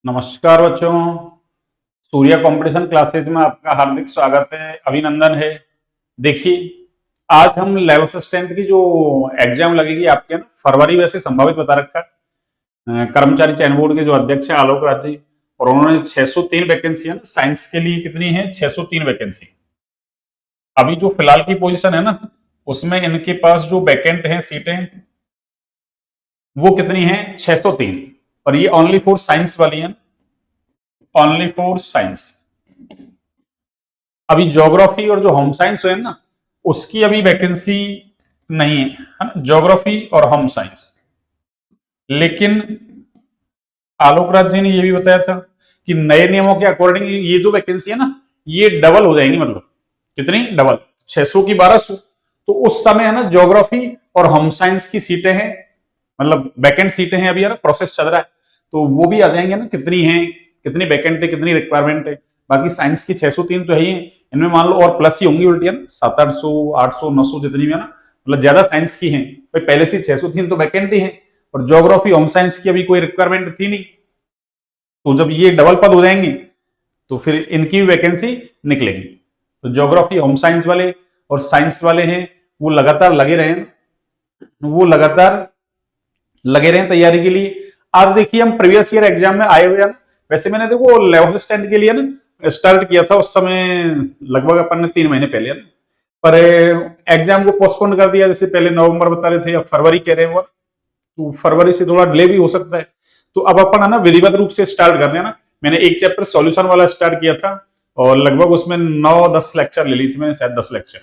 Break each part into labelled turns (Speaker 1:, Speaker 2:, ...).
Speaker 1: नमस्कार बच्चों। सूर्य competition classes में आपका हार्दिक स्वागत है, अभिनंदन है। देखिए, आज हम 11th स्टैंडर्ड की जो एग्जाम लगेगी आपके ना फरवरी वैसे संभावित बता रखा है। कर्मचारी चयन बोर्ड के जो अध्यक्ष है आलोक राज जी, और उन्होंने 603 वैकेंसी है ना, साइंस के लिए कितनी है 603 वैकेंसी। अभी जो फिलहाल की पोजीशन है ना, उसमें इनके पास जो वैकेंट है सीटें वो कितनी है 603, और ये ओनली फॉर साइंस वाली है, ओनली फॉर साइंस। अभी ज्योग्राफी और जो होम साइंस है ना, उसकी अभी वैकेंसी नहीं है ना, ज्योग्राफी और होम साइंस। लेकिन आलोक राज जी ने यह भी बताया था कि नए नियमों के अकॉर्डिंग ये जो वैकेंसी है ना, ये डबल हो जाएंगी। मतलब कितनी डबल, 600 की 1200। तो उस समय है ना ज्योग्राफी और होम साइंस की सीटें हैं, मतलब वैकेंट सीटें हैं, अभी है ना प्रोसेस चल रहा है, तो वो भी आ जाएंगे ना, कितनी है, कितनी वैकेंट है, कितनी रिक्वायरमेंट है। बाकी साइंस की 603 तो है ही, इनमें मान लो और प्लस ही होंगी उल्टी है ना, 700 800 900 जितनी भी है ना, मतलब ज्यादा साइंस की है भाई। पहले से 603 तो वैकेंट ही है, और ज्योग्राफी होम साइंस की अभी कोई रिक्वायरमेंट थी नहीं। तो जब ये डबल पद हो जाएंगे तो फिर इनकी वैकेंसी निकलेगी। तो ज्योग्राफी होम साइंस वाले और साइंस वाले हैं वो लगातार लगे रहे, वो लगातार लगे रहे तैयारी के लिए। आज देखिए हम प्रीवियस ईयर एग्जाम में आए हुए हैं। वैसे मैंने देखो 11th स्टैंड के लिए ना स्टार्ट किया था उस समय, लगभग अपन ने 3 महीने पहले, पर एग्जाम को पोस्टपोन कर दिया। जैसे पहले नवंबर बता रहे थे, अब फरवरी कह रहे हैं वो, तो फरवरी से थोड़ा डिले भी हो सकता है। तो अब अपन है ना विधिवत रूप से स्टार्ट कर रहे हैं ना। मैंने एक चैप्टर सॉल्यूशन वाला स्टार्ट किया था, और लगभग उसमें 9-10 लेक्चर ले ली थी मैंने, शायद 10 लेक्चर।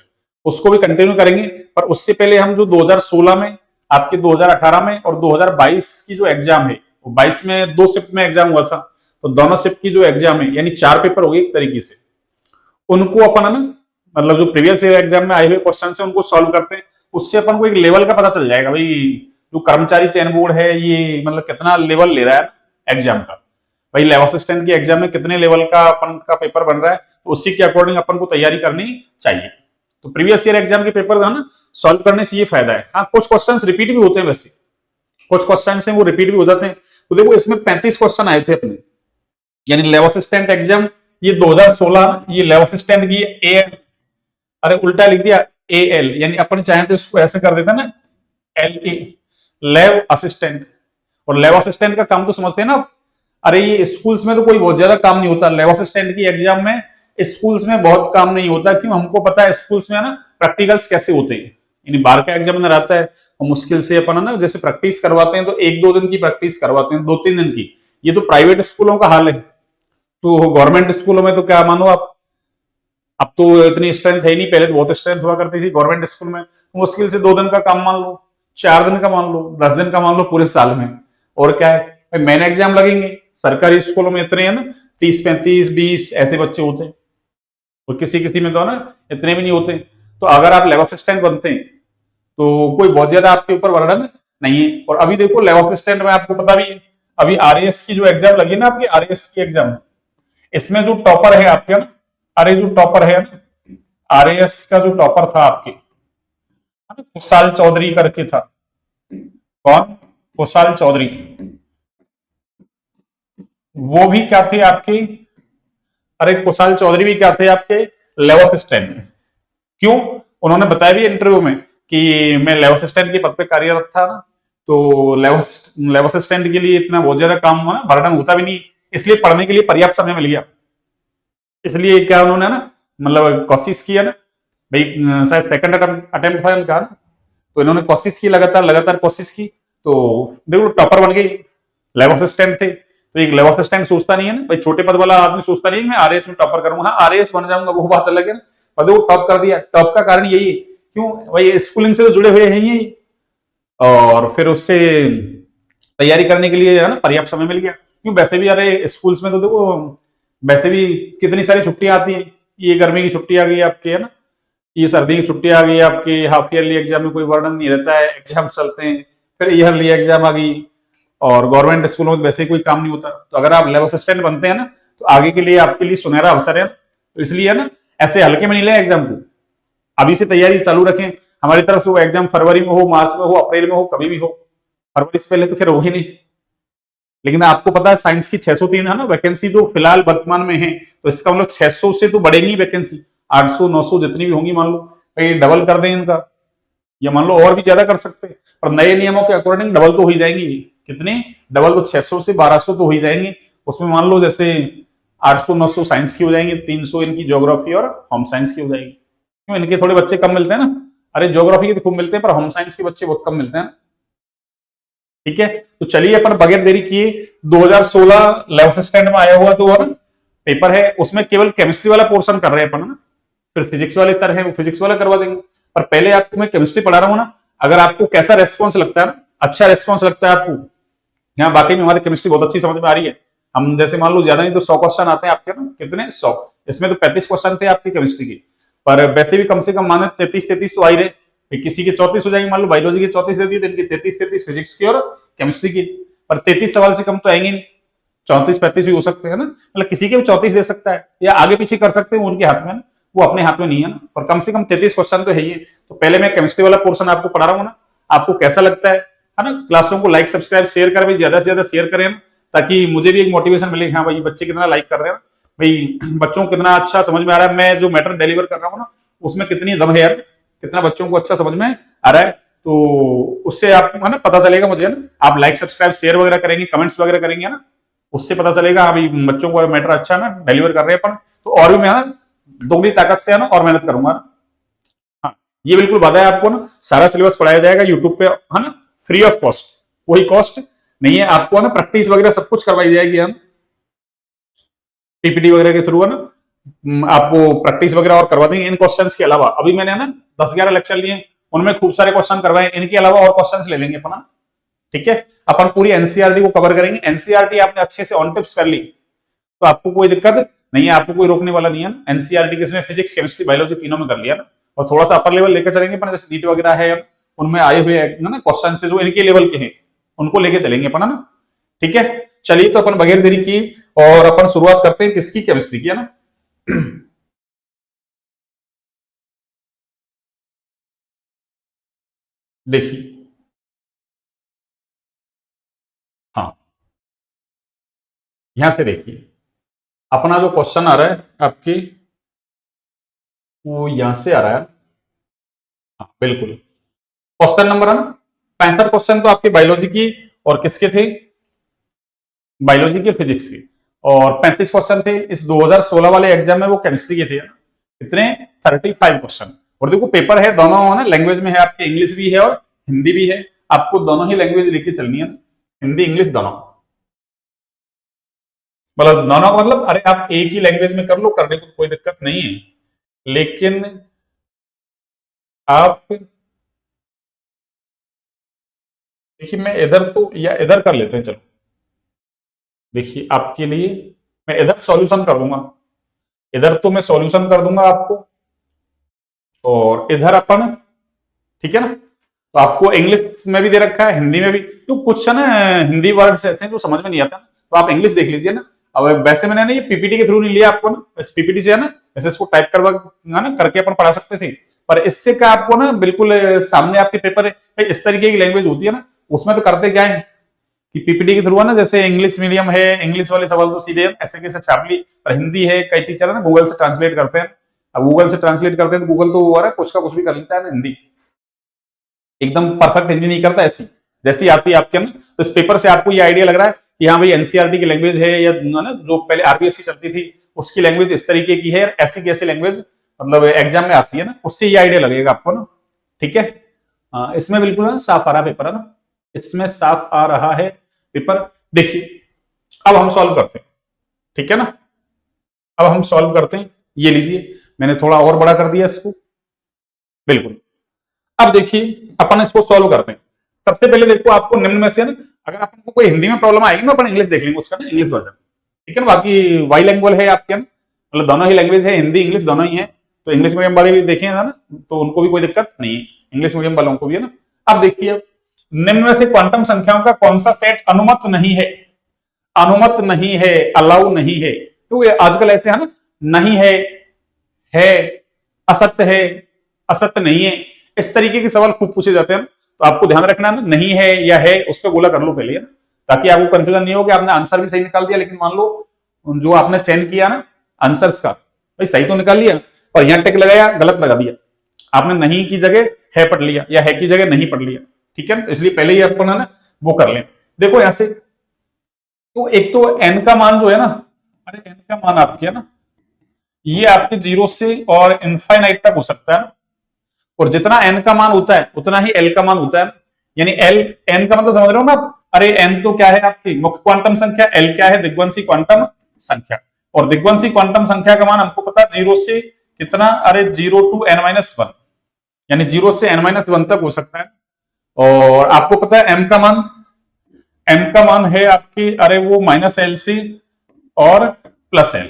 Speaker 1: उसको भी कंटिन्यू करेंगे। पर उससे पहले हम जो 2016 में, आपके 2018 में और 2022 की जो एग्जाम है, वो 22 में 2 शिफ्ट में एग्जाम हुआ था, तो दोनों शिफ्ट की जो एग्जाम है यानी 4 पेपर हो गए एक तरीके से, उनको अपन है ना, मतलब जो प्रीवियस ईयर एग्जाम में आए हुए क्वेश्चन है उनको सॉल्व करते हैं। उससे अपन को एक लेवल का पता चल जाएगा भाई, जो कर्मचारी चयन बोर्ड है ये मतलब कितना लेवल ले रहा है एग्जाम का। भाई 11th स्टैंड की एग्जाम में कितने लेवल का अपन का पेपर बन रहा है, तो उसी के अकॉर्डिंग अपन को तैयारी करनी चाहिए। तो प्रीवियस ईयर एग्जाम के पेपर है ना सॉल्व करने से ये फायदा है। हाँ, कुछ क्वेश्चंस रिपीट भी होते हैं, वैसे कुछ क्वेश्चंस हैं वो रिपीट भी हो जाते हैं। तो देखो इसमें 35 क्वेश्चन आए थे अपने, यानी 11th स्टैंड एग्जाम ये 2016, ये 11th स्टैंड की ए, अरे उल्टा लिख दिया ए एल, यानी अपन चाहे तो इसको ऐसे कर देते ना एल ए, लैब असिस्टेंट। और लैब असिस्टेंट का काम तो समझते हैं ना। अरे ये स्कूल्स में तो कोई बहुत ज्यादा काम नहीं होता, लैब असिस्टेंट की एग्जाम में स्कूल्स में बहुत काम नहीं होता। क्यों, हमको पता है स्कूल्स में है ना प्रैक्टिकल्स कैसे होते हैं, यानी बाहर का एग्जाम में रहता है और मुश्किल से अपन है ना जैसे प्रैक्टिस करवाते हैं, तो 1-2 दिन की प्रैक्टिस करवाते हैं, 2-3 दिन की। ये तो प्राइवेट स्कूलों का हाल है। तो गवर्नमेंट स्कूलों में तो क्या मानो आप, अब तो इतनी स्ट्रेंथ है ही नहीं, पहले तो बहुत स्ट्रेंथ हुआ करती थी गवर्नमेंट स्कूल में। मुश्किल से 2 दिन का काम मान लो, 4 दिन का मान लो, 10 दिन का मान लो पूरे साल में। और क्या है, मेन एग्जाम लगेंगे। सरकारी स्कूलों में इतने है ना 30-35-20 ऐसे बच्चे होते हैं, और किसी किसी में तो ना इतने भी नहीं होते। तो अगर आप लेवल असिस्टेंट बनते हैं तो कोई बहुत ज्यादा आपके ऊपर बर्डन नहीं है। और अभी देखो लेवल असिस्टेंट में आपको पता भी है, अभी आरएएस की जो एग्जाम लगी ना, आपकी आरएएस की एग्जाम, इसमें जो टॉपर है आपके ना, अरे जो टॉपर है ना आरएएस का, जो टॉपर था आपके, कुशाल चौधरी करके था। कौन, कुशाल चौधरी। वो भी क्या थे आपके, अरे कुशाल चौधरी भी क्या थे आपके, लेवल असिस्टेंट। क्यों, उन्होंने बताया भी इंटरव्यू में कि मैं लेवल असिस्टेंट के पद पे कार्यरत था ना, तो लेवल असिस्टेंट के लिए इतना बहुत ज्यादा काम ना बर्डन होता भी नहीं, इसलिए पढ़ने के लिए पर्याप्त समय मिल गया। इसलिए क्या उन्होंने ना मतलब कोशिश किया ना भाई, शायद सेकंड अटेम्प्ट था इनका, तो इन्होंने कोशिश की, लगातार लगातार कोशिश की, तो देखो टॉपर बन गई। लेवल असिस्टेंट थे, तो एक लेवल असिस्टेंट सोचता नहीं है ना भाई, छोटे पद वाला आदमी सोचता नहीं है मैं आरएएस में टॉपर करूंगा, हाँ आरएएस बन जाऊंगा, वो बात अलग है ना। और देखो टॉप कर दिया। टॉप का कारण यही है, क्यों भाई, स्कूलिंग से तो जुड़े हुए हैं यही, और फिर उससे तैयारी करने के लिए है ना पर्याप्त समय मिल गया। क्यों, वैसे भी अरे स्कूल्स में तो देखो वैसे भी कितनी सारी छुट्टियां आती हैं। ये गर्मी की छुट्टी आ गई आपकी है ना, ये सर्दी की छुट्टी आ गई आपकी, हाफ ईयरली एग्जाम में कोई वर्णन नहीं रहता है, एग्जाम चलते हैं। फिर ईयरली एग्जाम आ गई, और गवर्नमेंट स्कूलों में वैसे ही कोई काम नहीं होता। तो अगर आप लेवल असिस्टेंट बनते हैं ना, तो आगे के लिए आपके लिए सुनहरा अवसर है। तो इसलिए है ना ऐसे हल्के में नहीं लें एग्जाम को, अभी से तैयारी चालू रखें। हमारी तरफ से वो एग्जाम फरवरी में हो, मार्च में हो, अप्रैल में हो, कभी भी हो। फरवरी से पहले तो फिर हो ही नहीं। लेकिन आपको पता है साइंस की 603 है ना वैकेंसी, तो फिलहाल वर्तमान में है, तो इसका मतलब 600 से तो बढ़ेगी वैकेंसी, 800 900 जितनी भी होंगी मान लो, तो ये डबल कर दें इनका, या मान लो और भी ज्यादा कर सकते हैं, पर नए नियमों के अकॉर्डिंग डबल तो हो ही जाएंगी। कितने डबल? तो 600 से 1200 तो हो ही जाएंगे। उसमें मान लो जैसे 800 900 साइंस की हो जाएंगी, 300 इनकी ज्योग्राफी और होम साइंस की हो जाएगी। क्यों? इनके थोड़े बच्चे कम मिलते हैं ना, अरे ज्योग्राफी के तो खूब मिलते हैं, पर होम साइंस के बच्चे बहुत कम मिलते हैं। ठीक है, तो चलिए अपन बगैर देरी किए 2016 11th स्टैंडर्ड में आया हुआ जो है ना पेपर है, उसमें केवल केमिस्ट्री वाला पोर्शन कर रहे हैं अपन ना, फिर फिजिक्स वाले सर है वो फिजिक्स वाला करवा देंगे। पर पहले आपको मैं केमिस्ट्री पढ़ा रहा हूँ ना, अगर आपको कैसा रेस्पॉन्स लगता है ना, अच्छा रेस्पॉन्स लगता है आपको, यहाँ वाकई में हमारी केमिस्ट्री बहुत अच्छी समझ में आ रही है, हम जैसे मान लो ज्यादा नहीं तो 100 क्वेश्चन आते हैं आपके ना, कितने 100, इसमें तो 35 क्वेश्चन थे आपकी केमिस्ट्री की, पर वैसे भी कम से कम माने 33 तो आ ही रहे, किसी के 34 हो जाएंगे, मान लो बायोलॉजी की 34 दे दी तो इनकी 33 फिजिक्स की और केमिस्ट्री की, पर 33 सवाल से कम तो आएंगे नहीं, 34 35 भी हो सकते हैं ना, मतलब किसी के भी 34 दे सकता है, या आगे पीछे कर सकते हैं, वो उनके हाथ में ना, वो अपने हाथ में नहीं है ना, और कम से कम 33 क्वेश्चन तो है ही। तो पहले मैं केमिस्ट्री वाला पोर्शन आपको पढ़ा रहा हूँ ना, आपको कैसा लगता है ना, क्लासरूम को लाइक सब्सक्राइब शेयर कर भाई, ज्यादा से ज्यादा शेयर करें ताकि मुझे भी एक मोटिवेशन मिले, हाँ भाई बच्चे कितना लाइक कर रहे हैं भाई, बच्चों को कितना अच्छा समझ में आ रहा है, मैं जो मैटर डिलीवर कर रहा हूँ ना उसमें कितनी दम है यार, कितना बच्चों को अच्छा समझ में आ रहा है, तो उससे आप है ना पता चलेगा मुझे ना, आप लाइक सब्सक्राइब शेयर वगैरह करेंगे, कमेंट्स वगैरह करेंगे ना, उससे पता चलेगा हाँ भाई बच्चों को मैटर अच्छा ना डिलीवर कर रहे हैं अपन, तो और भी मैं ना दोगुनी ताकत से है ना और मेहनत करूंगा ना। हाँ, ये बिल्कुल वादा है आपको ना, सारा सिलेबस पढ़ाया जाएगा यूट्यूब पे है ना, फ्री ऑफ कॉस्ट, कोई कॉस्ट नहीं है आपको ना, प्रैक्टिस वगैरह सब कुछ करवाई जाएगी हम पीपीटी वगैरह के थ्रू है ना, आपको प्रैक्टिस वगैरह और करवा देंगे इन क्वेश्चंस के अलावा। अभी मैंने ना 10-11 लेक्चर लिए, उनमें खूब सारे क्वेश्चन करवाए, इनके अलावा और क्वेश्चंस ले लेंगे अपना। ठीक है, अपन पूरी एनसीईआरटी को कवर करेंगे, एनसीईआरटी आपने अच्छे से ऑन टिप्स कर ली तो आपको कोई दिक्कत नहीं है, आपको कोई रोकने वाला नहीं है ना। एनसीईआरटी के इसमें फिजिक्स केमिस्ट्री बायोलॉजी तीनों में कर लिया ना, और थोड़ा सा अपर लेवल लेकर चलेंगे अपन, जैसे नीट वगैरह है उनमें आए हुए ना क्वेश्चन से जो इनके लेवल के हैं उनको लेके चलेंगे अपन ना। ठीक है, चलिए तो अपन बगैर देरी की और अपन शुरुआत करते हैं किसकी, केमिस्ट्री की है ना। देखिए, हाँ यहां से देखिए अपना जो क्वेश्चन आ रहा है आपकी, वो यहां से आ रहा है। हाँ बिल्कुल, क्वेश्चन नंबर है ना 65 क्वेश्चन तो आपके बायोलॉजी की और किसके थे, बायोलॉजी की और फिजिक्स की, और 35 क्वेश्चन थे इस 2016 वाले एग्जाम में वो केमिस्ट्री के थे। कितने? 35 क्वेश्चन। और देखो पेपर है दोनों है ना लैंग्वेज में है आपके, इंग्लिश भी है और हिंदी भी है, आपको दोनों ही लैंग्वेज लिख के चलनी है, हिंदी इंग्लिश दोनों, मतलब दोनों का मतलब अरे आप एक ही लैंग्वेज में कर लो, करने को कोई दिक्कत नहीं है, लेकिन आप देखिए मैं इधर तो या इधर कर लेते हैं, चलो देखिए आपके लिए मैं इधर सॉल्यूशन कर दूंगा, इधर तो मैं सॉल्यूशन कर दूंगा आपको, और इधर अपन, ठीक है ना, तो आपको इंग्लिश में भी दे रखा है हिंदी में भी, तो कुछ है ना हिंदी वर्ड्स ऐसे हैं जो समझ में नहीं आता, तो आप इंग्लिश देख लीजिए ना। अब वैसे मैंने ना ये पीपीटी के थ्रू नहीं लिया आपको ना, इस पीपीटी से है ना वैसे इसको टाइप करवा ना करके अपन पढ़ा सकते थे, पर इससे क्या आपको ना बिल्कुल सामने आपके पेपर है, इस तरीके की लैंग्वेज होती है ना, उसमें तो करते क्या है कि पीपीटी के थ्रू है ना, जैसे इंग्लिश मीडियम है इंग्लिश वाले सवाल तो सीधे ऐसे कैसे छाप ली, पर हिंदी है कई टीचर है ना गूगल से ट्रांसलेट करते हैं, अब गूगल से ट्रांसलेट करते हैं तो गूगल तो वो कुछ का कुछ भी कर लेता है ना, हिंदी एकदम परफेक्ट हिंदी नहीं करता, ऐसी जैसी आती है आपके अंदर। तो इस पेपर से आपको ये आइडिया लग रहा है कि हाँ भाई एनसीईआरटी की लैंग्वेज है, या ना जो पहले आरबीएससी चलती थी उसकी लैंग्वेज इस तरीके की है, ऐसी कैसी लैंग्वेज मतलब एग्जाम में आती है ना, उससे ये आइडिया लगेगा आपको ना। ठीक है, इसमें बिल्कुल ना साफ आ रहा पेपर है ना, इसमें साफ आ रहा है पेपर। देखिए अब हम सॉल्व करते हैं, ठीक है ना, अब हम सॉल्व करते हैं, ये लीजिए मैंने थोड़ा और बड़ा कर दिया इसको, बिल्कुल। अब देखिए अपन इसको सॉल्व करते हैं। सबसे पहले देखो आपको निम्न में से ना, अगर आपको कोई हिंदी में प्रॉब्लम आएगी ना अपन इंग्लिश देख लेंगे उसका ना, इंग्लिश वर्जन, ठीक है ना, बाकी वाई लैंग्वेज है आपके ना, मतलब दोनों ही लैंग्वेज है, हिंदी इंग्लिश दोनों ही है, तो इंग्लिश मीडियम वाले भी देखे ना, तो उनको भी कोई दिक्कत नहीं है, इंग्लिश मीडियम वालों को भी है ना। अब देखिए निम्न में से क्वांटम संख्याओं का कौन सा सेट अनुमत नहीं है, अनुमत नहीं है, अलाउ नहीं है, तो ये आजकल ऐसे है ना, नहीं है, असत्य है, असत्य नहीं है, इस तरीके के सवाल खूब पूछे जाते हैं, तो आपको ध्यान रखना है ना, नहीं है या है उस पर गोला कर लो पहले, ताकि आपको कंफ्यूजन नहीं हो कि आपने आंसर भी सही निकाल दिया, लेकिन मान लो जो आपने चयन किया ना आंसर्स का, भाई सही तो निकाल लिया और यहां टिक लगाया, गलत लगा दिया, आपने नहीं की जगह है पढ़ लिया या है की जगह नहीं पढ़ लिया, ठीक है। तो इसलिए पहले ही अपन है ना वो कर लें। देखो यहां से तो एक तो n का मान जो है ना, अरे n का मान आपके है ना, ये आपके 0 से और इनफाइनाइट तक हो सकता है, और जितना n का मान होता है उतना ही l का मान होता है, यानी l n का मतलब समझ रहे हो ना आप। अरे n तो क्या है आपकी मुख्य क्वांटम संख्या, l क्या है दिग्वंशी क्वांटम संख्या, और दिग्वंशी क्वांटम संख्या का मान हमको पता है 0 से कितना, अरे 0 to n-1, यानी 0 से n-1 तक हो सकता है। और आपको पता है m का मान है आपकी, अरे वो -l से और +l,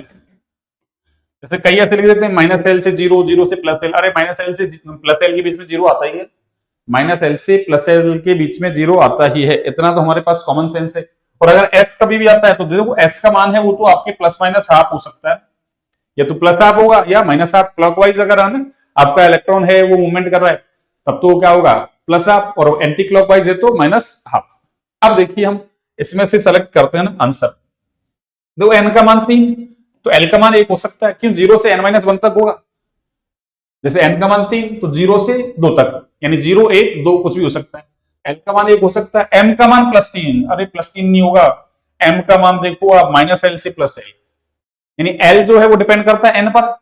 Speaker 1: जैसे कई ऐसे लिख देते हैं -l से 0, 0 से +l, अरे -l से +l के बीच में 0 आता ही है, -l से +l के बीच में 0 आता ही है, इतना तो हमारे पास कॉमन सेंस है। और अगर s कभी भी आता है तो देखो s का मान है वो तो आपके ±½ हो सकता है, या तो +½ होगा या -½ क्लॉकवाइज अगर आपका इलेक्ट्रॉन है वो मूवमेंट कर रहा है तब तो क्या होगा +½ और एंटी क्लॉकवाइज है तो -½ अब देखिए हम इसमें से सेलेक्ट करते हैं ना आंसर। देखो n का मान 3 तो l का मान 1 हो सकता है, क्यों 0 से n-1 तक होगा, जैसे n का मान 3 तो 0 से 2 तक, यानी 0, 1, 2 कुछ भी हो सकता है। l का मान 1 हो सकता है, m का मान +3, अरे +3 नहीं होगा, m का मान देखो आप -l से +l, यानी l जो है वो डिपेंड करता है n पर,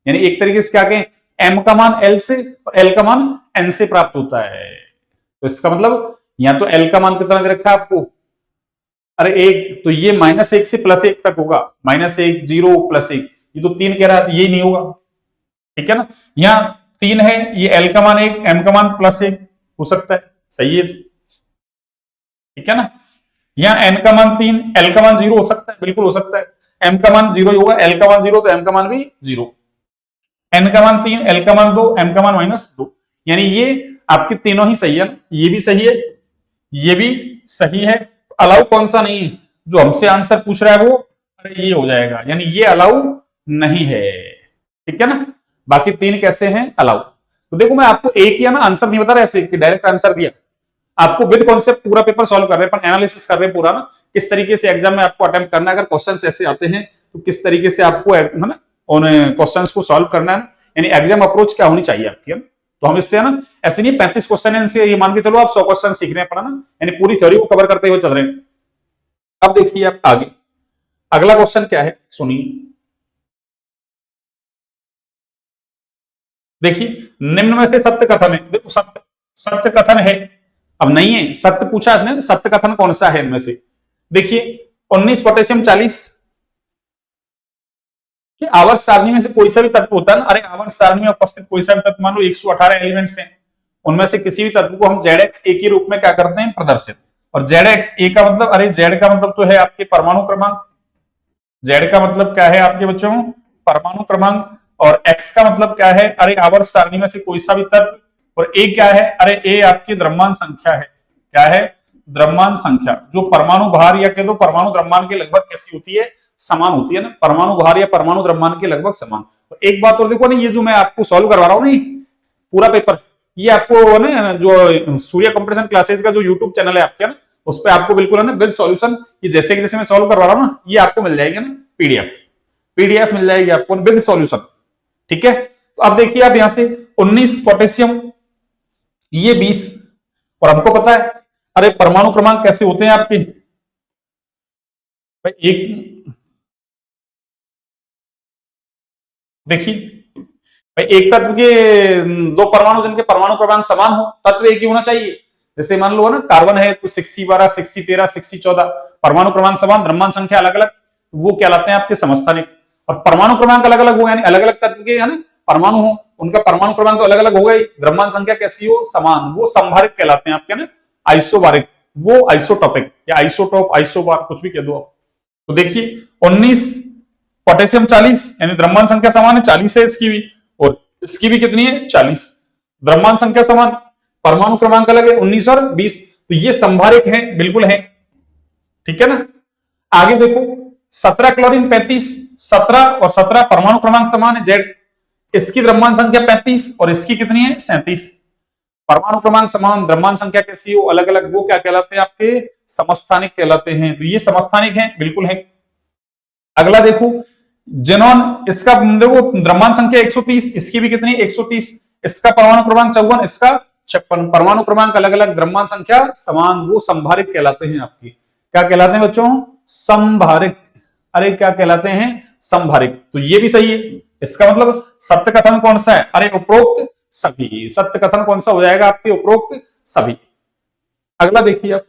Speaker 1: यानी एक तरीके से क्या कहें m का मान l से और l का मान n से प्राप्त होता है। तो इसका मतलब या तो l का मान कितना दे रखा है आपको, अरे 1, तो ये -1 से +1 तक होगा, -1, 0, +1, ये तो 3 कह रहा है, ये नहीं होगा, ठीक है ना। यहाँ 3 है, ये l का मान 1, m का मान +1 हो सकता है, सही है, ठीक है ना। यहाँ n का मान 3, l का मान 0 हो सकता है, बिल्कुल हो सकता है, m का मान 0 ही होगा, l का मान 0 तो m का मान भी 0, n का मान 3, l का मान 2, m का मान -2, यानी ये आपके तीनों ही सही है, ये भी सही है, ये भी सही है। अलाउ कौन सा नहीं है, जो हमसे आंसर पूछ रहा है वो, अरे ये हो जाएगा, यानी ये अलाउ नहीं है, ठीक है ना। बाकी 3 कैसे हैं अलाउ। तो देखो मैं आपको एक ही है ना आंसर नहीं बता रहा ऐसे कि डायरेक्ट आंसर दिया, आपको विद कॉन्सेप्ट पूरा पेपर सॉल्व कर रहे हैं, एनालिसिस कर रहे हैं पूरा ना, किस तरीके से एग्जाम में आपको अटेम्प्ट करना है, अगर क्वेश्चंस ऐसे आते हैं तो किस तरीके से आपको है ना उन क्वेश्चंस को सॉल्व करना है, यानी एग्जाम अप्रोच क्या होनी चाहिए आपकी, तो हम इससे है ना ऐसे नहीं 35 क्वेश्चन है इनसे ये मान के चलो आप 100 क्वेश्चन सीख रहे हैं पढ़ना, यानी पूरी थ्योरी को कवर करते हुए चल रहे हैं। अब देखिए आप आगे अगला क्वेश्चन क्या है सुनिए, देखिए निम्न में से सत्य कथन है, देखो सत्य कथन है, अब नहीं है सत्य पूछा इसने, तो सत्य कथन कौन सा है इनमें से, देखिए 19 पोटेशियम 40 कि आवर्त सारणी में से कोई सा भी तत्व होता है ना, अरे आवर्त सारणी में उपस्थित कोई सा भी तत्व, मान लो 118 एलिमेंट्स हैं, उनमें से किसी भी तत्व को हम ZX A के रूप में क्या करते हैं प्रदर्शित, और ZX A का मतलब, अरे Z का मतलब तो है आपके परमाणु क्रमांक, Z का मतलब क्या है आपके बच्चों परमाणु क्रमांक, और X का मतलब क्या है, अरे आवर्त सारणी में से कोई सा भी तत्व, और A क्या है, अरे A आपकी द्रव्यमान संख्या है, क्या है द्रव्यमान संख्या, जो परमाणु भार या कह दो परमाणु द्रव्यमान के लगभग कैसी होती है समान होती है ना, परमाणु भार या परमाणु द्रव्यमान के लगभग समान। तो एक बात और देखो ना, ये जो मैं आपको सॉल्व करवा रहा हूँ ना पूरा पेपर, ये आपको ना जो सूर्य कंपटीशन क्लासेस का जो यूट्यूब चैनल है आपके ना, उस पर आपको बिल्कुल है ना विद सॉल्यूशन, ये जैसे कि जैसे मैं सॉल्व करवा रहा हूँ ना, ये आपको मिल जाएगी ना पीडीएफ मिल जाएगी आपको विद सॉल्यूशन, ठीक है। तो अब देखिए आप यहां से 19 पोटेशियम, ये 20, और हमको पता है अरे परमाणु क्रमांक कैसे होते हैं आपके, भाई एक देखिए भाई एक तत्व के 2 परमाणु जिनके परमाणु क्रमांक समान हो, तत्व एक ही होना चाहिए, जैसे मान लो ना कार्बन है तो 6012 6013 6014 परमाणु क्रमांक समान, द्रव्यमान संख्या अलग अलग, वो कहलाते हैं आपके समस्थानिक, और परमाणु क्रमांक अलग अलग हो यानी अलग अलग तत्व के है ना परमाणु हो, उनका परमाणु क्रमांक तो अलग अलग हो गई, द्रव्यमान संख्या कैसी हो समान, वो संभारित कहलाते हैं आपके ना आइसोबारिक, वो आइसोटॉपिक या आइसोटॉप आइसोबार कुछ भी कह दो आप। तो देखिए 19 पोटेशियम 40 यानी द्रव्यमान संख्या समान है, 40 है इसकी भी और इसकी भी कितनी है 40, द्रव्यमान संख्या समान, परमाणु क्रमांक अलग है 19 और 20, तो ये संभारिक है बिल्कुल है, ठीक है ना। आगे देखो 17 क्लोरीन 35, 17 और 17 परमाणु क्रमांक समान है जेड, इसकी द्रव्यमान संख्या 35 और इसकी कितनी है 37, परमाणु क्रमांक समान, द्रव्यमान संख्या कैसी हो अलग अलग, वो क्या कहलाते हैं आपके समस्थानिक कहलाते हैं। तो ये समस्थानिक हैं, बिल्कुल है। अगला देखो, जेनॉन, इसका देखो द्रव्यमान संख्या 130, इसकी भी कितनी 130, इसका परमाणु क्रमांक 54, इसका 56, परमाणु क्रमांक अलग अलग, द्रव्यमान संख्या समान, वो संभारिक कहलाते हैं आपकी। क्या कहलाते हैं बच्चों? संभारिक। अरे क्या कहलाते हैं? संभारिक। तो ये भी सही है। इसका मतलब सत्य कथन कौन सा है? अरे उपरोक्त सभी। सत्य कथन कौन सा हो जाएगा आपके? उपरोक्त सभी। अगला देखिए आप,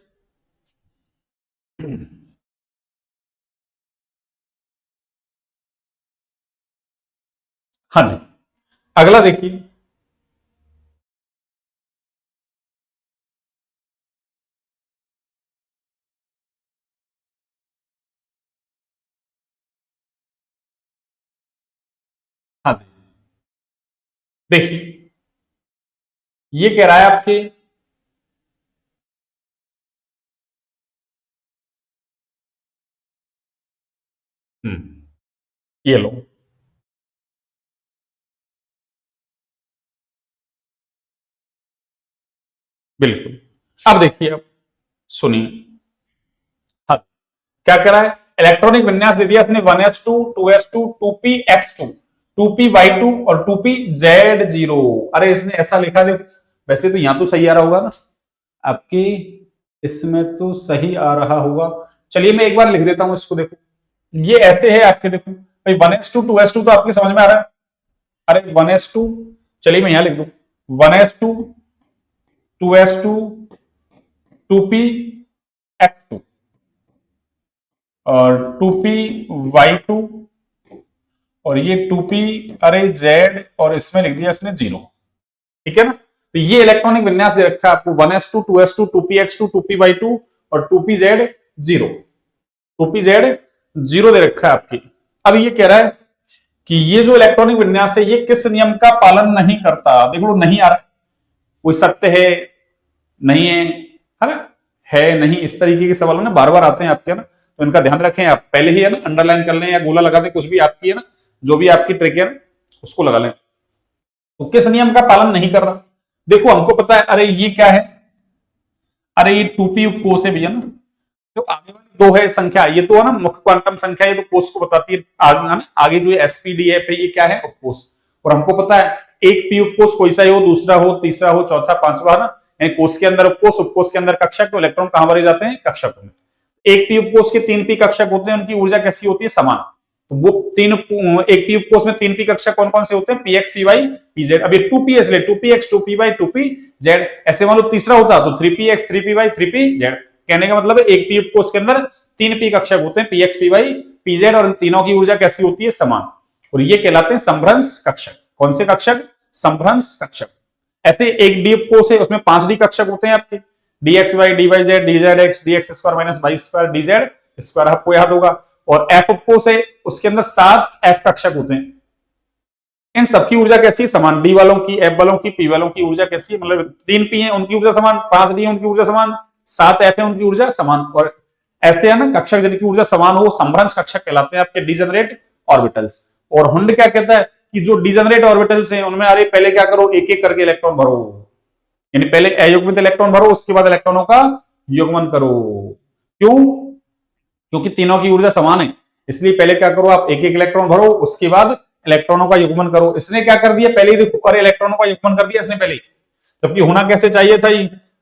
Speaker 1: हाँ जी, अगला देखिए, हाँ जी, देखिए ये कह रहा है आपके, ये लो, बिल्कुल। अब देखिए आप, सुनिए, हाँ, क्या कह रहा है? इलेक्ट्रॉनिक विन्यास दे दिया इसने 1s2, 2s2, 2px2, 2py2 और 2pz0। अरे इसने ऐसा लिखा, देखो वैसे तो यहां तो सही आ रहा होगा ना आपकी, इसमें तो सही आ रहा होगा। चलिए मैं एक बार लिख देता हूं इसको, देखो ये ऐसे है आपके, देखो भाई 1s2 2s2 तो आपके समझ में आ रहा है। अरे 1s2, चलिए मैं यहां लिख दू, 1s2 2s2 2px2 और 2py2 और ये 2p, अरे z, और इसमें लिख दिया इसने 0। ठीक है ना? तो ये इलेक्ट्रॉनिक विन्यास दे रखा है आपको 1s2 2s2 2px2 2py2 और 2pz0। 2pz0 दे रखा है आपकी। अब ये कह रहा है कि ये जो इलेक्ट्रॉनिक विन्यास है ये किस नियम का पालन नहीं करता? देख लो, नहीं आ रहा, कोई सत्य है, नहीं है ना, है नहीं, इस तरीके के सवाल ना बार बार आते हैं आपके ना, तो इनका ध्यान रखें आप। पहले ही है ना अंडरलाइन कर लें या गोला लगा दें, कुछ भी आपकी है ना, जो भी आपकी ट्रिक है उसको लगा लें। तो किस नियम का पालन नहीं कर रहा? देखो हमको पता है, अरे ये क्या है? अरे ये 2p उपकोष है भैया ना, जो आगे वाली दो है संख्या, ये तो है ना मुख्य क्वांटम संख्या, ये तो कोष को बताती है। आगे ना, आगे जो एसपीडी है ये क्या है? उपकोष। और हमको पता है एक पी उपकोष कोई सा हो, दूसरा हो, तीसरा हो, चौथा, पांचवा ना, यानी कोष के अंदर उपकोष, उपकोष के अंदर कक्षक, तो इलेक्ट्रॉन कहां भरे जाते हैं? कक्षक में। एक पी उपकोष के 3p कक्षक होते हैं, उनकी ऊर्जा कैसी होती है? समान। तो वो एक पी उपकोष में 3p कक्षक कौन कौन से होते हैं? px py pz। अब ये 2p इसलिए 2px 2py 2pz, ऐसे मान लो तीसरा होता तो 3px 3py 3pz। कहने का मतलब है एक पी उपकोष के अंदर 3p कक्षक होते हैं, px py pz, और इन तीनों की ऊर्जा कैसी होती है? समान। और ये कहलाते हैं संभ्रंश कक्षक। कौन से कक्षक? संभ्रंश कक्षक। ऐसे एक डी उपकोष है, उसमें 5d कक्षक होते हैं आपके, dxy dyz dzx dx square minus y square dz square, आपको याद होगा। और f उपकोष है, उसके अंदर 7 f कक्षक होते हैं, इन सबकी ऊर्जा कैसी है? समान। d वालों की, f वालों की, p वालों की ऊर्जा कैसी है? मतलब 3p है उनकी ऊर्जा समान, 5d है उनकी ऊर्जा समान, 7 f है उनकी ऊर्जा समान। और ऐसे है ना कक्षक जिनकी ऊर्जा समान हो, संभ्रंश कक्षक कहलाते हैं आपके डिजेनरेट ऑर्बिटल्स। और हुंड क्या कहता है कि जो डिजेनरेट ऑर्बिटल्स हैं उनमें, अरे पहले क्या करो, एक एक करके इलेक्ट्रॉन भरो, यानी पहले अयुग्मित इलेक्ट्रॉन भरो, उसके बाद इलेक्ट्रॉनों का युग्मन करो। क्यों? क्योंकि तीनों की ऊर्जा समान है, इसलिए पहले क्या करो, आप एक एक इलेक्ट्रॉन भरो, उसके बाद इलेक्ट्रॉनों का युग्मन करो। इसने क्या कर दिया? पहले ही देखो, अरे इलेक्ट्रॉनों का युग्मन कर दिया इसने पहले ही, जबकि होना कैसे चाहिए था?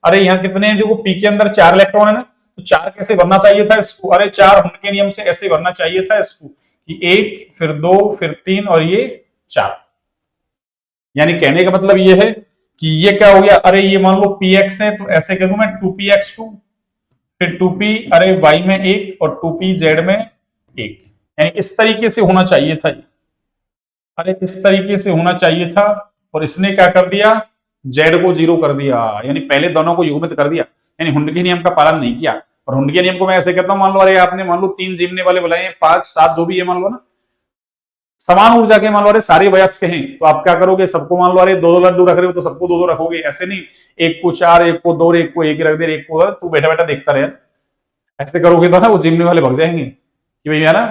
Speaker 1: अरे यहाँ कितने हैं? देखो पी के अंदर 4 इलेक्ट्रॉन है ना, तो 4 कैसे भरना चाहिए था इसको? अरे 4 हुंड के नियम से ऐसे भरना चाहिए था इसको कि 1 फिर 2 फिर 3 और ये 4। यानी कहने का मतलब ये है कि ये क्या हो गया? अरे ये मान लो px है, तो ऐसे कह दूं मैं 2px2, फिर 2p, अरे y में 1 और 2pz में 1, यानी इस तरीके से होना चाहिए था। अरे इस तरीके से होना चाहिए था, और इसने क्या कर दिया? z को 0 कर दिया, यानी पहले दोनों को युग्मित कर दिया, यानी हुंड के नियम का पालन नहीं किया। और हुंड के नियम को मैं ऐसे कहता हूं, मान लो अरे आपने मान लो 3 जीवने वाले बुलाए, 5 7 जो भी है मान लो ना, समान ऊर्जा के मान लो, अरे सारे वयस्क हैं, तो आप क्या करोगे? सबको मान लो अरे 2-2 लड्डू रख रहे हो तो सबको 2-2 रखोगे, ऐसे नहीं एक को 4 एक को 2 एक को 1 रख दे, एक को तू बैठा बैठा देखता रहे। ऐसे करोगे तो ना वो जिमने वाले भग जाएंगे कि भैया ना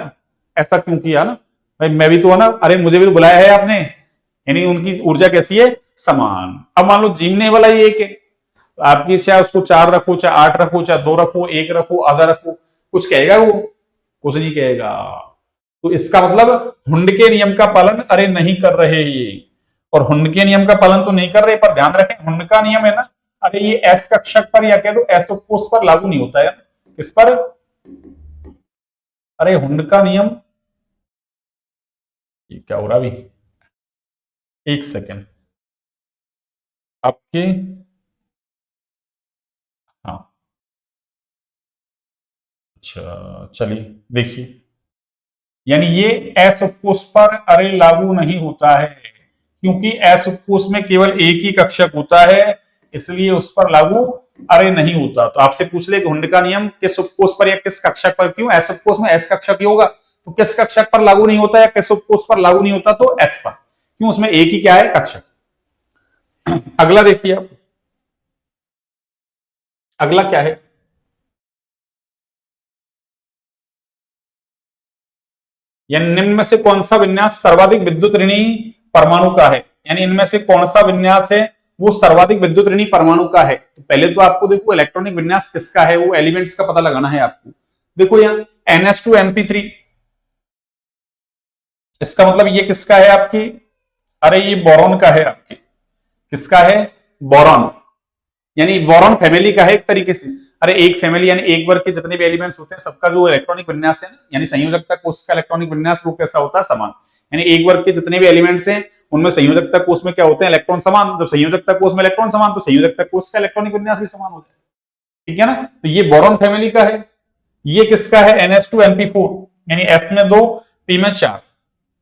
Speaker 1: ऐसा क्यों किया ना, भाई मैं भी तो है ना, अरे मुझे भी तो बुलाया है आपने, यानी उनकी ऊर्जा कैसी है? समान। अब मान लो जिमने वाला ही एक है, तो आपकी चाहे उसको 4 रखो, चाहे 8 रखो, चाहे 2 रखो, 1 रखो, आधा रखो, कुछ कहेगा वो? कुछ नहीं कहेगा। तो इसका मतलब हुंड के नियम का पालन अरे नहीं कर रहे ये, और हुंड के नियम का पालन तो नहीं कर रहे, पर ध्यान रखें हुंड का नियम है ना, अरे ये एस कक्षक पर या कह दो एस उपकोष पर लागू नहीं होता है। किस पर? अरे हुंड का नियम, ये क्या हो रहा अभी, एक सेकेंड आपके, हाँ अच्छा चलिए देखिए, यानी ये एस उपकोष पर अरे लागू नहीं होता है, क्योंकि एस उपकोष में केवल एक ही कक्षक होता है, इसलिए उस पर लागू अरे नहीं होता। तो आपसे पूछ ले कि हुंड का नियम किस उपकोष पर या किस कक्षक पर, क्यों एस उपकोष में एस कक्षक ही होगा, तो किस कक्षक पर लागू नहीं होता या किस उपकोष पर लागू नहीं होता, तो एस पर, क्यों उसमें एक ही क्या है, कक्षक। अगला देखिए आप, अगला क्या है, यानी निम्न में से कौन सा विन्यास सर्वाधिक विद्युत ऋणी परमाणु का है, यानी इनमें से कौन सा विन्यास है वो सर्वाधिक विद्युत ऋणी परमाणु का है। तो पहले तो आपको देखो इलेक्ट्रॉनिक विन्यास किसका है, वो एलिमेंट्स का पता लगाना है आपको। देखो यहाँ NH2Np3, इसका मतलब ये किसका है आपकी, अरे ये बोरॉन का है आपके, किसका है, बोरॉन, यानी बोरॉन फैमिली का है एक तरीके से। अरे एक फैमिली यानी एक वर्ग के जितने भी एलिमेंट्स होते हैं सबका जो इलेक्ट्रॉनिक विन्यास है, यानी संयोजकता कोष का इलेक्ट्रॉनिक विन्यास वो कैसा होता है, समान। यानी एक वर्ग के जितने भी एलिमेंट्स हैं उनमें संयोजकता कोष में क्या होते हैं, इलेक्ट्रॉन समान। जब संयोजकता कोष में इलेक्ट्रॉन समान तो संयोजकता कोष का इलेक्ट्रॉनिक विन्यास भी समान हो जाए, ठीक है ना। तो ये बोरॉन फैमिली का है। ये किसका है, NH2Np4, यानी S में 2 P में 4,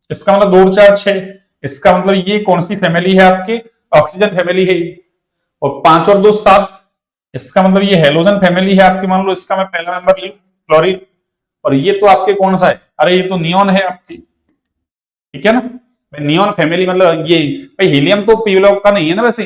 Speaker 1: इसका मतलब 2 4 6, इसका मतलब ये कौन सी फैमिली है आपकी, ऑक्सीजन फैमिली है। और 5 और 2 7, इसका मतलब ये हेलोजन फैमिली है आपकी। मान लो इसका मैं पहला नंबर ले लूं क्लोरीन, और ये तो आपके कौन सा है, अरे ये तो नियॉन है आपकी, ठीक है ना। नियॉन फैमिली मतलब ये भाई हीलियम तो पी ब्लॉक का नहीं है ना वैसे,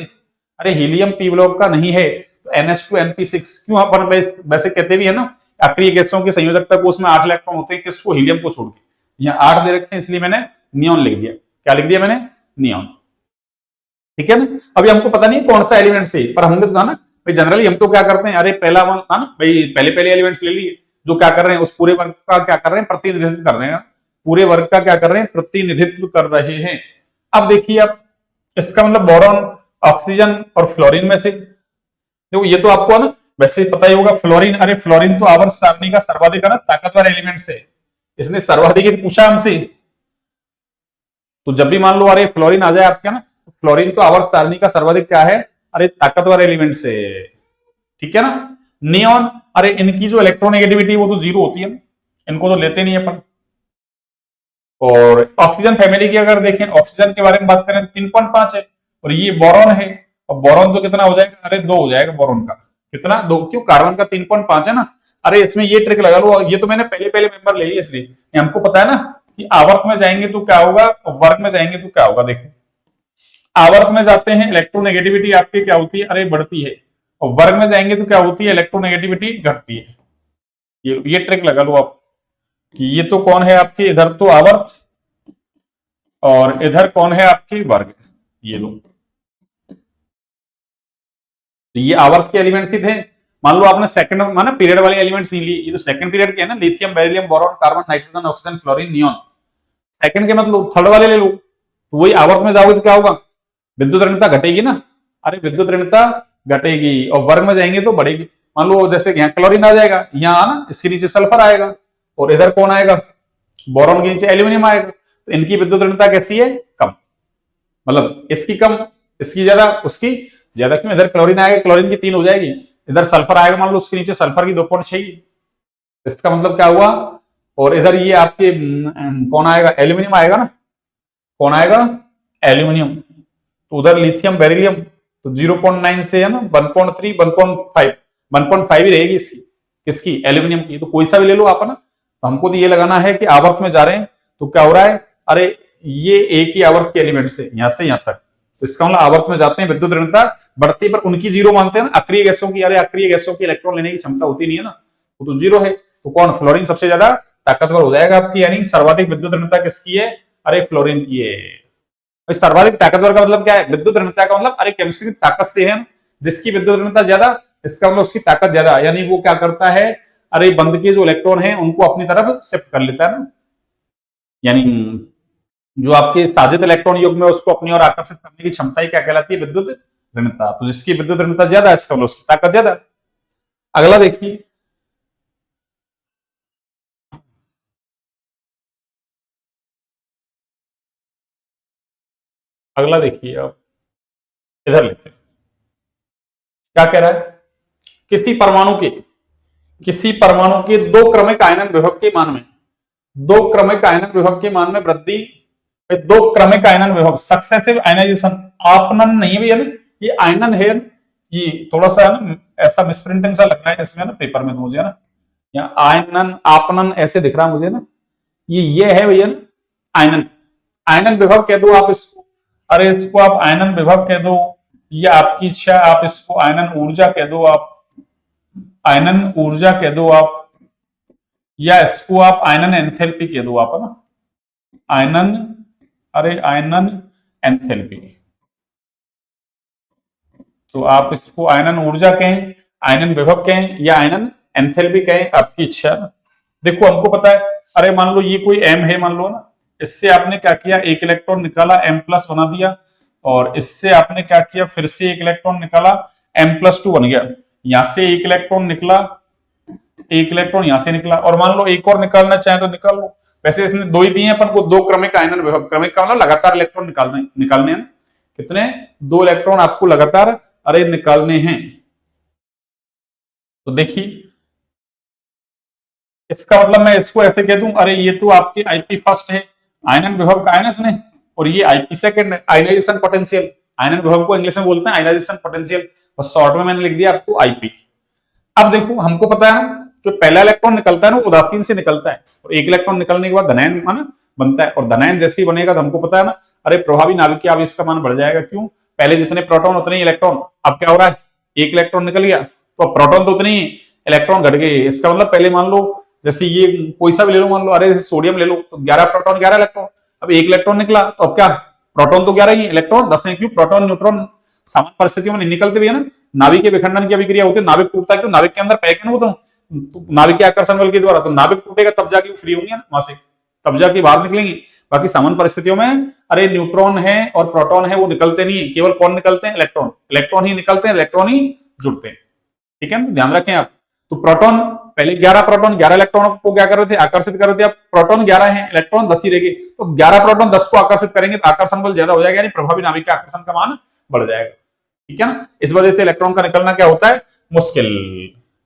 Speaker 1: अरे हीलियम पी ब्लॉक का नहीं है, तो NH2Np6 क्यों अपन वैसे कहते भी है ना, अक्रिय गैसों की संयोजकता कोष में 8 इलेक्ट्रॉन होते हैं, किसको, हीलियम को छोड़ के। यहाँ 8 दे रखे हैं इसलिए मैंने नियॉन लिख दिया। क्या लिख दिया मैंने, नियॉन, ठीक है ना। अभी हमको पता नहीं कौन सा एलिमेंट से, पर हमने तो था ना भाई जनरली हम तो क्या करते हैं, अरे पहला वन था ना भाई, पहले पहले एलिमेंट्स ले लिए, जो क्या कर रहे हैं उस पूरे वर्ग का क्या कर रहे हैं, प्रतिनिधित्व कर रहे हैं, पूरे वर्ग का क्या कर रहे हैं, प्रतिनिधित्व कर रहे हैं। अब देखिए आप, इसका मतलब बोरॉन, ऑक्सीजन और फ्लोरीन में से, देखो ये तो आपको ना वैसे पता ही होगा, फ्लोरीन, अरे फ्लोरीन तो आवर्त सारणी का सर्वाधिक ना ताकतवर एलिमेंट से, इसने सर्वाधिक पूछा हमसे। तो जब भी मान लो अरे फ्लोरीन आ जाए आपके ना, फ्लोरीन तो आवर्त सारणी का सर्वाधिक क्या है, अरे ताकतवर एलिमेंट से, ठीक है ना। नियॉन, अरे इनकी जो इलेक्ट्रोनेगेटिविटी वो तो 0 होती है, इनको तो लेते नहीं अपन। और ऑक्सीजन फैमिली की अगर देखें, ऑक्सीजन के बारे में बात करें तो 3.5 है, और ये बोरॉन है, और बोरॉन तो कितना हो जाएगा, अरे 2 हो जाएगा बोरॉन का, कितना 2, क्यों, कार्बन का 3.5 है ना। अरे इसमें ये ट्रिक लगा लो, ये तो मैंने पहले पहले मेंबर ले लिया, इसलिए हमको पता है ना कि आवर्त में जाएंगे तो क्या होगा, वर्ग में जाएंगे तो क्या होगा। देखो आवर्त में जाते हैं इलेक्ट्रोनेगेटिविटी आपकी क्या होती है, अरे बढ़ती है, और वर्ग में जाएंगे तो क्या होती है, इलेक्ट्रोनेगेटिविटी घटती है। ये ट्रिक लगा लो आप कि ये तो कौन है आपके, इधर तो आवर्त और इधर कौन है आपके, वर्ग, ये लो। तो ये आवर्त के एलिमेंट्स ही थे। मान लो आपने सेकंड माना पीरियड वाले एलिमेंट्स नहीं लिए, ये तो सेकंड पीरियड के है ना, lithium, beryllium, boron, carbon, nitrogen, oxygen, fluorine, neon. Second के मतलब थर्ड वाले ले लो, तो वही आवर्त में जाओगे तो क्या होगा, विद्युत ऋणता घटेगी ना, अरे विद्युत ऋणता घटेगी, और वर्ग में जाएंगे तो बढ़ेगी। मान लो जैसे यहाँ क्लोरीन आ जाएगा, यहाँ आना इसके नीचे सल्फर आएगा, और इधर कौन आएगा, बोरॉन के नीचे एल्यूमिनियम आएगा, तो इनकी विद्युत ऋणता कैसी है, कम, मतलब इसकी कम, इसकी ज्यादा, उसकी ज्यादा, क्यों, इधर क्लोरीन आएगा, क्लोरीन की 3 हो जाएगी, इधर सल्फर आएगा, मान लो उसके नीचे सल्फर की 2.6, इसका मतलब क्या हुआ। और इधर ये आपके कौन आएगा, एल्यूमिनियम आएगा ना, कौन आएगा, एल्यूमिनियम, तो उधर लिथियम, बेरिलियम, तो 0.9 से है ना 1.3, 1.5 ही रहेगी इसकी, किसकी, एल्यूमिनियम की। तो कोई सा भी ले लो आप ना, तो हमको तो ये लगाना है कि आवर्त में जा रहे हैं तो क्या हो रहा है, अरे ये एक ही आवर्त के एलिमेंट से यहां तक, तो इसका मतलब आवर्त में जाते हैं विद्युत ऋणता बढ़ती, पर उनकी 0 मानते हैं ना, अक्रिय गैसों की, अरे अक्रिय गैसों की इलेक्ट्रॉन लेने की क्षमता होती नहीं है ना, वो तो 0 है। तो कौन, फ्लोरीन सबसे ज्यादा ताकतवर हो जाएगा आपकी, यानी सर्वाधिक विद्युत ऋणता किसकी है, अरे फ्लोरीन की है। सर्वाधिक ताकतवर का मतलब क्या है, विद्युत ऋणता का मतलब अरे केमिस्ट्री की ताकत से है, जिसकी विद्युत ऋणता ज्यादा, इसका मतलब उसकी ताकत ज्यादा, यानी वो क्या करता है, अरे बंध के जो इलेक्ट्रॉन है उनको अपनी तरफ शिफ्ट कर लेता है ना, यानी जो आपके साजित इलेक्ट्रॉन युग्म है उसको अपनी ओर आकर्षित करने की क्षमता ही क्या कहलाती है, विद्युत ऋणता। तो जिसकी विद्युत ऋणता ज्यादा है इसका मतलब उसकी ताकत ज्यादा। अगला देखिए, अगला देखिए अब इधर लेते हैं, क्या कह रहा है, किसी परमाणु के दो क्रमिक आयनन विभव के मान में, दो क्रमिक आयनन विभव के मान में वृद्धि, दो क्रमिक आयनन विभव सक्सेसिव आयनाइजेशन, आपनन नहीं है भैया, ये आयनन है, ये थोड़ा सा ना ऐसा मिसप्रिंटिंग सा लग रहा है इसमें ना पेपर में, तो मुझे ना यहाँ आयनन आपनन ऐसे दिख रहा है मुझे ना, ये है भैया ना आयनन, आयनन विभव कह दो आप इसको, अरे इसको आप आयनन विभव कह दो, ये आपकी इच्छा, आप इसको आयनन ऊर्जा कह दो, आप आयनन ऊर्जा कह दो आप, या इसको आप आयनन एंथैल्पी कह दो आप, है ना आयनन, अरे आयनन एंथैल्पी, तो आप इसको आयनन ऊर्जा कहें, आयनन विभव कहें, या आयनन एंथैल्पी कहें, आपकी इच्छा। देखो हमको पता है, अरे मान लो ये कोई एम है, मान लो ना, इससे आपने क्या किया, एक इलेक्ट्रॉन निकाला, एम प्लस बना दिया, और इससे आपने क्या किया, फिर से एक इलेक्ट्रॉन निकाला, एम प्लस टू बन गया, यहां से एक इलेक्ट्रॉन निकला, एक इलेक्ट्रॉन यहां से निकला, और मान लो एक और निकालना चाहे तो निकाल लो। वैसे इसने दो ही दिए हैं अपन को, दो क्रमिक आयनन विभव, क्रमिक का मतलब लगातार इलेक्ट्रॉन निकालने हैं, कितने, दो इलेक्ट्रॉन आपको लगातार अरे निकालने हैं। तो देखिए इसका मतलब मैं इसको ऐसे कह दूं, अरे ये तो आपकी आईपी फर्स्ट है, आयनन विभव का आयनस ने, और ये आईपी सेकंड है, आयनाइजेशन पोटेंशियल, आयनन विभव को इंग्लिश में बोलते हैं आयनाइजेशन पोटेंशियल, बस शॉर्ट में मैंने लिख दिया आपको आईपी। अब देखो हमको पता है ना, जो पहला इलेक्ट्रॉन निकलता है ना उदासीन से निकलता है, और एक इलेक्ट्रॉन निकलने के बाद धनायन माना बनता है, और धनायन जैसे ही बनेगा तो हमको पता है ना, अरे प्रभावी नाभिकीय आवेश का मान बढ़ जाएगा, क्यों, पहले जितने प्रोटॉन उतने ही इलेक्ट्रॉन, अब क्या हो रहा है, एक इलेक्ट्रॉन निकल गया तो प्रोटॉन तो उतने ही, इलेक्ट्रॉन घट गए, इसका मतलब पहले मान लो जैसे ये कोई सा भी ले लो, मान लो अरे सोडियम ले लो, तो 11 प्रोटॉन 11 इलेक्ट्रॉन, अब एक इलेक्ट्रॉन निकला तो अब क्या, प्रोटॉन तो 11 ही, इलेक्ट्रॉन 10 है, क्यों, प्रोटॉन न्यूट्रॉन सामान्य परिस्थितियों में नहीं निकलते भी है ना, नाभिक के विखंडन की अभिक्रिया होती है, नाभिक टूटता है, क्यों, नाभिक के अंदर पैक है ना वो, तो नाभिक के आकर्षण बल के द्वारा, तो नाभिक टूटेगा तब जाके वो फ्री होंगे ना वहां से, तब जाके बाहर निकलेंगे। बाकी सामान्य परिस्थितियों में अरे न्यूट्रॉन है और प्रोटॉन है वो निकलते नहीं है, केवल कौन निकलते हैं, इलेक्ट्रॉन, इलेक्ट्रॉन ही निकलते हैं, इलेक्ट्रॉन ही जुड़ते हैं, ठीक है, ध्यान रखें आप। तो प्रोटॉन पहले 11 प्रोटॉन 11 इलेक्ट्रॉन को क्या कर रहे थे, आकर्षित कर रहे थे, अब प्रोटॉन 11 है, इलेक्ट्रॉन 10 ही रहेंगे, तो 11 प्रोटॉन 10 को आकर्षित करेंगे तो आकर्षण बल ज्यादा हो जाएगा, यानी प्रभावी नाभिक के आकर्षण का मान बढ़ जाएगा, ठीक है ना। इस वजह से इलेक्ट्रॉन का निकलना क्या होता है, मुश्किल,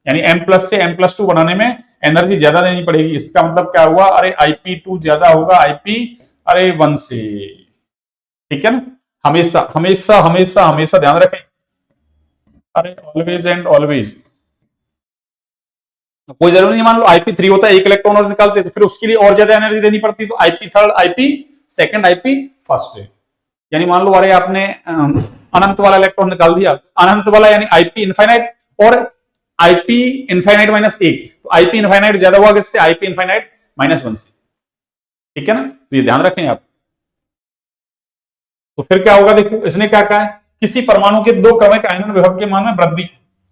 Speaker 1: यानी M प्लस से M+2 बनाने में एनर्जी ज्यादा देनी पड़ेगी, इसका मतलब क्या हुआ, अरे Ip2 ज्यादा होगा Ip अरे 1 से, ठीक है ना, हमेशा हमेशा हमेशा हमेशा ध्यान रखें, अरे ऑलवेज एंड ऑलवेज, कोई जरूरी नहीं, मान लो Ip3 होता है, एक इलेक्ट्रॉन और निकालते तो फिर उसके लिए और ज्यादा एनर्जी देनी पड़ती, तो Ip third Ip second Ip first है, यानी मान लो अरे आपने अनंत वाला इलेक्ट्रॉन निकाल दिया, अनंत वाला यानी Ip इनफाइनाइट और Ip इनफाइनाइट माइनस 1, तो Ip इनफाइनाइट ज्यादा हुआ किससे, Ip इनफाइनाइट -1 से, ठीक है ना, तो ये ध्यान रखें आप। तो फिर क्या होगा, देखो इसने क्या कहा है, किसी परमाणु के दो क्रमिक आयनन विभव के मान में वृद्धि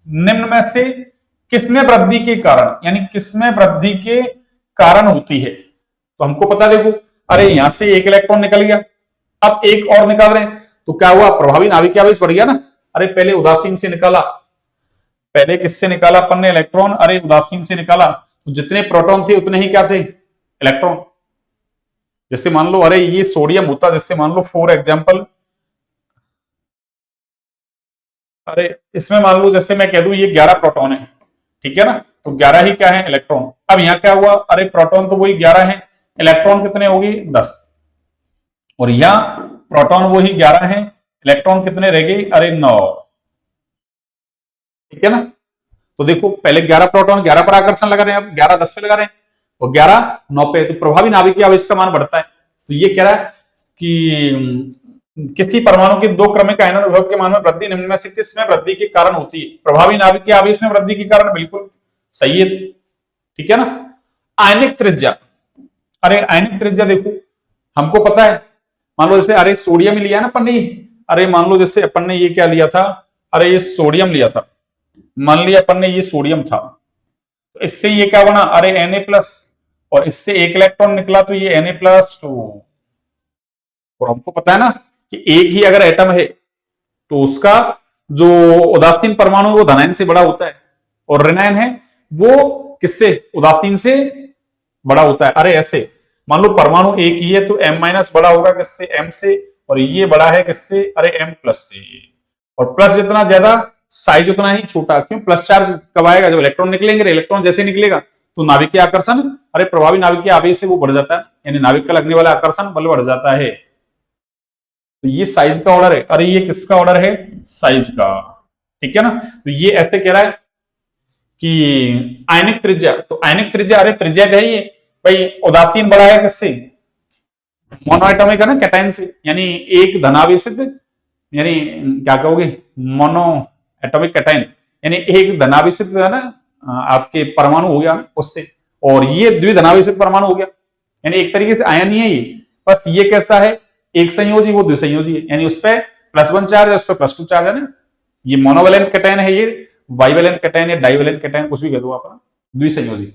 Speaker 1: निम्न में से किसमें वृद्धि के कारण, यानी किसमें वृद्धि के कारण होती है, तो हमको पता, देखो अरे यहां से एक इलेक्ट्रॉन निकल गया, अब एक और निकाल रहे हैं, तो क्या हुआ, प्रभावी नाभिकीय आवेश बढ़ गया ना, अरे पहले उदासीन से निकाला, पहले किससे निकाला अपन ने इलेक्ट्रॉन, अरे उदासीन से निकाला, तो जितने प्रोटॉन थे उतने ही क्या थे, इलेक्ट्रॉन। जैसे मान लो अरे ये सोडियम होता, जैसे मान लो फॉर एग्जांपल, अरे इसमें मान लो जैसे मैं कह दूं ये 11 प्रोटॉन है, ठीक है ना, तो 11 ही क्या है, इलेक्ट्रॉन। अब यहां क्या हुआ, अरे प्रोटॉन तो वही 11 है, इलेक्ट्रॉन कितने होगी 10, और यहां प्रोटॉन वही 11 है, इलेक्ट्रॉन कितने रह गए, अरे 9, ठीक है ना। तो देखो पहले 11 प्रोटॉन 11 पर आकर्षण लगा रहे हैं, अब 11 10 पे लगा रहे हैं, और 11 9 पे, तो प्रभावी नाभिकीय आवेश का मान बढ़ता है। तो ये कह रहा है कि किसी परमाणु के दो क्रमिक आयनन विभव के मान में वृद्धि निम्न में से किसमें वृद्धि के कारण होती है, प्रभावी नाभिकीय आवेश में वृद्धि के कारण, बिल्कुल सही है, ठीक है ना। आयनिक त्रिज्या, अरे आयनिक त्रिज्या देखो हमको पता है, मान लो जैसे अरे सोडियम लिया ना अपन ने, अरे मान लो जैसे अपन ने ये क्या लिया था, अरे ये सोडियम लिया था, मान लिया अपन ने ये सोडियम था, तो इससे ये क्या बना, अरे Na+, और इससे एक इलेक्ट्रॉन निकला तो ये Na+2। और हमको पता है ना कि एक ही अगर एटम है तो उसका जो उदासीन परमाणु वो धनायन से बड़ा होता है, और ऋणायन है वो किससे, उदासीन से बड़ा होता है। अरे ऐसे मान लो परमाणु एक ही है तो M- बड़ा होगा किससे, M से, और ये बड़ा है किससे, अरे M+ से। और प्लस जितना ज्यादा साइज उतना ही छोटा, क्यों, प्लस चार्ज कब आएगा, जब इलेक्ट्रॉन निकलेंगे, इलेक्ट्रॉन जैसे निकलेगा तो नाभिकीय आकर्षण, अरे प्रभावी नाभिकीय आवेश से वो बढ़ जाता है, यानी नाभिक का लगने वाला आकर्षण बल बढ़ जाता है। तो ये साइज का ऑर्डर है, अरे ये किसका ऑर्डर है, साइज का, ठीक है ना। तो ये ऐसे कह रहा है कि आयनिक त्रिज्या, तो आयनिक त्रिज्या, अरे त्रिज्या क्या है ये भाई, उदासीन बड़ा है किससे, मोनोएटॉमिक है ना, कैटायन से, यानी एक धनावेशित, यानी क्या कहोगे, मोनो एटॉमिक कैटायन, यानी एक धनावेशित है ना आपके परमाणु हो गया उससे, और ये द्विधनावेशित परमाणु हो गया, यानी एक तरीके से आयन ही है ये, बस ये कैसा है, एक संयोजी, वो द्विसंयोजी है, यानी उस पर +1 चार्ज है, उस पर +2 चार्ज है ना। ये मोनोवेलेंट कैटायन है, ये बाइवेलेंट कैटायन या डाइवेलेंट कैटायन, कुछ भी कह दो आप, द्विसंयोजी।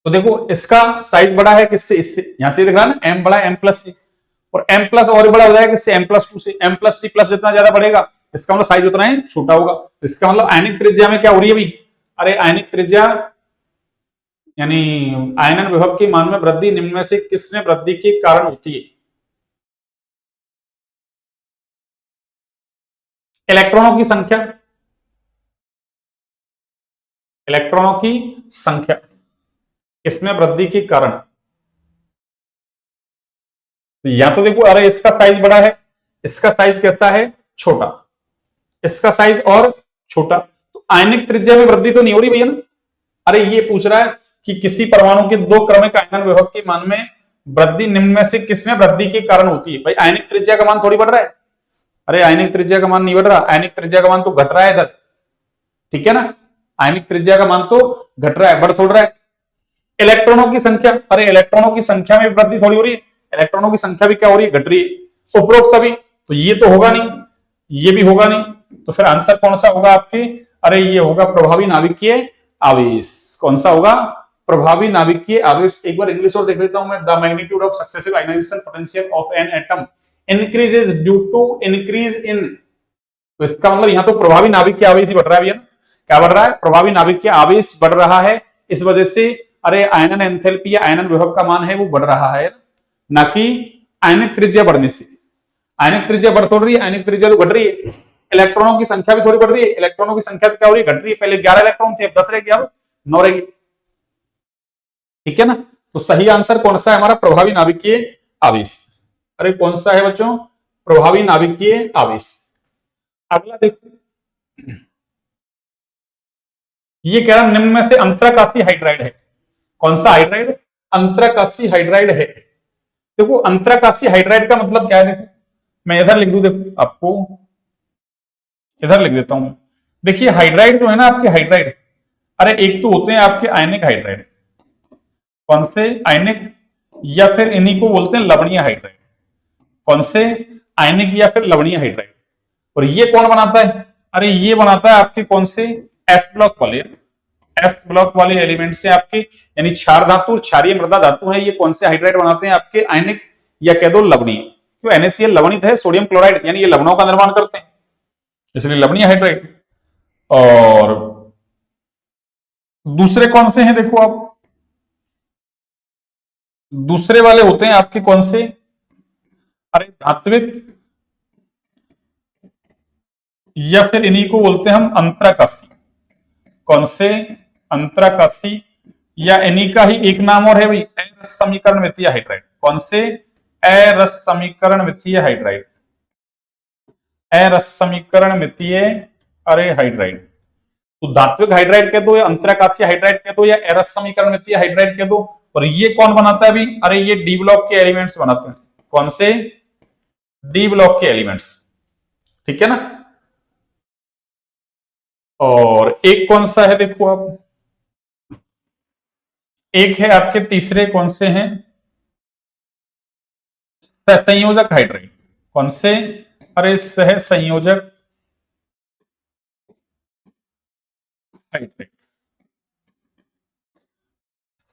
Speaker 1: तो देखो इसका साइज बड़ा है किससे, इससे, यहां से दिख रहा है ना, M बड़ा है M+ से, और M+ और बड़ा हो जाएगा किससे, M+2 से, M+3+ जितना ज्यादा बढ़ेगा इसका मतलब साइज उतना ही छोटा होगा। तो इसका मतलब आयनिक त्रिज्या में क्या हो रही है भाई, अरे आयनिक त्रिज्या यानी आयनन विभव के मान में वृद्धि निम्न में से किसमें वृद्धि के कारण होती है, इलेक्ट्रॉनों की संख्या, इलेक्ट्रॉनों की संख्या इसमें वृद्धि के कारण। तो या तो देखो, अरे इसका साइज बड़ा है, इसका साइज कैसा है, छोटा, इसका साइज और छोटा, तो आयनिक त्रिज्या में वृद्धि तो नहीं हो रही भैया ना। अरे ये पूछ रहा है कि किसी परमाणु के दो क्रमिक आयनन विभव के मान में वृद्धि निम्न में से किसमें वृद्धि के कारण होती है, भाई आयनिक त्रिज्या का मान थोड़ी बढ़ रहा है, अरे आयनिक त्रिज्या का मान नहीं बढ़ रहा, आयनिक त्रिज्या का मान तो घट रहा है इधर, ठीक है ना, आयनिक त्रिज्या का मान तो घट रहा है, बढ़ थोड़ रहा है। इलेक्ट्रॉनों की संख्या, अरे इलेक्ट्रॉनों की संख्या में वृद्धि थोड़ी हो रही है, इलेक्ट्रॉनों की संख्या भी क्या हो रही है, घट रही है, उपरोक्त सभी, तो ये तो होगा नहीं, ये भी होगा नहीं, तो फिर आंसर कौन सा होगा आपके, अरे ये होगा प्रभावी नाभिकीय आवेश, कौन सा होगा, प्रभावी नाभिकीय आवेश। एक बार इंग्लिश और देख लेता हूं मैं, the magnitude of successive ionization potential of an atom increases due to increase in, तो इसका मतलब यहां तो प्रभावी नाभिकीय आवेश ही बढ़ रहा है भैया, क्या बढ़ रहा है, प्रभावी नाभिकीय आवेश बढ़ रहा है, इस वजह से अरे आयनन एंथैल्पी या आयनन विभव का मान है वो बढ़ रहा है, ना कि आयनिक त्रिज्या बढ़ने से। आयनिक त्रिज्या बढ़ थोड़ रही है, आयनिक त्रिज्या तो घट रही है, इलेक्ट्रॉनों की संख्या भी थोड़ी बढ़ रही है, इलेक्ट्रॉनों की संख्या तो क्या हो रही है, घट रही है, पहले 11 इलेक्ट्रॉन थे, अब 10 रह गए, अब 9 रह गए, ठीक है ना। तो सही आंसर कौन सा है हमारा, प्रभावी नाभिकीय आवेश। अरे कौन सा है बच्चों, प्रभावी नाभिकीय आवेश। अगला देखो, ये कह रहा निम्न में से अंतरकाशी हाइड्राइड है, कौन सा हाइड्राइड, अंतरकाशी हाइड्राइड है। देखो अंतरकाशी हाइड्राइड का मतलब क्या है, देखो मैं इधर लिख दूं, देखो आपको इधर लिख देता हूं, देखिए हाइड्राइड जो है ना आपके, हाइड्राइड, अरे एक तो होते हैं आपके आयनिक हाइड्राइड, कौन से, आयनिक, या फिर इन्हीं को बोलते हैं लवणीय हाइड्राइड, कौन से, आयनिक या फिर लवणीय हाइड्राइड। और ये कौन बनाता है, अरे ये बनाता है आपके कौन से, एस ब्लॉक वाले, एस ब्लॉक वाले एलिमेंट से आपके, यानी क्षार धातु, क्षारीय मृदा धातु है, ये कौन से हाइड्राइड बनाते हैं आपके, आयनिक या कह दो लवणीय, क्यों NaCl लवणित है, सोडियम क्लोराइड, यानी ये लवणों का निर्माण करते हैं, इसलिए लवणीय हाइड्राइड। और दूसरे कौन से हैं, देखो आप दूसरे वाले होते हैं आपके कौन से, अरे धात्विक, या फिर इन्हीं को बोलते हैं हम अंतरकाशी, कौन से, अंतरकाशी, या इन्हीं का ही एक नाम और है भाई, अरस समीकरण वित्तीय हाइड्राइड, कौन से, अरस समीकरण वित्तीय हाइड्राइड, अरस समीकरण वित्तीय, अरे हाइड्राइड। तो धात्विक हाइड्राइड कह दो, या अंतरकाशीय हाइड्राइड कह दो, या एरस समीकरण वित्तीय हाइड्राइड कह दो। और ये कौन बनाता है अभी, अरे ये डी ब्लॉक के एलिमेंट्स बनाते हैं, कौन से, डी ब्लॉक के एलिमेंट्स, ठीक है ना। और एक कौन सा है देखो आप, एक है आपके तीसरे कौन से हैं, सहसंयोजक हाइड्राइड, कौन से, अरे सह संयोजक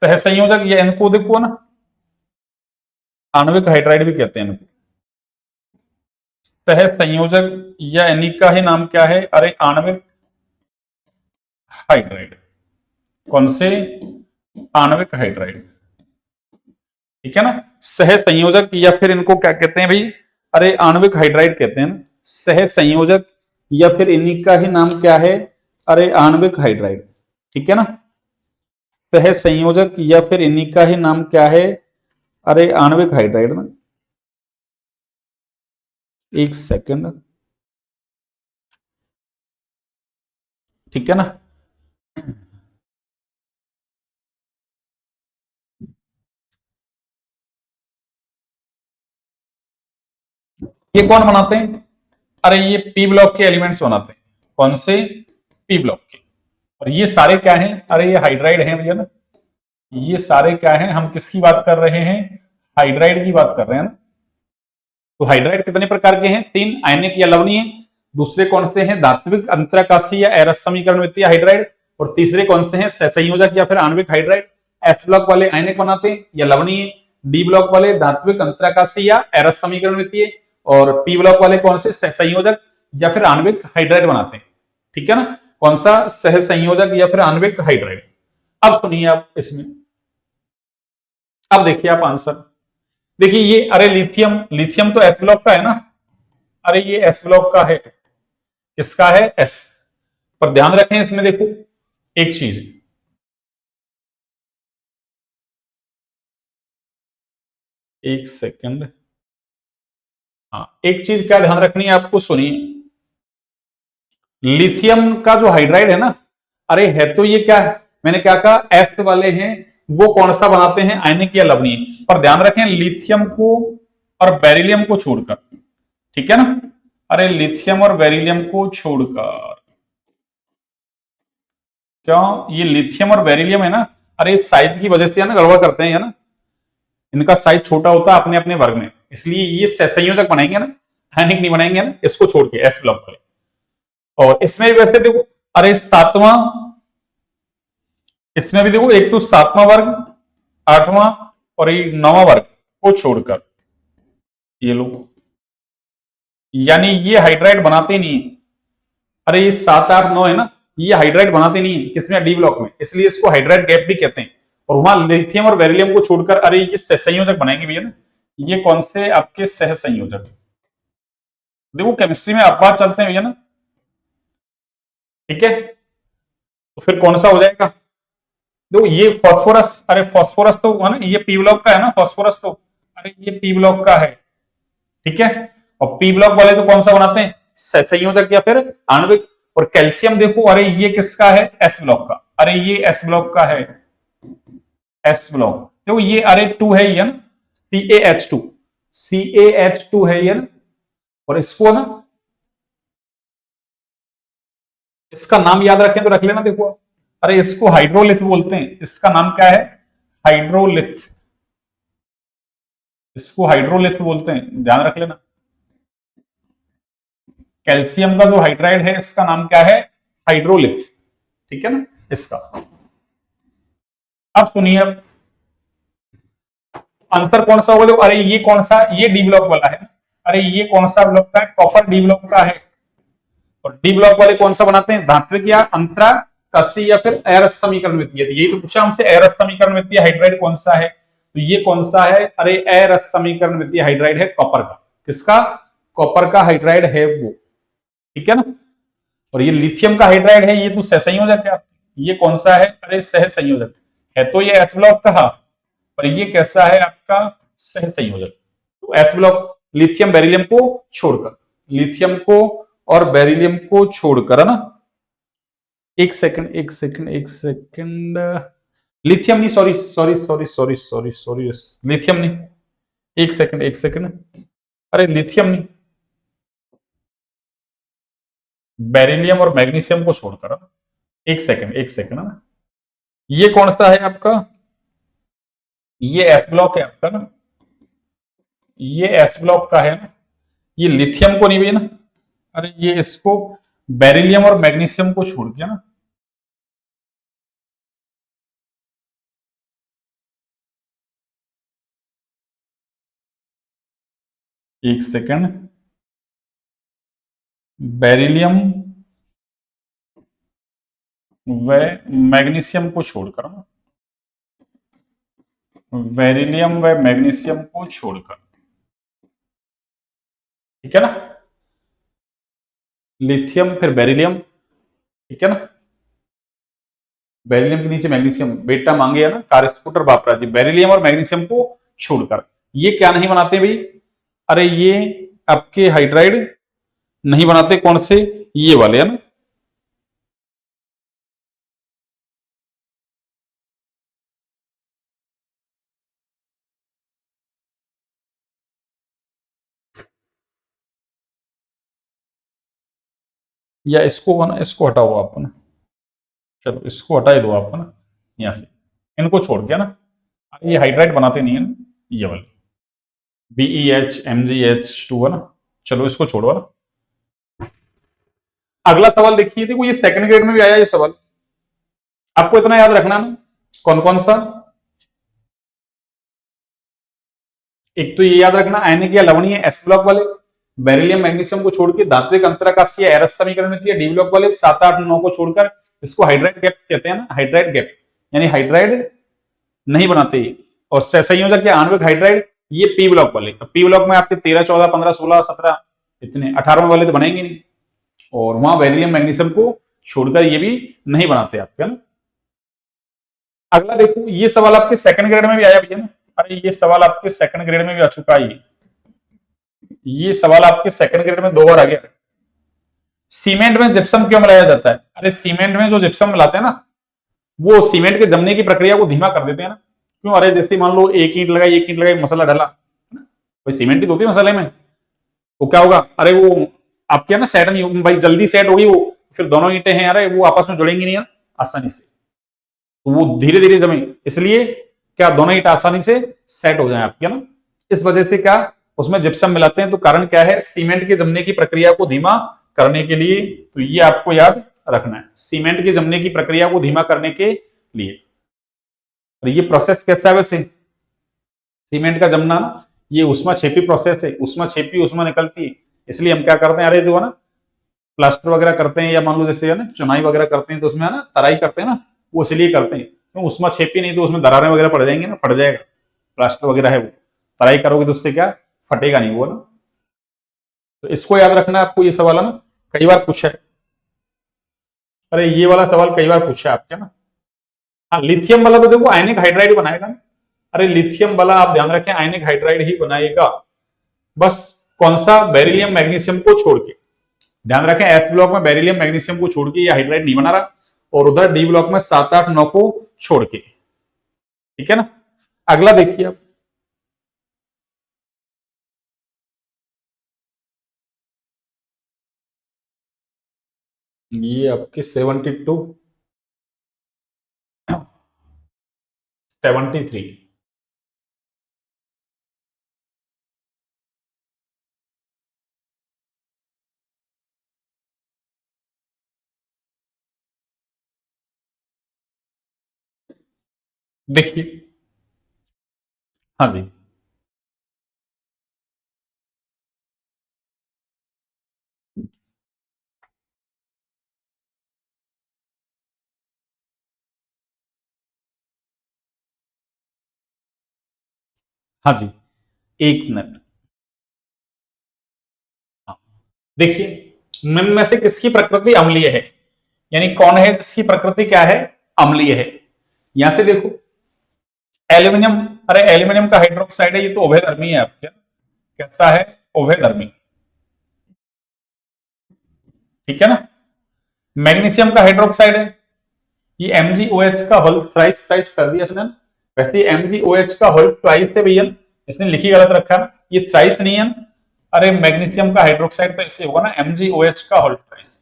Speaker 1: सहसंयोजक, या इनको देखो ना आणविक हाइड्राइड भी कहते हैं इनको। सहसंयोजक या इन्हीं का ही नाम क्या है? अरे आणविक हाइड्राइड। कौन से? आणविक हाइड्राइड। ठीक है ना, सहसंयोजक या फिर इनको क्या कहते हैं भाई? अरे आणविक हाइड्राइड कहते हैं ना, सहसंयोजक या फिर इन्हीं का ही नाम क्या है? अरे आणविक हाइड्राइड। ठीक है ना, सहसंयोजक या फिर इन्हीं का ही नाम क्या है? अरे आणविक हाइड्राइड ना। एक सेकंड, ठीक है ना। ये कौन बनाते हैं? अरे ये पी ब्लॉक के एलिमेंट्स बनाते हैं। कौन से? पी ब्लॉक के। और ये सारे क्या हैं? अरे ये हाइड्राइड हैं भैया ना, ये सारे क्या हैं? हम किसकी बात कर रहे हैं? हाइड्राइड की बात कर रहे हैं ना। तो हाइड्राइड कितने प्रकार के हैं? 3, आयनिक या लवणीय। दूसरे कौन से हैं? धात्विक, अंतराकाशीय या एरस समीकरण वित्तीय हाइड्राइड। और तीसरे कौन से हैं? सहसंयोजक या फिर आणविक हाइड्राइड। एस ब्लॉक वाले आयनिक बनाते हैं या लवणीय, डी ब्लॉक वाले धात्विक, अंतराकाशीय या एरस समीकरण वित्तीय, और पी ब्लॉक वाले कौन से? सहसंयोजक या फिर आणविक हाइड्राइड बनाते हैं। ठीक है ना, कौन सा? सहसंयोजक या फिर आणविक हाइड्राइड। अब सुनिए आप इसमें, अब देखिए आप आंसर। देखिए ये, अरे लिथियम, लिथियम तो एस ब्लॉक का है ना। अरे ये एस ब्लॉक का है। किसका है? एस। पर ध्यान रखें इसमें, देखो एक चीज, एक सेकंड, हाँ एक चीज क्या ध्यान रखनी है आपको, सुनिए। लिथियम का जो हाइड्राइड है ना, अरे है तो ये क्या है? मैंने क्या कहा? एस वाले हैं। वो कौन सा बनाते हैं? आयनिक या लवणीय। पर ध्यान रखें लिथियम को और बेरिलियम को छोड़कर। ठीक है ना, अरे लिथियम और बेरिलियम को छोड़कर। क्यों? ये लिथियम और बेरिलियम है ना, अरे साइज की वजह से है ना गड़बड़ करते हैं, है ना। इनका साइज छोटा होता है अपने अपने वर्ग में, इसलिए ये संयोजक बनाएंगे ना, आयनिक नहीं बनाएंगे ना, इसको छोड़ के एस ब्लॉक वाले। और इसमें भी वैसे देखो, अरे सातवां, इसमें भी देखो, एक तो सातवां वर्ग, आठवां और ये नौवां वर्ग को छोड़कर ये लोग, यानी ये हाइड्राइड बनाते नहीं है। अरे ये 7, 8, 9 है ना, ये हाइड्राइड बनाते नहीं है किसमें? डी ब्लॉक में, इसलिए इसको हाइड्राइड गैप भी कहते हैं। और वहां लिथियम और बेरिलियम को छोड़कर अरे ये सहसंयोजक बनाएंगे भैया ना। ये कौन से? आपके सहसंयोजक। देखो केमिस्ट्री में अपवाद चलते हैं भैया ना। ठीक है, तो फिर कौन सा हो जाएगा? देखो ये फॉस्फोरस, अरे फॉस्फोरस तो है ना, ये पी ब्लॉक का है ना फॉस्फोरस तो, अरे ये पी ब्लॉक का है। ठीक है, और पी ब्लॉक वाले तो कौन सा बनाते हैं? संयोजक या फिर आणविक। और कैल्शियम देखो, अरे ये किसका है? एस ब्लॉक का। अरे ये एस ब्लॉक का है, एस ब्लॉक। देखो ये अरे 2 है ये ना, CaH2, CaH2 है ये ना। और इसको ना, इसका नाम याद रखें तो रख लेना, देखो अरे इसको हाइड्रोलिथ बोलते हैं। इसका नाम क्या है? हाइड्रोलिथ। इसको हाइड्रोलिथ बोलते हैं, ध्यान रख लेना। कैल्शियम का जो हाइड्राइड है इसका नाम क्या है? हाइड्रोलिथ। ठीक है ना, इसका। अब सुनिए, अब आंसर कौन सा होगा? देखो अरे ये कौन सा? ये डी ब्लॉक वाला है। अरे ये कौन सा ब्लॉक का है? कॉपर डी ब्लॉक का है। और डी ब्लॉक वाले कौन सा बनाते हैं? धात्विक या अंतरा कसी या फिर एरस समीकरण वित्तीय। यही तो पूछा हमसे, एरस समीकरण वित्तीय हाइड्राइड कौन सा है? तो ये कौन सा है? अरे एरस समीकरण वित्तीय हाइड्राइड है कॉपर का। किसका? कॉपर का हाइड्राइड है वो। ठीक है ना, और ये लिथियम का हाइड्राइड है, ये तो सहसंयोजक है। ये कौन सा है? अरे सहसंयोजक है। तो ये एस ब्लॉक का, और ये कैसा है आपका? सहसंयोजक। तो एस ब्लॉक लिथियम बेरिलियम को छोड़कर, लिथियम को और बेरिलियम को छोड़कर, है ना। एक सेकंड, एक सेकंड, एक सेकंड, लिथियम नहीं, sorry sorry sorry sorry sorry sorry, lithium नहीं, एक सेकंड, एक सेकंड, अरे लिथियम नहीं, बेरिलियम और मैग्नीशियम को छोड़कर, एक सेकंड, एक सेकंड, है ना। ये कौन सा है आपका? ये एस ब्लॉक है आपका ना, ये एस ब्लॉक का है ना। ये लिथियम को नहीं भी है ना, अरे ये इसको बेरिलियम और मैग्नीशियम को छोड़ के ना, एक सेकंड, बेरिलियम व मैग्नीशियम को छोड़कर ना, बेरिलियम व मैग्नीशियम को छोड़कर, ठीक है ना, लिथियम फिर बेरिलियम, ठीक है ना, बेरिलियम के नीचे मैग्नीशियम, बेटा मांगे है ना कारस्पुटर बापरा जी, बेरिलियम और मैग्नीशियम को छोड़कर ये क्या नहीं बनाते भाई, अरे ये आपके हाइड्राइड नहीं बनाते, कौन से, ये वाले है ना, या इसको ना, इसको हटाओ आप ना, चलो इसको हटा ही दो आप ना, यहां से इनको छोड़ के ना, ये हाइड्राइड बनाते नहीं है ना, ये वाले BeH MgH2 है ना, चलो इसको छोड़ो ना। अगला सवाल देखिए, देखो ये सेकंड ग्रेड में भी आया ये सवाल, आपको इतना याद रखना ना, कौन कौन सा, एक तो ये याद रखना आयनिक या लवणीय एस ब्लॉक वाले, बेरिलियम मैग्नीशियम को छोड़ के धात्विक अंतराकाशीय एरस समीकरण में डी ब्लॉक वाले 7 8 9 को छोड़कर, इसको हाइड्राइड गैप कहते हैं ना, हाइड्राइड गैप, यानी हाइड्राइड नहीं बनाते, और संयोजक या आणविक हाइड्राइड ये पी ब्लॉक वाले, पी ब्लॉक में आपके 13 14 15 16 17 इतने 18 वाले तो बनेंगे नहीं, और वहां बेरिलियम मैग्नीशियम को छोड़कर ये भी नहीं बनाते आपके ना। अगला देखो, ये सवाल आपके सेकंड ग्रेड में भी आया भैया ना, अरे ये सवाल आपके सेकंड ग्रेड में भी आ चुका है, ये सवाल आपके सेकंड ग्रेड में 2 बार आ गया। सीमेंट में जिप्सम क्यों मिलाया जाता है, अरे सीमेंट में जो जिप्सम मिलाते हैं ना, वो सीमेंट के जमने की प्रक्रिया को धीमा कर देते हैं ना, क्यों, अरे जैसे मान लो एक ईंट लगाई मसाला डाला, भाई सीमेंट ही तो होती है मसाले में, तो क्या होगा, अरे वो आपके ना सेट नहीं होगी भाई, जल्दी सेट होगी वो, फिर दोनों ईंटें हैं अरे वो आपस में जुड़ेंगी नहीं है आसानी से, तो वो धीरे धीरे जमे, इसलिए क्या दोनों ईंट आसानी से सेट हो जाए आपके ना, इस वजह से क्या उसमें जिप्सम मिलाते हैं, तो कारण क्या है, सीमेंट के जमने की प्रक्रिया को धीमा करने के लिए, तो ये आपको याद रखना है, सीमेंट के जमने की प्रक्रिया को धीमा करने के लिए। और ये प्रोसेस कैसा है वैसे, सीमेंट का जमना ना, ये उष्माक्षेपी प्रोसेस है, उष्माक्षेपी उष्मा निकलती है, इसलिए हम क्या करते हैं, अरे जो है ना प्लास्टर वगैरह करते हैं, या मान लो जैसे है ना चुनाई वगैरह करते हैं, तो उसमें है ना तराई करते हैं ना, वो इसलिए करते हैं, तो उष्माक्षेपी नहीं तो उसमें दरारें वगैरह पड़ जाएंगी ना, फट जाएगा, प्लास्टर वगैरह है वो, तराई करोगे तो उससे क्या फटेगा नहीं वो ना, तो इसको याद रखना आपको, ये सवाल है ना कई बार पूछा है, अरे ये वाला सवाल कई बार पूछा है आपके ना। हाँ लिथियम वाला तो देखो आयनिक हाइड्राइड बनाएगा ना, अरे लिथियम वाला आप ध्यान रखें आयनिक हाइड्राइड ही बनाएगा, बस कौन सा, बेरिलियम मैग्नीशियम को छोड़ के, ध्यान रखें एस ब्लॉक में बेरिलियम मैग्नीशियम को छोड़ के ये हाइड्राइड नहीं बना रहा, और उधर डी ब्लॉक में 7 8 9 को छोड़ के, ठीक है ना। अगला देखिए आप, ये आपके 72 73, देखिए, हाँ जी, हाँ जी, एक मिनट, हाँ देखिए, निम्न में से किसकी प्रकृति अम्लीय है, यानी कौन है जिसकी प्रकृति क्या है, अम्लीय है, यहां से देखो एल्यूमिनियम, अरे एल्यूमिनियम का हाइड्रोक्साइड है, ये तो उभयधर्मी है आपके, कैसा है, उभयधर्मी, ठीक है ना। मैग्नीशियम का हाइड्रोक्साइड है, ये MgOH का होल थ्राइस थ्राइस कर दिया इसने, वैसे MgOH का होल ट्वाइस है भैया, इसने लिखी गलत रखा है, ये थ्राइस नहीं है, अरे मैग्नीशियम का हाइड्रोक्साइड तो ऐसे होगा ना MgOH का होल ट्वाइस,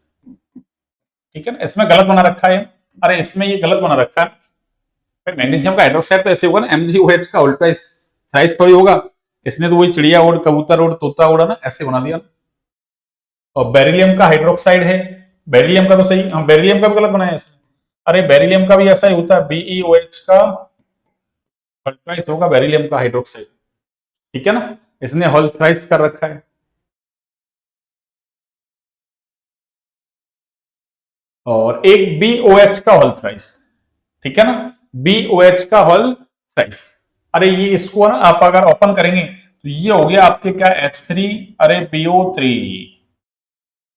Speaker 1: ठीक है ना, इसमें गलत बना रखा है, अरे इसमें ये गलत बना रखा है, मैग्नीशियम का हाइड्रोक्साइड तो ऐसे होगा ना MgOH का होल ट्वाइस, थ्राइस थोड़ी होगा, इसने तो वही चिड़िया उड़ कबूतर उड़ तोता उड़ा ना ऐसे बना दिया। और बेरिलियम का हाइड्रोक्साइड है, बेरिलियम का तो सही, हम बेरिलियम का भी गलत बनाया इसने, अरे बेरिलियम का भी ऐसा ही होता है, BeOH का होगा बेरिलियम का हाइड्रोक्साइड, ठीक है ना। इसने होल थ्राइस कर रखा है। और एक BOH का होल थ्राइस, ठीक है ना, BOH का होल थ्राइस। अरे ये इसको ना आप अगर ओपन करेंगे तो ये हो गया आपके क्या H3, अरे BO3,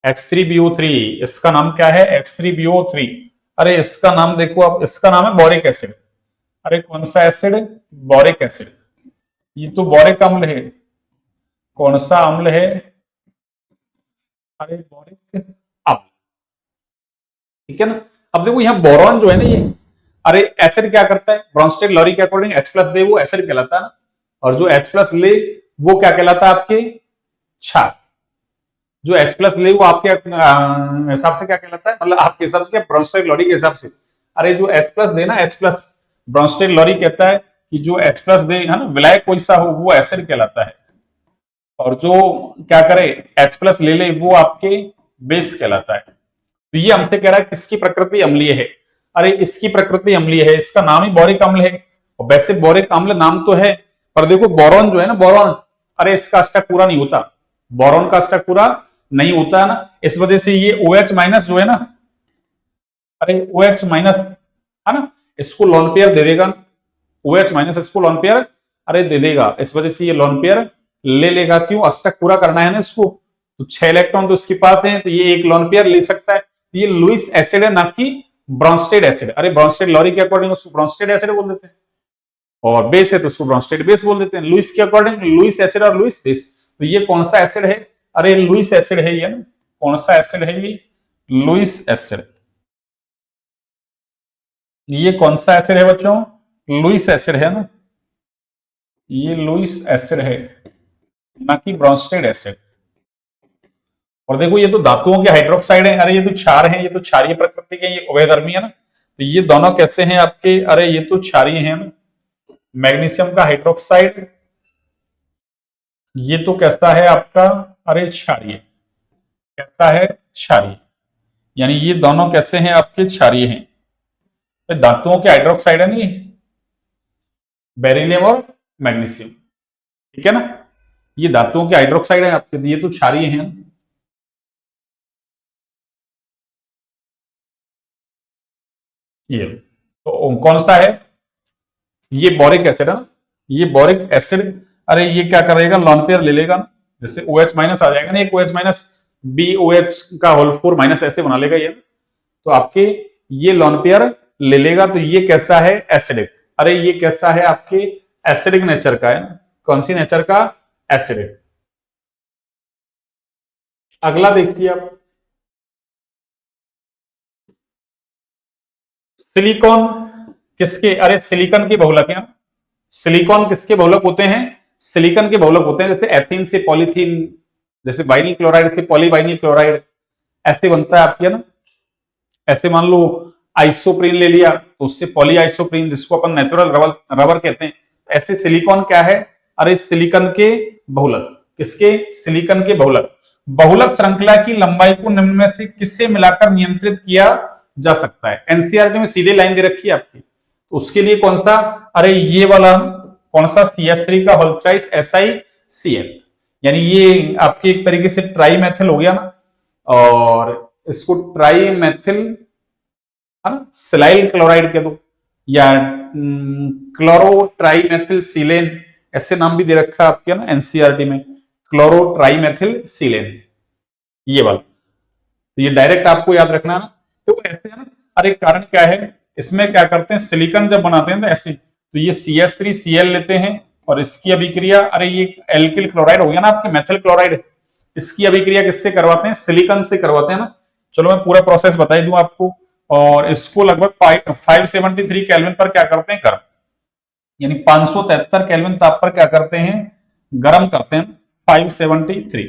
Speaker 1: H3BO3, इसका नाम क्या है H3BO3। अरे इसका नाम देखो आप, इसका नाम है बोरिक एसिड। अरे कौन सा एसिड? Boric acid. ये तो बोरिक अम्ल है। कौन सा अम्ल है? अरे बोरिक अम्ल, ठीक है ना। अब देखो यहाँ बोरॉन जो है ना ये, अरे एसिड क्या करता है, ब्रोंस्टेड लॉरी के अकॉर्डिंग H प्लस दे वो एसिड कहलाता है ना, और जो H प्लस ले वो क्या कहलाता है आपके क्षार। जो H प्लस ले वो आपके हिसाब से क्या कहलाता है, मतलब आपके हिसाब से ब्रोंस्टेड लॉरी के हिसाब से। अरे जो H प्लस दे ना, H प्लस, ब्रोंस्टेड लॉरी कहता है कि जो H प्लस दे है ना, विलायक कोई सा हो वो एसिड कहलाता है, और जो क्या करे H प्लस ले ले वो आपके बेस कहलाता है। तो ये हमसे कह रहा है किसकी प्रकृति अम्लीय है। अरे इसकी प्रकृति अम्लीय है, इसका नाम ही बोरिक अम्ल है। और वैसे बोरिक अम्ल नाम तो है, पर देखो बोरॉन जो है ना, बोरॉन, अरे इसका अष्टक पूरा नहीं होता, बोरॉन का अष्टक पूरा नहीं होता है ना, इस वजह से ये OH माइनस जो है ना, अरे OH माइनस है ना, इसको लोन पेयर दे देगा। OH माइनस इसको लोन पेयर अरे दे देगा, इस वजह से ये लोन पेयर ले लेगा। क्यों? अष्टक पूरा करना है ना इसको, तो 6 इलेक्ट्रॉन तो इसके पास है, तो ये एक लोन पेयर ले सकता है। ये लुईस एसिड है, ना कि ब्रोंस्टेड एसिड। अरे ब्रोंस्टेड लॉरी के अकॉर्डिंग उसको ब्रोंस्टेड एसिड बोल देते हैं, और बेस है तो उसको ब्रोंस्टेड बेस बोल देते हैं। लुईस के अकॉर्डिंग लुईस एसिड और लुईस बेस। तो ये कौन सा एसिड है? अरे लुईस एसिड है ये ना। कौन सा एसिड है ये? Lewis acid. ये कौन सा एसिड है बच्चों? लुईस एसिड है ना, ये लुईस एसिड है, ना कि ब्रोंस्टेड एसिड। और देखो ये तो धातुओं के हाइड्रोक्साइड है, अरे ये तो क्षार है, ये तो क्षारीय प्रकृति के, ये उभयधर्मी है ना। तो ये दोनों कैसे हैं आपके? अरे ये तो क्षारीय है ना, मैग्नीशियम का हाइड्रोक्साइड, ये तो कैसा है आपका? अरे क्षारीय। कैसा है? क्षारीय। यानी ये दोनों कैसे हैं आपके? क्षारीय हैं। तो धातुओं के हाइड्रोक्साइड है नहीं, बेरिलियम और मैग्नीशियम, ठीक है ना, ये धातुओं के हाइड्रोक्साइड है आपके, ये तो क्षारीय हैं। ये तो कौन सा है? ये बोरिक एसिड है ना, ये बोरिक एसिड। अरे ये क्या करेगा? लॉन पेयर ले लेगा ना, जैसे OH माइनस आ जाएगा ना, एक OH माइनस BOH का होल 4 माइनस ऐसे बना लेगा ये, तो आपके ये लॉन पेयर ले लेगा। तो ये कैसा है? एसिडिक। अरे ये कैसा है आपके? एसिडिक नेचर का है ना। कौन सी नेचर का? एसिडिक। अगला देखिए आप, सिलिकॉन किसके? अरे सिलिकॉन के बहुलक है। सिलिकॉन किसके बहुलक होते हैं? सिलिकॉन के बहुलक होते हैं, जैसे एथीन से पॉलीथीन, जैसे वाइनिल क्लोराइड से पॉलीवाइनिल क्लोराइड, ऐसे बनता है आपके ना। ऐसे मान लो आइसोप्रीन ले लिया तो उससे पॉली आइसोप्रीन, जिसको अपन नेचुरल रबर रबर कहते हैं। ऐसे सिलिकॉन क्या है? अरे सिलिकॉन के बहुलक। किसके? सिलिकॉन के बहुलक। बहुलक श्रृंखला की लंबाई को निम्न में से किससे मिलाकर नियंत्रित किया जा सकता है? एनसीईआरटी में सीधे लाइन दे रखी है आपकी, तो उसके लिए कौन सा? अरे ये वाला कौन सा? CH3 का होल थ्राइस SiCl, यानी ये आपकी एक तरीके से ट्राई मेथिल हो गया ना, और इसको ट्राई मेथिल है ना, सिलाइल क्लोराइड कह दो, या क्लोरो ट्राई मेथिल सीलेन, ऐसे नाम भी दे रखा है आपके ना एनसीईआरटी में, क्लोरो ट्राई मेथिल सीलेन, ये वाला। तो ये डायरेक्ट आपको याद रखना ना, तो ऐसे है ना। अरे कारण क्या है? इसमें क्या करते हैं, सिलिकॉन जब बनाते हैं ना ऐसे, तो ये CH3Cl लेते हैं, और इसकी अभिक्रिया, अरे ये एल्किल क्लोराइड हो गया ना आपके, मेथिल क्लोराइड, इसकी अभिक्रिया किससे करवाते हैं? सिलिकॉन से करवाते हैं ना। चलो मैं पूरा प्रोसेस बता दूं आपको। और इसको लगभग 573 केल्विन पर क्या करते हैं? गर्म, यानी 573 केल्विन ताप पर क्या करते हैं? गर्म करते हैं 573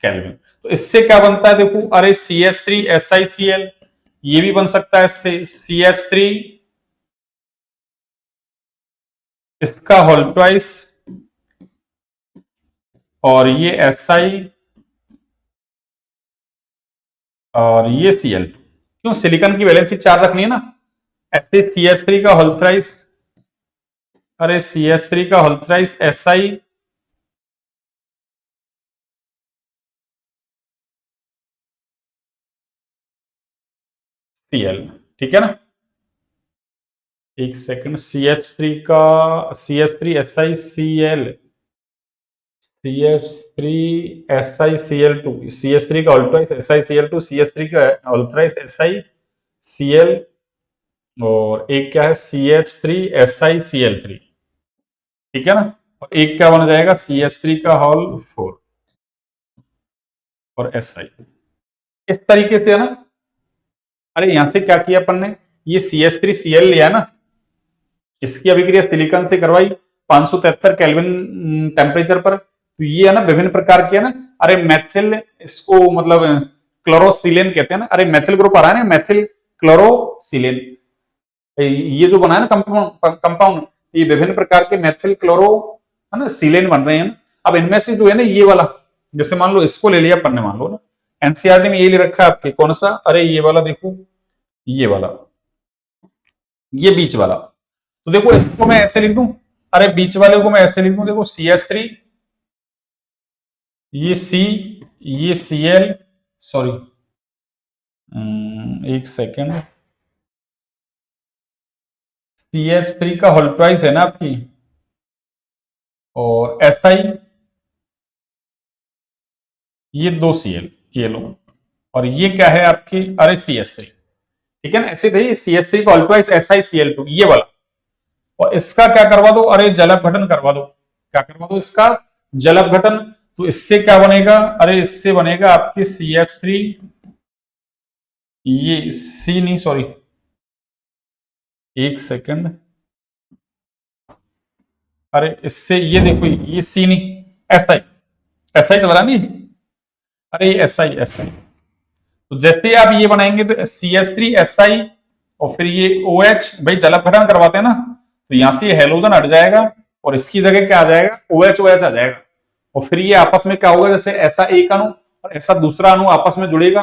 Speaker 1: केल्विन। तो इससे क्या बनता है देखो, अरे CH3SiCl, ये भी बन सकता है इससे CH3, इसका होल ट्वाइस, और ये Si, और ये Cl। क्यों? सिलिकॉन की वैलेंसी 4 रखनी है ना। ऐसे CH3 का होल थ्राइस, अरे CH3 का होल थ्राइस Si, Cl, ठीक है ना। एक सेकंड, CH3 का CH3SiCl, CH3SiCl2, CH3 का अल्ट्राइस SiCl2, CH3 का अल्ट्राइस SiCl, और एक क्या है CH3SiCl3, ठीक है ना। और एक क्या बन जाएगा CH3 का होल 4 और Si, इस तरीके से है ना। अरे यहां से क्या किया अपन ने, ये CH3Cl लिया ना, इसकी अभिक्रिया सिलिकॉन से करवाई 573 केल्विन टेम्परेचर पर। तो ये है ना विभिन्न प्रकार के है ना, अरे मैथिल, इसको मतलब क्लोरोसिलेन कहते हैं ना, अरे मैथिल ग्रुप आ रहा है ना, मैथिल क्लोरोसिलेन, ये जो बना है ना कंपाउंड, ये विभिन्न प्रकार के मैथिल क्लोरो है ना सिलेन बन रहे हैं ना। अब इनमें से जो है ना ये वाला, जैसे मान लो इसको ले लिया अपन ने, मान लो ना एनसीईआरटी में ये ले रखा है आपके, कौन सा, अरे ये वाला देखो, ये वाला, ये बीच वाला। तो देखो इसको मैं ऐसे लिख दूं, अरे बीच वाले को मैं ऐसे लिख दूं, देखो CH3, ये C, ये Cl, सॉरी एक सेकेंड, CH3 का होल ट्वाइस है ना आपकी, और Si, ये 2Cl, ये लो, और ये क्या है आपकी, अरे CH3, ठीक है ना। ऐसे थे CH3 का होल ट्वाइस SiCl2, ये वाला, और इसका क्या करवा दो, अरे जलपघटन करवा दो, क्या करवा दो इसका, जलपघटन। तो इससे क्या बनेगा, अरे इससे बनेगा आपकी CH3, ये C नहीं, सॉरी एक सेकंड, अरे इससे ये देखो, ये C नहीं, SI चल रहा नहीं, अरे ये SI, तो जैसे ही आप ये बनाएंगे तो CH3SI, और फिर ये OH, भाई जलपघटन करवाते हैं ना, तो यहां से हेलोजन हट जाएगा और इसकी जगह क्या आ जाएगा, OH आ जाएगा। और फिर ये आपस में क्या होगा, जैसे ऐसा एक अणु और ऐसा दूसरा अणु आपस में जुड़ेगा,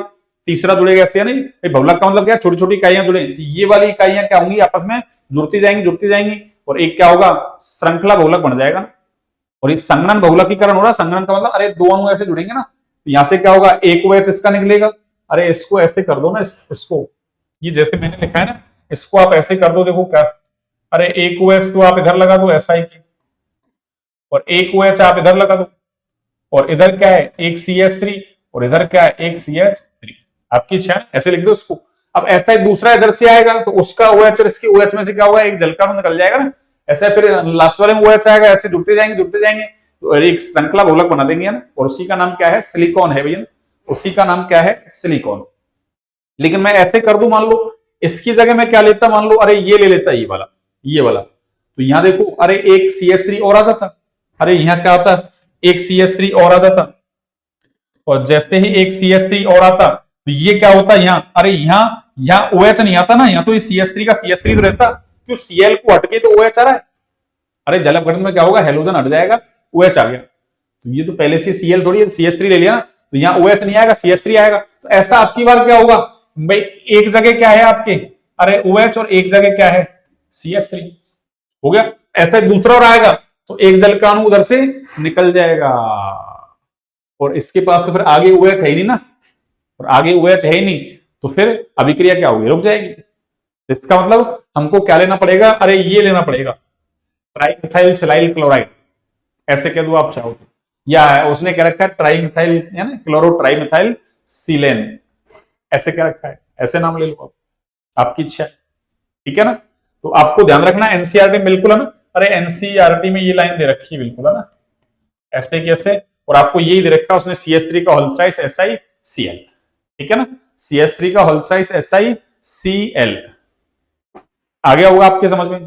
Speaker 1: तीसरा जुड़ेगा, ऐसे नहीं भाई, बहुलक का मतलब क्या, छोटी छोटी इकाइयां जुड़े, तो ये वाली इकाइयां क्या होंगी, आपस में जुड़ती जाएंगी, और एक क्या होगा, श्रृंखला बहुलक बन जाएगा। और ये संगणन बहुलकीकरण हो रहा है, संगणन का मतलब अरे दो अणु ऐसे जुड़ेंगे ना, तो यहां से क्या होगा, एक OH इसका निकलेगा, अरे इसको ऐसे कर दो ना, इसको, ये जैसे मैंने लिखा है ना, इसको आप ऐसे कर दो, देखो क्या, अरे एक OH तो आप इधर लगा दो SI की, और एक OH आप इधर लगा दो, और इधर क्या है, एक CH3, और इधर क्या है, एक CH3, आपकी इच्छा है, ऐसे लिख दो उसको। अब ऐसा ही दूसरा इधर से आएगा, तो उसका OH और इसकी OH में से क्या होगा, एक जल का अणु निकल जाएगा ना, ऐसे फिर लास्ट वाले में OH आएगा, ऐसे जुड़ते जाएंगे, तो एक श्रृंखला बहुलक बना देंगे ना, और उसी का नाम क्या है, सिलिकॉन है भैया, उसी का नाम क्या है, सिलिकॉन। लेकिन मैं ऐसे कर दूं, मान लो इसकी जगह मैं क्या लेता, मान लो अरे ये ले लेता, ये वाला, तो यहां देखो, अरे एक CH3 और आ जाता, अरे यहां क्या होता, एक CH3 और आ जाता, और जैसे ही एक CH3 और आता, तो ये क्या होता यहाँ, अरे यहाँ OH नहीं आता ना, यहाँ तो ये CH3 का CH3 तो रहता, क्यों Cl को हटके तो OH आ रहा है, अरे जलपघटन में क्या होगा, हेलोजन हट जाएगा, OH आ गया, तो ये तो पहले से Cl थोड़ी है, CH3 ले लिया ना, तो यहाँ OH नहीं आएगा, CH3 आएगा। तो ऐसा आपकी बार क्या होगा भाई, एक जगह क्या है आपके, अरे OH, और एक जगह क्या है, CH3, हो गया। ऐसा दूसरा और आएगा, तो एक जल का अणु उधर से निकल जाएगा, और इसके पास तो फिर आगे OH है ही नहीं ना, और आगे OH है ही नहीं, तो फिर अभिक्रिया क्या होगी, रुक जाएगी। इसका मतलब हमको क्या लेना पड़ेगा, अरे ये लेना पड़ेगा, ट्राइमिथाइल सिलाइल क्लोराइड, ऐसे कह दो आप चाहो तो, या उसने कह रखा है ट्राइमिथाइल, है ना, क्लोरो ट्राइमिथाइल सिलेन, ऐसे कह रखा है, ऐसे नाम ले लो आप, आपकी इच्छा है, ठीक है ना। तो आपको ध्यान रखना एनसीईआरटी बिल्कुल है ना, अरे एनसीईआरटी में ये लाइन दे रखी है बिल्कुल, है ना, ऐसे कैसे, और आपको यही दे रखा है उसने, CH3 का होल थ्राइस SiCl, ठीक है ना, CH3 का होल थ्राइस SiCl, आ गया होगा आपके समझ में।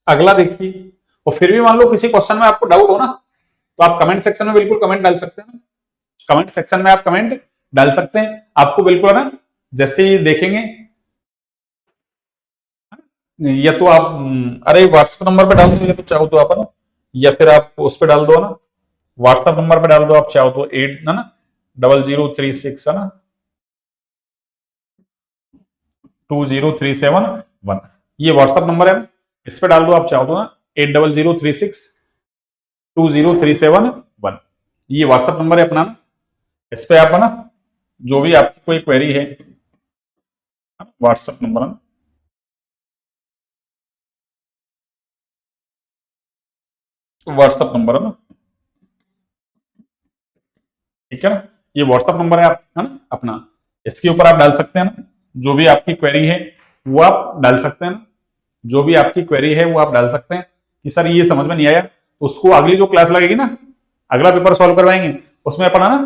Speaker 1: अगला देखिए, और फिर भी मान लो किसी क्वेश्चन में आपको डाउट हो ना, तो आप कमेंट सेक्शन में बिल्कुल कमेंट डाल सकते हैं, कमेंट सेक्शन में आप कमेंट डाल सकते हैं, आपको बिल्कुल है ना, जैसे ही देखेंगे, या तो आप अरे व्हाट्सएप नंबर पे डाल दो, या तो चाहो तो आप है ना, या फिर आप उस पर डाल दो ना, व्हाट्सएप नंबर पे डाल दो आप चाहो तो, 8 ना 0036 है ना 20371, ये व्हाट्सएप नंबर है, इस पे डाल दो आप चाहो तो ना, 8003620371, ये व्हाट्सएप नंबर है अपना ना, इस पे आप है ना, जो भी आपकी कोई क्वेरी है व्हाट्सएप नंबर है ना, व्हाट्सएप नंबर है ना, ठीक है ना, ये व्हाट्सएप नंबर है आप, है ना अपना, इसके ऊपर आप डाल सकते हैं ना, जो भी आपकी क्वेरी है वो आप डाल सकते हैं ना, जो भी आपकी क्वेरी है वो आप डाल सकते हैं कि सर ये समझ में नहीं आया, तो उसको अगली जो क्लास लगेगी ना, अगला पेपर सॉल्व करवाएंगे, उसमें अपन ना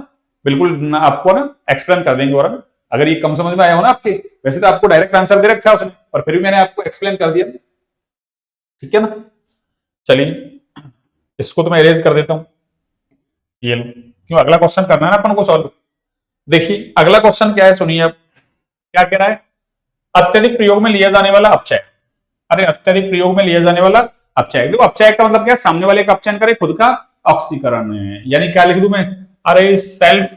Speaker 1: बिल्कुल आपको ना एक्सप्लेन कर देंगे, और अगर ये कम समझ में आया हो ना आपके, वैसे तो आपको डायरेक्ट आंसर दे रखा है उसने, और फिर भी मैंने आपको एक्सप्लेन कर दिया, ठीक है ना। चलिए इसको तो मैं इरेज कर देता हूं, ये लो, क्यों अगला क्वेश्चन करना है ना अपन को सॉल्व। देखिए अगला क्वेश्चन क्या है, सुनिए अब क्या कह रहा है, अत्यधिक प्रयोग में लिया जाने वाला अपचय, अरे अत्यधिक प्रयोग में लिया जाने वाला अपचय, देखो अपचय का मतलब क्या है, सामने वाले का अपचयन करे, खुद का ऑक्सीकरण है, यानी क्या लिख दूं मैं, अरे सेल्फ,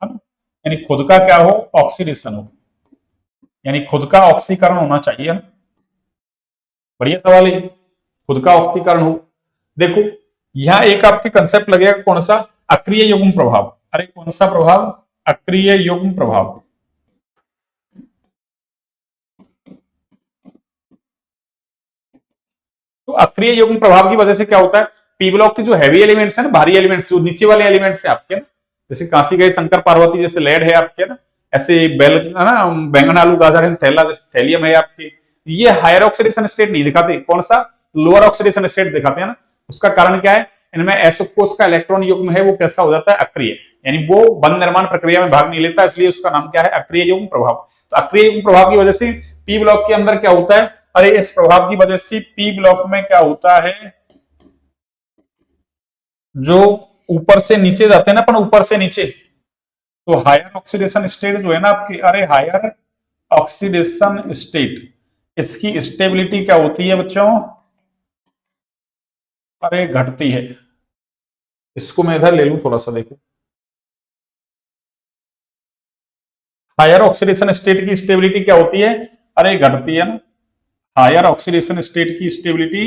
Speaker 1: यानी खुद का क्या हो, ऑक्सीडेशन हो, यानी खुद का ऑक्सीकरण होना चाहिए, बढ़िया सवाल है, खुद का ऑक्सीकरण हो। देखो यहां एक आपके कंसेप्ट लगेगा, कौन सा, अक्रिय युग्म प्रभाव, अरे कौन सा प्रभाव, अक्रिय युग्म प्रभाव, तो अक्रिय युग्म प्रभाव की वजह से क्या होता है, पी ब्लॉक के जो हैवी एलिमेंट्स है ना, भारी एलिमेंट्स, जो नीचे वाले एलिमेंट्स है आपके ना, जैसे काशी गए शंकर पार्वती जैसे लेड है आपके ना, ऐसे बेल है ना, बैंगन आलू गाजर है थैला जैसे थैलियम है आपके, ये हायर ऑक्सीडेशन स्टेट नहीं दिखाते, कौन सा, लोअर ऑक्सीडेशन स्टेट दिखाते हैं ना, उसका कारण क्या है, इनमें एस कोष का इलेक्ट्रॉन युग्म है वो कैसा हो जाता है, अक्रिय, यानी वो बंध निर्माण प्रक्रिया में भाग नहीं लेता, इसलिए उसका नाम क्या है, अक्रिय युग्म प्रभाव। तो अक्रिय युग्म प्रभाव की वजह से पी ब्लॉक के अंदर क्या होता है, अरे इस प्रभाव की वजह से पी ब्लॉक में क्या होता है, जो ऊपर से नीचे जाते हैं ना अपन, ऊपर से नीचे, तो हायर ऑक्सीडेशन स्टेट जो है ना आपकी, अरे हायर ऑक्सीडेशन स्टेट, इसकी स्टेबिलिटी क्या होती है बच्चों, अरे घटती है, इसको मैं इधर ले लूं थोड़ा सा, देखो हायर ऑक्सीडेशन स्टेट की स्टेबिलिटी क्या होती है, अरे घटती है ना, हायर ऑक्सीडेशन स्टेट की स्टेबिलिटी,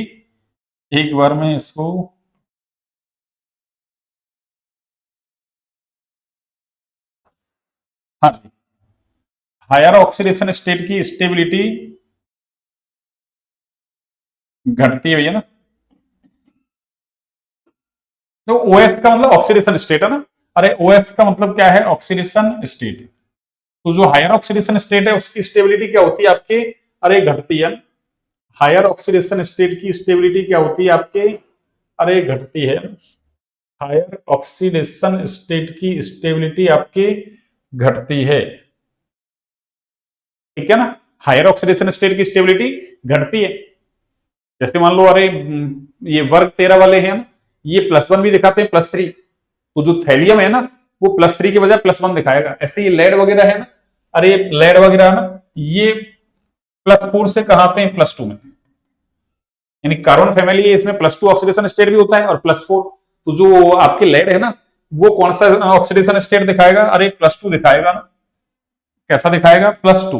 Speaker 1: एक बार में इसको, हाँ जी, हायर ऑक्सीडेशन स्टेट की स्टेबिलिटी घटती है भैया ना, तो ओएस का मतलब ऑक्सीडेशन स्टेट है ना, अरे ओएस का मतलब क्या है, ऑक्सीडेशन स्टेट, तो जो हायर ऑक्सीडेशन स्टेट है उसकी स्टेबिलिटी क्या होती है आपके, अरे घटती है, हायर ऑक्सीडेशन स्टेट की स्टेबिलिटी क्या होती है आपके, अरे घटती है, हायर ऑक्सीडेशन स्टेट की स्टेबिलिटी आपकी घटती है, ठीक है ना, हायर ऑक्सीडेशन स्टेट की स्टेबिलिटी घटती है, जैसे मान लो अरे ये वर्ग 13 वाले हैं ना, ये +1 भी दिखाते हैं +3, तो जो थैलियम है ना वो +3 के बजाय +1 दिखाएगा, ऐसे ये लेड वगैरह है ना, अरे लेड वगैरह है ना, ये +4 से कहा आते हैं +2 में, यानी कार्बन फैमिली है, इसमें +2 ऑक्सीडेशन स्टेट भी होता है और +4, तो जो आपके लेड है ना वो कौन सा ऑक्सीडेशन स्टेट दिखाएगा, अरे +2 दिखाएगा ना, कैसा दिखाएगा, +2,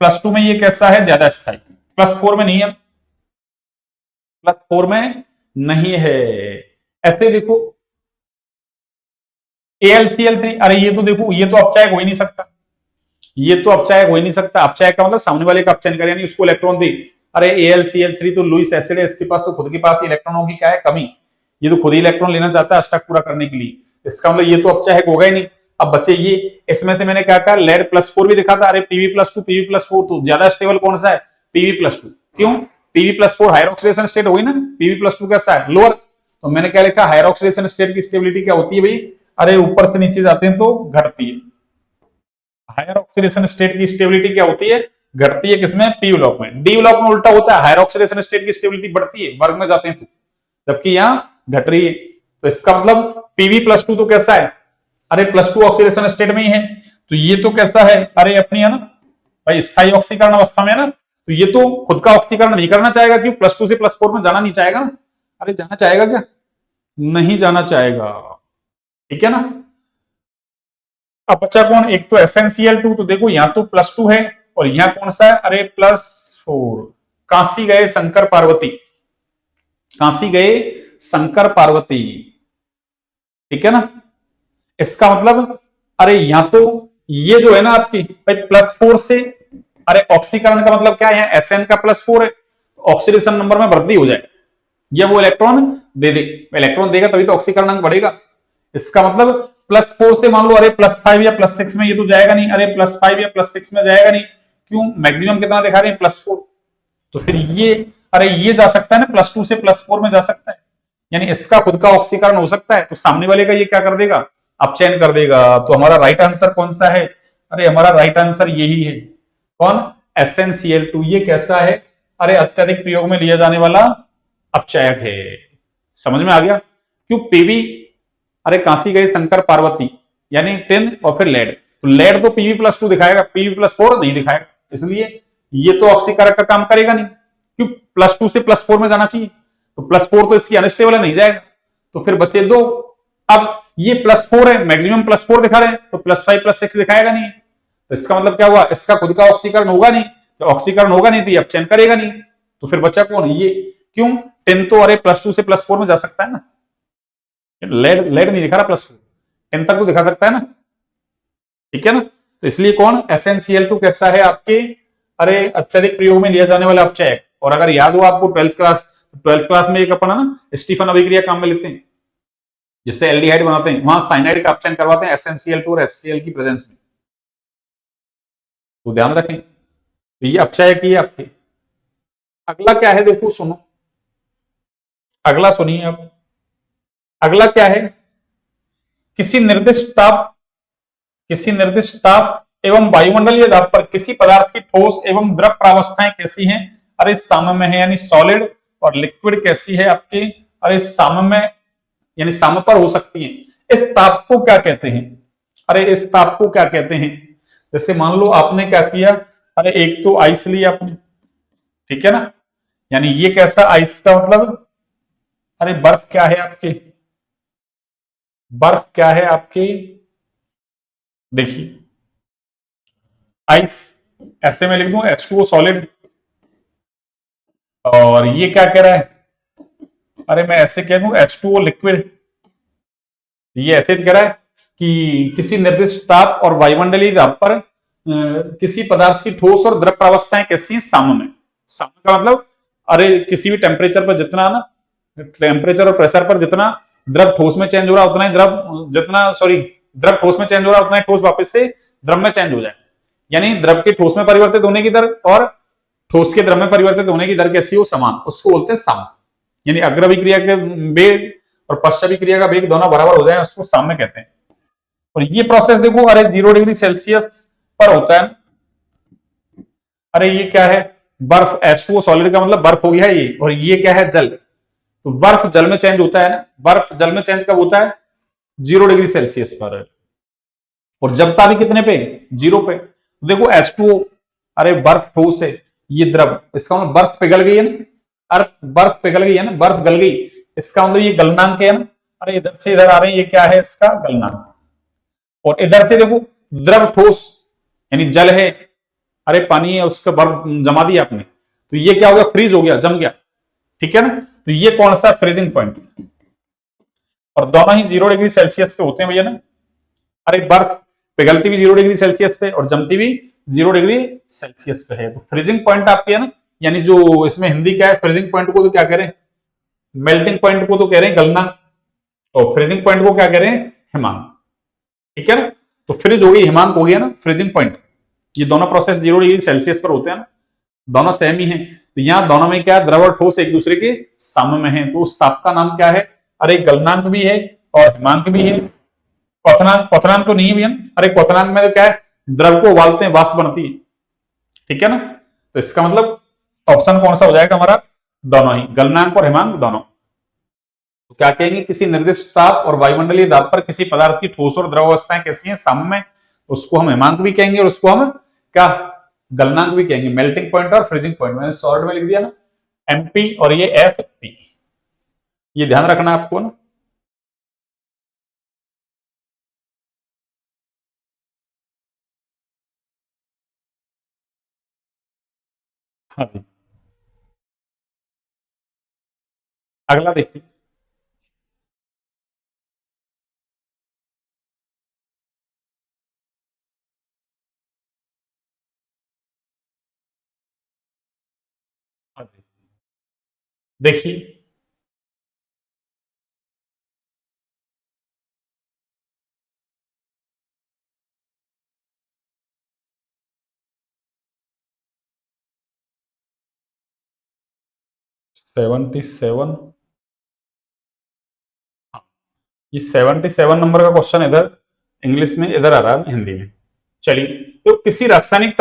Speaker 1: +2 में ये कैसा है, ज्यादा स्थायी, +4 में नहीं है, +4 में नहीं है, ऐसे देखो AlCl3, अरे ये तो देखो ये तो अपचायक हो ही नहीं सकता, ये तो अपचायक हो ही नहीं सकता, अपचायक का मतलब सामने वाले का अपचयन करे, यानी उसको इलेक्ट्रॉन दे, अरे AlCl3 तो लुईस एसिड है, इसके पास तो खुद के पास इलेक्ट्रॉनों की क्या है, कमी, ये तो खुद ही इलेक्ट्रॉन लेना चाहता है अष्टक पूरा करने के लिए, इसका मतलब ये तो अपचायक होगा ही नहीं। अब बच्चे ये, इसमें से मैंने क्या कहा, लेड +4 भी दिखा था, अरे Pb+2 Pb+4 तो ज्यादा स्टेबल कौन सा है, Pb+2, क्यों, Pb+4 हायर ऑक्सीडेशन स्टेट होगी ना, Pb+2 कैसा है, लोअर, तो मैंने क्या लिखा, हायर ऑक्सीडेशन स्टेट की स्टेबिलिटी क्या होती है भाई, अरे ऊपर से नीचे जाते हैं तो घटती है, हायर ऑक्सीडेशन स्टेट की स्टेबिलिटी क्या होती है, घटती है, किसमें, पी ब्लॉक में, डी ब्लॉक में उल्टा होता है, हायर ऑक्सीडेशन स्टेट की स्टेबिलिटी बढ़ती है, वर्ग में जाते हैं तो, जबकि यहाँ घट रही है, तो इसका मतलब Pb+2 तो कैसा है, अरे +2 ऑक्सीडेशन स्टेट में ही है, तो ये तो कैसा है, अरे अपनी है ना भाई स्थायी ऑक्सीकरण अवस्था में है ना, तो ये तो खुद का ऑक्सीकरण नहीं करना चाहेगा, क्यों, +2 से +4 में जाना नहीं चाहेगा ना, अरे जाना चाहेगा क्या, नहीं जाना चाहेगा, ठीक है ना। अब बच्चा कौन, एक तो SnCl2, तो देखो यहाँ तो +2 है और यहाँ कौन सा है, अरे +4, काशी गए शंकर पार्वती, काशी गए शंकर पार्वती, ठीक है ना, इसका मतलब अरे यहां तो ये जो है ना आपकी भाई +4 से अरे ऑक्सीकरण का मतलब क्या है, Sn का +4 है, तो ऑक्सीडेशन नंबर में वृद्धि हो जाए, ये वो इलेक्ट्रॉन दे दे, इलेक्ट्रॉन देगा तभी तो ऑक्सीकरण अंक बढ़ेगा। इसका मतलब +4 से मान लो अरे +5 या +6 में ये तो जाएगा नहीं, अरे +5 या +6 में जाएगा नहीं, क्यों, मैक्सिमम कितना दिखा रहे हैं +4, तो फिर ये, अरे ये जा सकता है ना, +2 से +4 में जा सकता है, यानी इसका खुद का ऑक्सीकरण हो सकता है, तो सामने वाले का ये क्या कर देगा, अपचयन कर देगा। तो हमारा राइट आंसर कौन सा है, अरे हमारा राइट आंसर यही है, कौन, SnCl2, ये कैसा है, अरे अत्यधिक प्रयोग में लिया जाने वाला अपचयक है। समझ में आ गया, क्यों, पीवी, अरे काशी गए शंकर पार्वती, यानी टिन और फिर लेड, तो लेड तो Pv+2 दिखाएगा, Pv+4 नहीं दिखाएगा, इसलिए ये तो ऑक्सीकारक का काम करेगा नहीं, क्यों, +2 से +4 में जाना चाहिए, तो +4 तो इसकी अनस्टेबल है, नहीं जाएगा, तो फिर बचे 2। अब ये +4 है, मैक्सिमम +4 दिखा रहे हैं, तो +5 +6 दिखाएगा नहीं, तो इसका मतलब क्या हुआ, इसका खुद का ऑक्सीकरण होगा नहीं, तो ऑक्सीकरण होगा नहीं तो ये अपचयन करेगा नहीं, तो फिर बचा कौन, ये, क्यों, 10 तो अरे +2 से +4 में जा सकता है ना, लेड लेड नहीं दिखा रहा, +4 10 तक तो दिखा सकता है ना, ठीक है ना, तो इसलिए कौन, SnCl2 कैसा है आपके, अरे अत्यधिक प्रयोग में लिया जाने वाला अपचयक। और अगर याद हो आपको 12th क्लास में एक अपना ना स्टीफन अभिक्रिया काम में लेते हैं, जिससे एल्डिहाइड बनाते हैं, वहां साइनाइड का अपचयन करवाते हैं SnCl2 और HCl की प्रेजेंस में, तो ध्यान रखें, तो ये अपचयक ही है आपके। अगला क्या है, देखो सुनो, अगला सुनिए आप, अगला क्या है, किसी निर्दिष्ट ताप, किसी निर्दिष्ट ताप एवं वायुमंडलीय दाब पर किसी पदार्थ की ठोस एवं द्रव प्रावस्थाएं कैसी हैं, अरे साम्य है, यानी सॉलिड, और लिक्विड कैसी है आपकी, अरे साम्य, यानी साम्य पर हो सकती है। इस ताप को क्या कहते हैं, अरे इस ताप को क्या कहते हैं, जैसे मान लो आपने क्या किया, अरे एक तो आइस लिया आपने, ठीक है ना, यानी ये कैसा आइस का मतलब, अरे बर्फ क्या है आपकी, बर्फ क्या है आपकी, देखिए आइस, ऐसे में लिख दूं H2O सॉलिड, और ये क्या कह रहा है, अरे मैं ऐसे कह दूं H2O लिक्विड, ये ऐसे कह रहा है कि किसी निर्दिष्ट ताप और वायुमंडलीय दाब पर किसी पदार्थ की ठोस और द्रव प्रावस्थाएं कैसी हैं, साम्य में। साम्य का मतलब, अरे किसी भी टेम्परेचर पर जितना ना, टेम्परेचर और प्रेशर पर जितना द्रव ठोस में चेंज हो रहा उतना ही द्रव, जितना सॉरी द्रव ठोस में चेंज हो रहा उतना ही ठोस वापस से द्रव में चेंज हो जाए, यानी द्रव के ठोस में परिवर्तित होने की दर और ठोस के द्रव में परिवर्तित होने की दर कैसी हो, समान, उसको बोलते हैं साम्य, यानी अग्रभिक्रिया के वेग और पश्चाभिक्रिया का वेग दोनों बराबर हो जाए उसको साम्य कहते हैं। और ये प्रोसेस देखो, अरे 0 डिग्री सेल्सियस पर होता है, अरे ये क्या है, बर्फ, H2O सॉलिड का मतलब बर्फ हो गया ये, और ये क्या है, जल, तो बर्फ जल में चेंज होता है ना, बर्फ जल में चेंज कब होता है, 0 डिग्री सेल्सियस पर, और जबता भी कितने पे, 0 पे, तो देखो H2O, अरे बर्फ ठोस है, ये द्रव, इसका मतलब बर्फ पिघल गई है ना, अरे बर्फ पिघल गई है ना, बर्फ गल गई, इसका मतलब ये गलनांक है ना, अरे इधर से इधर आ रहे हैं, ये क्या है, इसका गलनांक, और इधर से देखो द्रव ठोस, यानी जल है, अरे पानी है, उसका बर्फ जमा दिया आपने, तो ये क्या हो गया, फ्रीज हो गया, जम गया, ठीक है ना, तो ये कौन सा फ्रीजिंग पॉइंट, और दोनों ही 0 डिग्री सेल्सियस पे होते हैं भैया ना, अरे बर्फ पिघलती भी 0 डिग्री सेल्सियस पे और जमती भी 0 डिग्री सेल्सियस पे है, तो फ्रीजिंग पॉइंट आपकी है ना, यानी जो इसमें हिंदी क्या है, फ्रीजिंग पॉइंट को तो क्या कह रहे हैं, मेल्टिंग पॉइंट को तो कह रहे हैं गलनांक, और फ्रीजिंग पॉइंट को क्या कह रहे हैं, हिमांक, ठीक है ना, तो फ्रीज हो गई, हिमांक हो गया ना फ्रीजिंग पॉइंट, ये दोनों प्रोसेस 0 डिग्री सेल्सियस पर होते हैं ना, दोनों सेम ही हैं, तो यहाँ दोनों में क्या, द्रव और ठोस एक दूसरे के साम्य में है, तो उस ताप का नाम क्या है, अरे गलनांक भी है और हिमांक भी है। क्वथनांक, क्वथनांक तो नहीं है भैया, अरे क्वथनांक में तो क्या है, द्रव को उबालते हैं, वाष्प बनती है, ठीक है ना, तो इसका मतलब ऑप्शन कौन सा हो जाएगा हमारा, दोनों ही, गलनांक और हिमांक दोनों। तो क्या कहेंगे, किसी निर्दिष्ट ताप और वायुमंडलीय दाब पर किसी पदार्थ की ठोस और द्रव अवस्थाएं कैसी हैं, साम्य में, उसको हम हिमांक भी कहेंगे और उसको हम क्या, गलनांक भी कहेंगे, मेल्टिंग पॉइंट और फ्रीजिंग पॉइंट, मैंने शॉर्ट में लिख दिया ना, MP और ये FP, ये ध्यान रखना आपको ना। हाँ जी, अगला देखिए, हाँ जी, देखिए 77। हाँ, ये 77 नंबर का क्वेश्चन इधर इंग्लिश में इधर आ रहा है हिंदी में। चलिए, तो किसी रासायनिक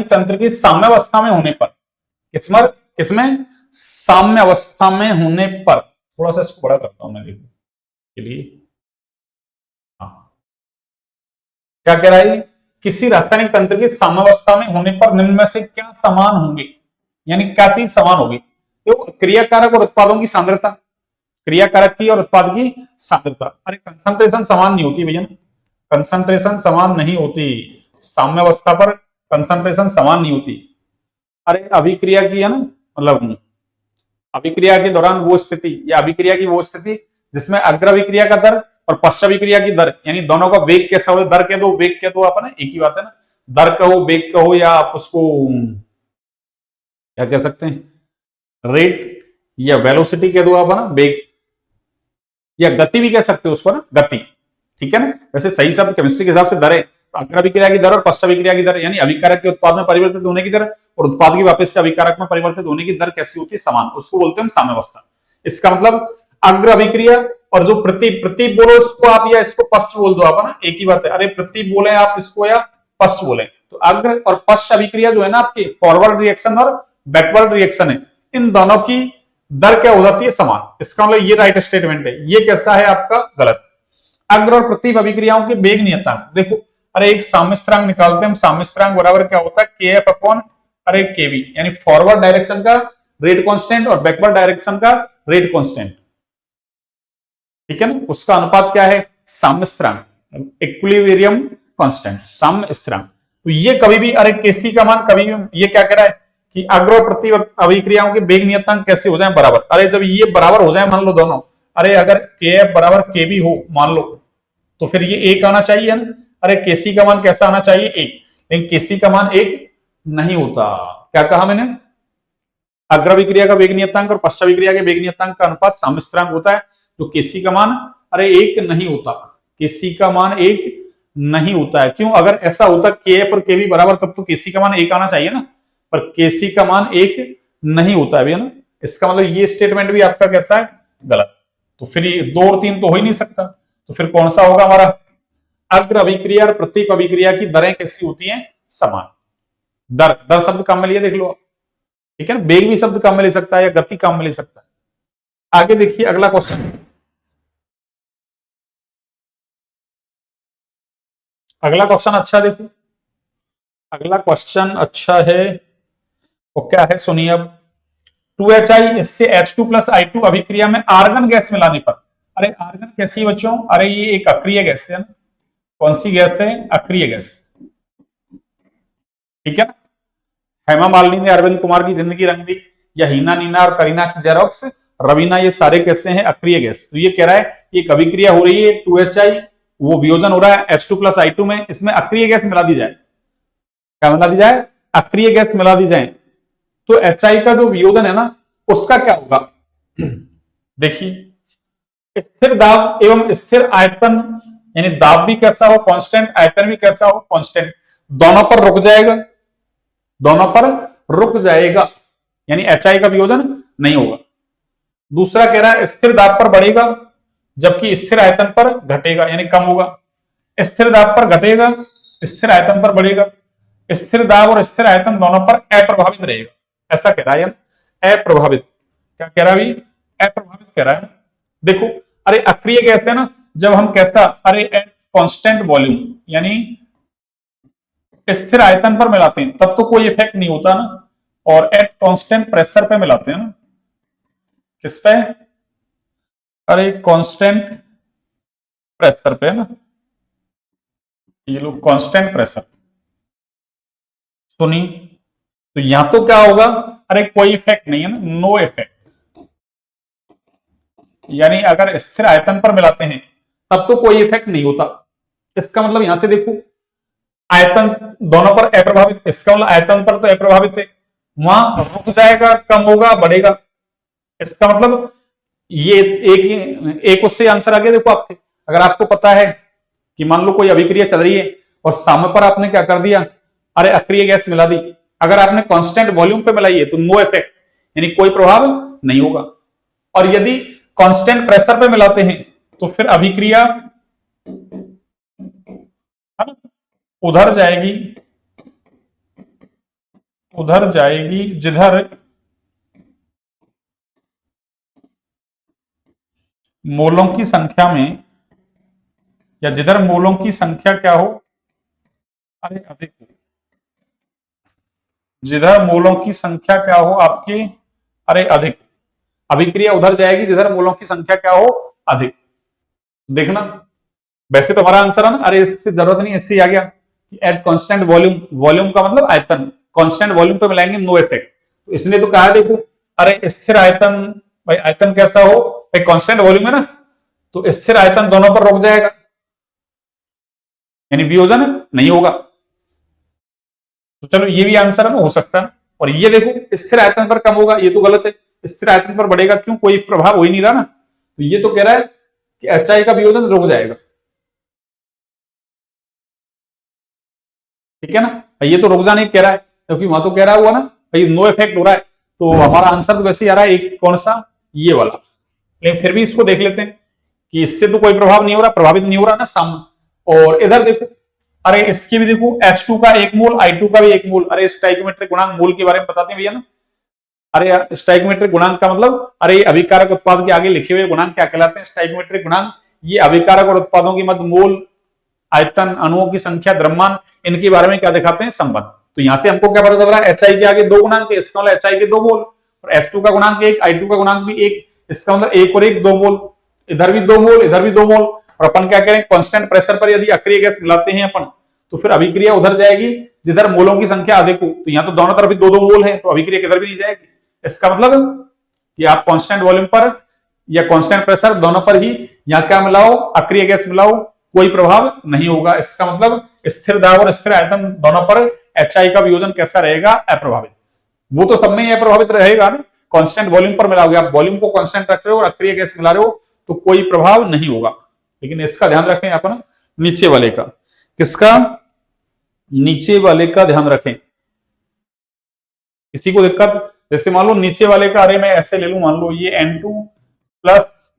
Speaker 1: तंत्र की साम्यावस्था में होने पर, किसमें किसमें साम्यावस्था में होने पर, थोड़ा सा इसको बड़ा करता हूं मैं देखने के लिए। हाँ, क्या कह रहा है, किसी रासायनिक तंत्र की साम्यावस्था में होने पर निम्न में से क्या समान होंगे, यानी क्या चीज समान होगी। तो क्रियाकारक और उत्पादों की सांद्रता, क्रियाकारक की और उत्पाद की सांद्रता, अरे कंसंट्रेशन समान नहीं होती भैया, कंसंट्रेशन समान नहीं होती साम्यावस्था पर, कंसंट्रेशन समान नहीं होती। अरे अभिक्रिया की है ना, मतलब अभिक्रिया के दौरान वो स्थिति या अभिक्रिया की वो स्थिति जिसमें अग्र अभिक्रिया का दर और पश्च अभिक्रिया की दर, यानी दोनों का वेग कैसा हो, दर कह दो वेग कह दो, आप ना एक ही बात है ना, दर कहो वेग कहो, या आप उसको क्या कह सकते हैं, रेट या वेलोसिटी कह दो आप ना, वेग या गति भी कह सकते हो उसको ना, गति, ठीक है ना। वैसे सही शब्द केमिस्ट्री के हिसाब से दर है, तो अग्र अभिक्रिया की दर और पश्च अभिक्रिया की दर, यानी अभिकारक के उत्पाद में परिवर्तित होने की दर और उत्पाद की वापस से अभिकारक में परिवर्तित होने की दर कैसी होती है, समान, उसको बोलते हैं साम्यावस्था। इसका मतलब अग्र अभिक्रिया और जो प्रति बोलो इसको आप, या इसको पश्च बोल दो आप ना, एक ही बात है। अरे प्रति बोले आप इसको या पश्च बोले, तो अग्र और पश्च अभिक्रिया जो है ना आपकी, फॉरवर्ड रिएक्शन और बैकवर्ड रिएक्शन है, इन दोनों की दर क्या हो जाती है, समान। इसका मतलब ये राइट स्टेटमेंट है, ये कैसा है आपका, गलत। अग्र और प्रतीक अभिक्रियाओं के वेग नियतांक देखो, अरे एक साम्य स्थिरांक निकालते हैं हम, साम्य स्थिरांक बराबर क्या होता है, के एफ अपॉन अरे के वी, यानी फॉरवर्ड डायरेक्शन का रेट कांस्टेंट और बैकवर्ड डायरेक्शन का रेट कांस्टेंट, ठीक है ना, उसका अनुपात क्या है, साम्य स्थिरांक, इक्विलिब्रियम कांस्टेंट, साम्य स्थिरांक। तो ये कभी भी, अरे केसी का मान कभी भी, ये क्या कह रहा है कि अग्र और प्रति अभिक्रियाओं के वेग नियतांक कैसे हो जाए बराबर, अरे जब ये बराबर हो जाए मान लो दोनों, अरे अगर के एफ बराबर के बी हो मान लो, तो फिर ये एक आना चाहिए ना, अरे केसी का मान कैसा आना चाहिए, एक, लेकिन केसी का मान एक नहीं होता। क्या कहा मैंने, अग्र अभिक्रिया का वेग नियतांक और पश्च अभिक्रिया के वेग नियतांक का अनुपात साम्य स्थिरांक होता है, तो केसी का मान अरे एक नहीं होता, केसी का मान एक नहीं होता है। क्यों, अगर ऐसा होता के एफ और के बी बराबर, तब तो केसी का मान एक आना चाहिए ना, पर केसी का मान एक नहीं होता है भैया ना। इसका मतलब ये स्टेटमेंट भी आपका कैसा है, गलत। तो फिर ये 2 और 3 तो हो ही नहीं सकता, तो फिर कौन सा होगा हमारा, अग्र अभिक्रिया और प्रतीक अभिक्रिया की दरें कैसी होती हैं, समान। दर, दर शब्द काम में लिया देख लो, ठीक है ना, वेग भी शब्द काम में ले सकता है या गति काम में ले सकता है। आगे देखिए अगला क्वेश्चन, अगला क्वेश्चन अच्छा देखो, अगला क्वेश्चन अच्छा है, वो क्या है सुनिए अब, 2Hi इससे H2 + I2 अभिक्रिया में आर्गन गैस मिलाने पर, अरे आर्गन कैसी बच्चों, अरे ये एक अक्रिय गैस है ना, कौन सी गैस है, अक्रिय गैस, ठीक है ना। हेमा मालिनी ने अरविंद कुमार की जिंदगी रंग दी, या हीना नीना और करीना की जेरोक्स, रवीना, ये सारे कैसे हैं, अक्रिय गैस। तो ये कह रहा है ये अभिक्रिया हो रही है 2Hi, वो वियोजन हो रहा है H2 + I2 में, इसमें अक्रिय गैस मिला दी जाए, क्या मिला दी जाए, अक्रिय गैस मिला दी जाए, तो HI का जो वियोजन है ना, उसका क्या होगा, देखिए स्थिर दाब एवं स्थिर आयतन, यानी दाब भी कैसा हो कांस्टेंट, आयतन भी कैसा हो कांस्टेंट, दोनों पर रुक जाएगा, दोनों पर रुक जाएगा, यानी HI का वियोजन नहीं होगा। दूसरा कह रहा है स्थिर दाब पर बढ़ेगा जबकि स्थिर आयतन पर घटेगा, यानी कम होगा, स्थिर दाब पर घटेगा, स्थिर आयतन पर बढ़ेगा, स्थिर दाब और स्थिर आयतन दोनों पर अप्रभावित रहेगा, ऐसा कह रहा है, अप्रभावित, क्या कह रहा है, अप्रभावित कह रहा है। देखो अरे अक्रिय गैस है ना, जब हम कैसा, अरे एट कांस्टेंट वॉल्यूम, यानी स्थिर आयतन पर मिलाते हैं तब तो कोई इफेक्ट नहीं होता ना, और एट कांस्टेंट प्रेशर पे मिलाते हैं ना, किस पे, अरे कांस्टेंट प्रेशर पे ना, ये लोग कांस्टेंट प्रेशर, सुनी, तो यहां तो क्या होगा, अरे कोई इफेक्ट नहीं है ना, नो इफेक्ट, यानी अगर स्थिर आयतन पर मिलाते हैं तब तो कोई इफेक्ट नहीं होता। इसका मतलब यहां से देखो आयतन दोनों पर अप्रभावित, इसका मतलब आयतन पर तो अप्रभावित है, वहां रुक जाएगा, कम होगा, बढ़ेगा। इसका मतलब ये एक उससे आंसर आ गया। देखो आपके, अगर आपको पता है कि मान लो कोई अभिक्रिया चल रही है और सामने पर आपने क्या कर दिया, अरे अक्रिय गैस मिला दी, अगर आपने कांस्टेंट वॉल्यूम पे मिलाई है तो नो इफेक्ट, यानी कोई प्रभाव नहीं होगा। और यदि कांस्टेंट प्रेशर पे मिलाते हैं तो फिर अभिक्रिया उधर जाएगी, उधर जाएगी जिधर मोलों की संख्या में, या जिधर मोलों की संख्या क्या हो, अरे अधिक, जिधर मोलों की संख्या क्या हो आपकी, अरे अधिक, अभिक्रिया उधर जाएगी जिधर मोलों की संख्या क्या हो, अधिक। देखना, वैसे तो हमारा आंसर है ना, अरे इससे जरूरत नहीं, इससे आ गया एट कांस्टेंट वॉल्यूम, वॉल्यूम का मतलब आयतन, कांस्टेंट वॉल्यूम पे मिलाएंगे नो इफेक्ट, तो इसने तो कहा देखो, अरे स्थिर आयतन, भाई आयतन कैसा हो, भाई कांस्टेंट वॉल्यूम है ना, तो स्थिर आयतन दोनों पर रुक जाएगा, यानी वियोजन नहीं होगा। तो चलो ये भी आंसर है ना, हो सकता है। और ये देखो स्थिर आयतन पर कम होगा, ये तो गलत है, स्थिर आयतन पर बढ़ेगा, क्यों, कोई प्रभाव हो ही नहीं रहा ना, तो ये तो कह रहा है कि HI का वियोजन रुक जाएगा, ठीक है ना, ये तो रुक जाने कह रहा है, क्योंकि वहां तो कह रहा हुआ ना भाई नो इफेक्ट हो रहा है, तो हमारा आंसर तो वैसे ही आ रहा है एक, कौन सा, ये वाला। लेकिन फिर भी इसको देख लेते हैं कि इससे तो कोई प्रभाव नहीं हो रहा, प्रभावित नहीं हो रहा ना सामने। और इधर देखो, अरे इसके भी देखो H2 का 1 मोल, I2 का भी 1 मोल, अरे स्टोइकोमेट्रिक गुणांक मोल के बारे में बताते हैं भैया ना, अरे स्टोइकोमेट्रिक गुणांक का मतलब, अरे अभिकारक उत्पाद के आगे लिखे हुए गुणांक क्या कहलाते हैं, स्टोइकोमेट्रिक गुणांक, ये अभिकारक और उत्पादों की मध्य मोल, आयतन, अणुओं की संख्या, द्रव्यमान, इनके बारे में क्या दिखाते हैं, संबंध। तो यहां से हमको क्या पता चल रहा है, HI के आगे 2 गुणांक है, इसका मतलब HI के 2 मोल, और H2 का गुणांक 1, I2 का गुणांक भी 1, इसका मतलब 1 और 1 2 मोल, इधर भी 2 मोल, इधर भी 2 मोल। और अपन क्या करें, कांस्टेंट प्रेशर पर यदि अक्रिय गैस मिलाते हैं अपन, तो फिर अभिक्रिया उधर जाएगी जिधर मोलों की संख्या अधिक हो, तो यहाँ तो दोनों तरफ 2-2 मोल है, तो अभिक्रिया किधर भी नहीं जाएगी। इसका मतलब कि आप कांस्टेंट वॉल्यूम पर या कांस्टेंट प्रेशर दोनों पर ही यहाँ क्या मिलाओ, अक्रिय गैस मिलाओ, कोई प्रभाव नहीं होगा। इसका मतलब स्थिर दाब और स्थिर आयतन दोनों पर HI का वियोजन कैसा रहेगा, अप्रभावित। वो तो सब में ही अप्रभावित रहेगा ना, कांस्टेंट वॉल्यूम पर मिलाओगे, आप वॉल्यूम को कांस्टेंट रख रहे हो और अक्रिय गैस मिला रहे हो तो कोई प्रभाव नहीं होगा। लेकिन इसका ध्यान रखें अपन, नीचे वाले का, किसका, नीचे वाले का ध्यान रखें। किसी को दिक्कत, जैसे मान लो नीचे वाले का, अरे मैं ऐसे ले लू, मान लो ये N2 प्लस,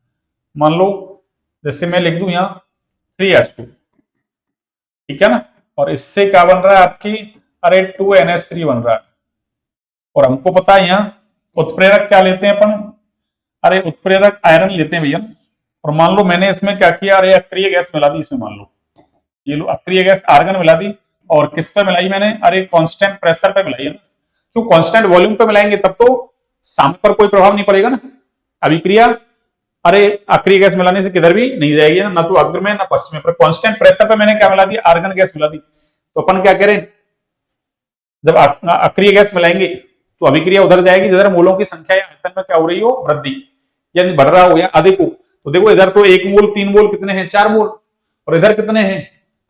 Speaker 1: मान लो जैसे मैं लिख दूं यहां 3H2, ठीक है ना, और इससे क्या बन रहा है आपकी, अरे 2NH3 बन रहा है। और हमको पता है यहाँ उत्प्रेरक क्या लेते हैं अपन, अरे उत्प्रेरक आयरन लेते हैं भैया। और मान लो मैंने इसमें क्या किया, अरे अक्रिय गैस मिला दी इसमें, मान लो ये लो अक्रिय गैस आर्गन मिला दी, और किस पे मिलाई मैंने, अरे कांस्टेंट प्रेशर पे मिलाई है ना, क्यों, कांस्टेंट वॉल्यूम पे मिलाएंगे तब तो सामने पर कोई प्रभाव नहीं पड़ेगा ना, अभिक्रिया अरे अक्रिय गैस मिलाने से किधर भी नहीं जाएगी ना, तो अग्र में ना पश्चिम में, पर कांस्टेंट प्रेशर पे मैंने क्या मिला दिया, आर्गन गैस मिला दी। तो अपन क्या करें, जब अक्रिय गैस मिलाएंगे तो अभिक्रिया उधर जाएगी जिधर मोलों की संख्या या आयतन में क्या हो रही हो, वृद्धि, यानी बढ़ रहा हो या अधिक हो। तो देखो इधर तो 1 मोल 3 मोल कितने हैं, 4 मोल, और इधर कितने हैं,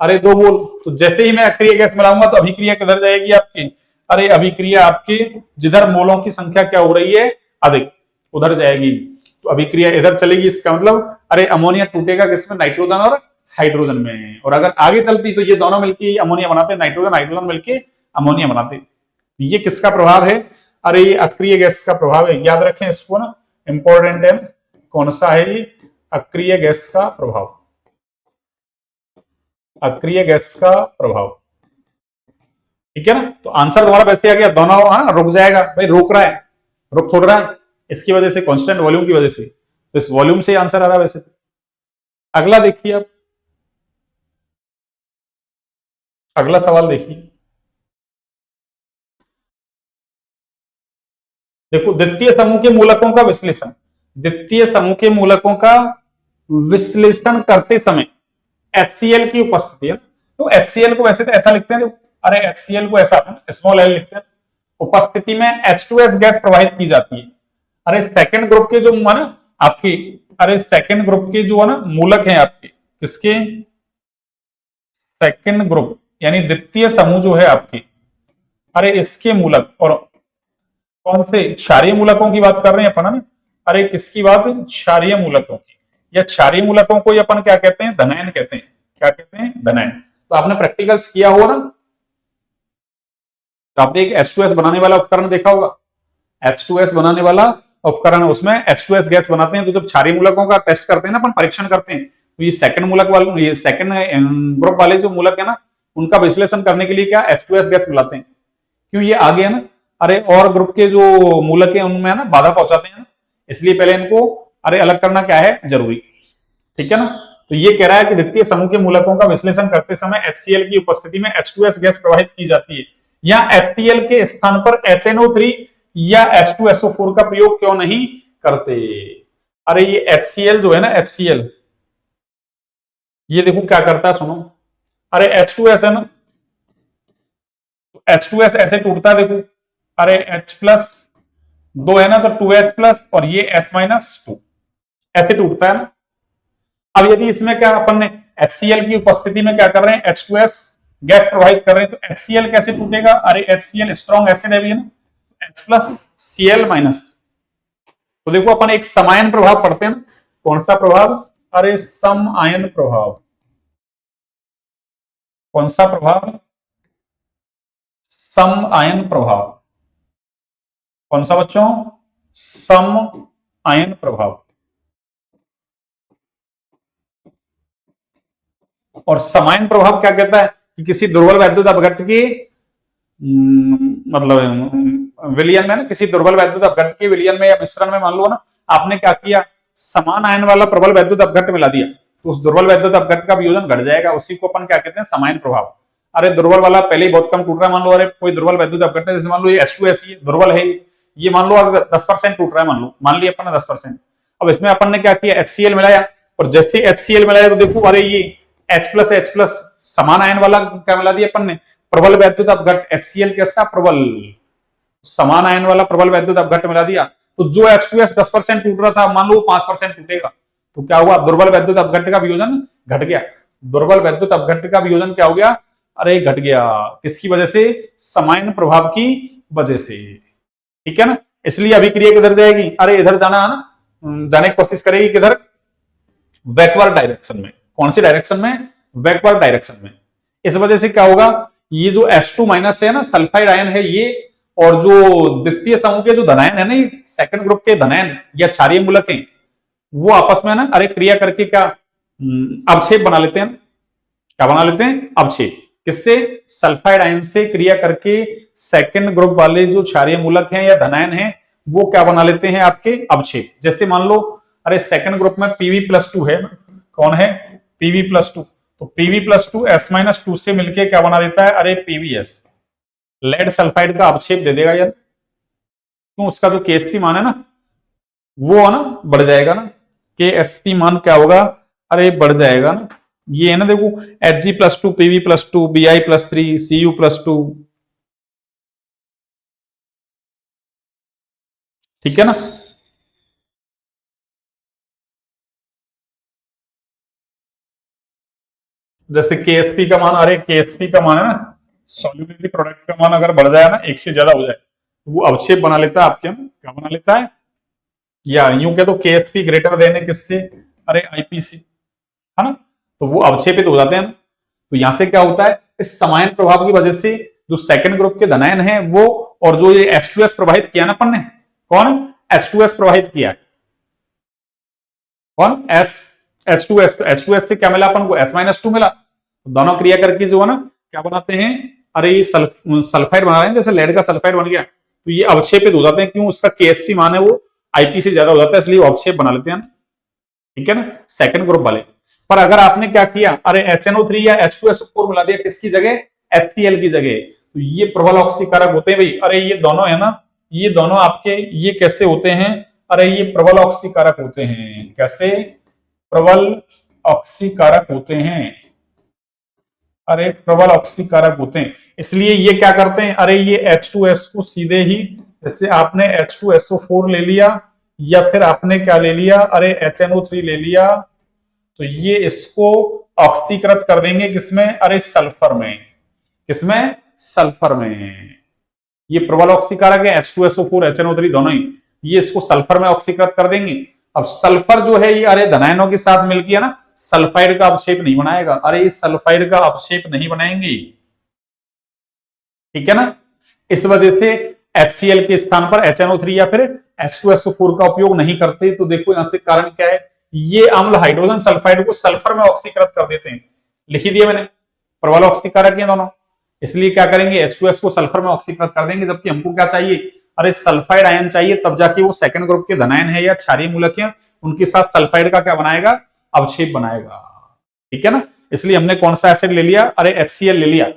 Speaker 1: अरे 2 मोल। तो जैसे ही मैं अक्रिय गैस मिलाऊंगा तो अभिक्रिया किधर जाएगी आपकी, अरे अभिक्रिया आपकी जिधर मोलों की संख्या क्या हो रही है, अधिक, उधर जाएगी। तो अभिक्रिया इधर चलेगी, इसका मतलब अरे अमोनिया टूटेगा किसमें, नाइट्रोजन और हाइड्रोजन में। और अगर आगे चलती तो ये दोनों मिलकर अमोनिया बनाते, नाइट्रोजन हाइड्रोजन मिलकर अमोनिया बनाते। ये किसका प्रभाव है, अरे ये अक्रिय गैस का प्रभाव है, याद रखें इसको ना, इंपॉर्टेंट है। कौन सा है ये, अक्रिय गैस का प्रभाव, अक्रिय गैस का प्रभाव, ठीक है ना। तो आंसर तुम्हारा वैसे आ गया, दोनों रुक जाएगा, भाई रोक रहा है, रुक थोड़ रहा है, इसकी वजह से कांस्टेंट वॉल्यूम की वजह से, तो इस वॉल्यूम से आंसर आ रहा है वैसे। अगला देखिए आप, अगला सवाल देखिए, देखो द्वितीय समूह के मूलकों का विश्लेषण, द्वितीय समूह के मूलकों का विश्लेषण करते समय HCl की उपस्थिति है, तो HCl को वैसे तो ऐसा लिखते हैं, अरे HCl को ऐसा स्मॉल l लिखते हैं, उपस्थिति में H2S गैस प्रवाहित की जाती है। अरे सेकंड ग्रुप के जो है ना आपकी, अरे सेकंड ग्रुप के जो है ना मूलक हैं आपके, किसके, सेकंड ग्रुप यानी द्वितीय समूह जो है आपके, अरे इसके मूलक, और कौन से क्षारीय मूलकों की बात कर रहे हैं अपन ना, अरे किसकी बात, क्षारीय मूलकों की, या क्षारीय मूलकों को अपन क्या कहते हैं, धनायन कहते हैं। क्या कहते हैं, धनायन। तो आपने प्रैक्टिकल्स किया होगा ना, तो आपने एक H2S बनाने वाला उपकरण देखा होगा, H2S बनाने वाला उपकरण, उसमें H2S गैस बनाते हैं। तो जब क्षारीय मूलकों का टेस्ट करते हैं ना अपन, परीक्षण करते हैं, तो ये सेकंड मूलक वाले, ये सेकंड ग्रुप वाले जो मूलक है ना, उनका विश्लेषण करने के लिए क्या H2S गैस मिलाते हैं। क्यों, ये आगे है ना, अरे और ग्रुप के जो मूलक है उनमें है ना बाधा पहुंचाते हैं ना, इसलिए पहले इनको अरे अलग करना क्या है, जरूरी। ठीक है ना। तो ये कह रहा है कि द्वितीय समूह के मूलकों का विश्लेषण करते समय HCl की उपस्थिति में H2S गैस प्रवाहित की जाती है, या HCl के स्थान पर HNO3 या H2SO4 का प्रयोग क्यों नहीं करते। अरे ये HCl जो है ना, HCl, ये देखो क्या करता है, सुनो। अरे H2S है ना, H2S ऐसे टूटता है, देखो, अरे H प्लस 2 है ना, तो 2H प्लस, और ये S-2 ऐसे टूटता है ना। अब यदि इसमें क्या अपन ने HCl की उपस्थिति में क्या कर रहे हैं, H2S गैस प्रवाहित कर रहे हैं, तो HCl कैसे टूटेगा, अरे HCl स्ट्रॉन्ग एसिड है भी ना, H प्लस Cl माइनस। तो देखो अपन एक समायन प्रभाव पढ़ते हैं ना, कौन सा प्रभाव, अरे सम आयन प्रभाव। कौन सा प्रभाव, सम आयन प्रभाव। कौन सा बच्चों, सम आयन प्रभाव। और समायन प्रभाव क्या कहता है कि किसी दुर्बल वैद्युत अपघट्ट की मतलब विलयन में ना, किसी दुर्बल वैद्युत अपघट्ट के विलयन में या मिश्रण में मान लो ना, आपने क्या किया, समान आयन वाला प्रबल वैद्युत अपघट्ट मिला दिया, तो उस दुर्बल वैद्युत अपघट्ट का वियोजन घट जाएगा, उसी को अपन क्या कहते हैं, समायन प्रभाव। अरे दुर्बल वाला पहले ही बहुत कम टूट रहा है, मान लो, अरे कोई दुर्बल वैद्युत अपघट्ट है, जैसे मान लो ये H2S दुर्बल है, ये मान लो अगर 10% टूट रहा है, मान लिया अपन ने 10%। अब इसमें अपन ने क्या किया, HCl मिलाया, और जैसे HCl मिलाया तो देखो, अरे ये H प्लस समान आयन वाला क्या मिला दिया अपन ने, प्रबल वैद्युत अपघट्ट। HCl कैसा, प्रबल, समान आयन वाला प्रबल वैद्युत अपघट्ट मिला दिया, तो जो H2S 10% टूट रहा था, मान लो 5% टूटेगा, तो क्या हुआ, दुर्बल वैद्युत अपघट्ट का वियोजन घट गया। दुर्बल वैद्युत अपघट्ट का वियोजन क्या हो गया, अरे घट गया, किसकी वजह से, समायन प्रभाव की वजह से। ठीक है ना। इसलिए अभिक्रिया किधर जाएगी, अरे इधर जाना है ना, जाने की कोशिश करेगी किधर, बैकवर्ड डायरेक्शन में। कौन सी डायरेक्शन में, बैकवर्ड डायरेक्शन में। इस वजह से क्या होगा, ये जो H2 माइनस है ना, सल्फाइड आयन है ये, और जो द्वितीय समूह के जो धनायन है ना, ये सेकंड ग्रुप के धनायन या क्षारीय मूलक हैं, वो आपस में ना अरे क्रिया करके क्या अवक्षेप बना लेते हैं। क्या बना लेते हैं, अवक्षेप। किससे, सल्फाइड आयन से क्रिया करके सेकंड ग्रुप वाले जो क्षारीय मूलक हैं या धनायन हैं, वो क्या बना लेते हैं, आपके अवक्षेप। जैसे मान लो, अरे सेकंड ग्रुप में Pb+2 है, कौन है, Pb+2, तो Pb+2 S-2 से मिलके क्या बना देता है, अरे PbS, लेड सल्फाइड का अवक्षेप दे देगा यार। तो उसका जो KSP मान है ना, वो है ना बढ़ जाएगा ना, KSP मान क्या होगा, अरे बढ़ जाएगा ना। ये है ना, देखो Hg+2 Pb+2 Bi+3 Cu+2, ठीक है ना। जैसे KSP का मान, अरे KSP का मान है ना, सॉल्युबिलिटी प्रोडक्ट का मान अगर बढ़ जाए ना, एक से ज्यादा हो जाए, तो वो अवक्षेप बना लेता है आपके, क्या बना लेता है, या यूं कह दो KSP ग्रेटर देन है किससे, अरे IPC, है ना, तो वो अवक्षेपित हो जाते हैं। तो यहां से क्या होता है, इस समायन प्रभाव की वजह से जो सेकंड ग्रुप के धनायन है वो, और जो ये H2S प्रवाहित किया ना अपन ने, कौन, H2S प्रवाहित किया, कौन, H2S, तो H2S से क्या मिला अपन को, S-2 मिला। तो दोनों क्रिया करके जो है ना क्या बनाते हैं, अरे ये सल्फाइड बना रहे हैं, जैसे लेड का सल्फाइड बन गया, तो ये अवक्षेपित हो जाते हैं। क्यों, उसका KSP मान है वो IP से ज्यादा हो जाता है, इसलिए अवक्षेप बना लेते हैं। ठीक है ना, सेकंड ग्रुप वाले। पर अगर आपने क्या किया, अरे HNO3 या H2SO4 मिला दिया, किसकी जगह, HCl की जगह, तो ये प्रबल ऑक्सीकारक होते हैं भाई। अरे ये दोनों है ना, ये दोनों आपके ये कैसे होते हैं, अरे ये प्रबल ऑक्सीकारक होते हैं। कैसे, प्रबल ऑक्सीकारक होते हैं, अरे प्रबल ऑक्सीकारक होते हैं। इसलिए ये क्या करते हैं, अरे ये H2S को सीधे ही, जैसे आपने H2SO4 ले लिया, या फिर आपने क्या ले लिया, अरे HNO3 ले लिया, तो ये इसको ऑक्सीकृत कर देंगे किसमें, अरे सल्फर में। किसमें? सल्फर में। ये प्रबल ऑक्सीकारक है H2SO4 HNO3 दोनों ही, ये इसको सल्फर में ऑक्सीकृत कर देंगे। अब सल्फर जो है ये अरे धनायनों के साथ मिलकर ना सल्फाइड का अवक्षेप नहीं बनाएगा, अरे ये सल्फाइड का अवक्षेप नहीं बनाएंगे, ठीक है ना। इस वजह से HCl के स्थान पर HNO3 या फिर H2SO4 का उपयोग नहीं करते। तो देखो यहां से कारण क्या है, ये अम्ल हाइड्रोजन सल्फाइड को सल्फर में ऑक्सीकृत कर देते हैं, लिख ही दिया मैंने, प्रबल ऑक्सीकारक है दोनों, इसलिए क्या करेंगे H2S को सल्फर में ऑक्सीकृत कर देंगे। जबकि हमको क्या चाहिए, अरे सल्फाइड आयन चाहिए, तब जाके वो सेकंड ग्रुप के धनायन है या क्षारीय मूलक है, उनके साथ सल्फाइड का क्या बनाएगा, अवक्षेप बनाएगा, ठीक है ना। इसलिए हमने कौन सा एसिड ले लिया, अरे HCl ले लिया,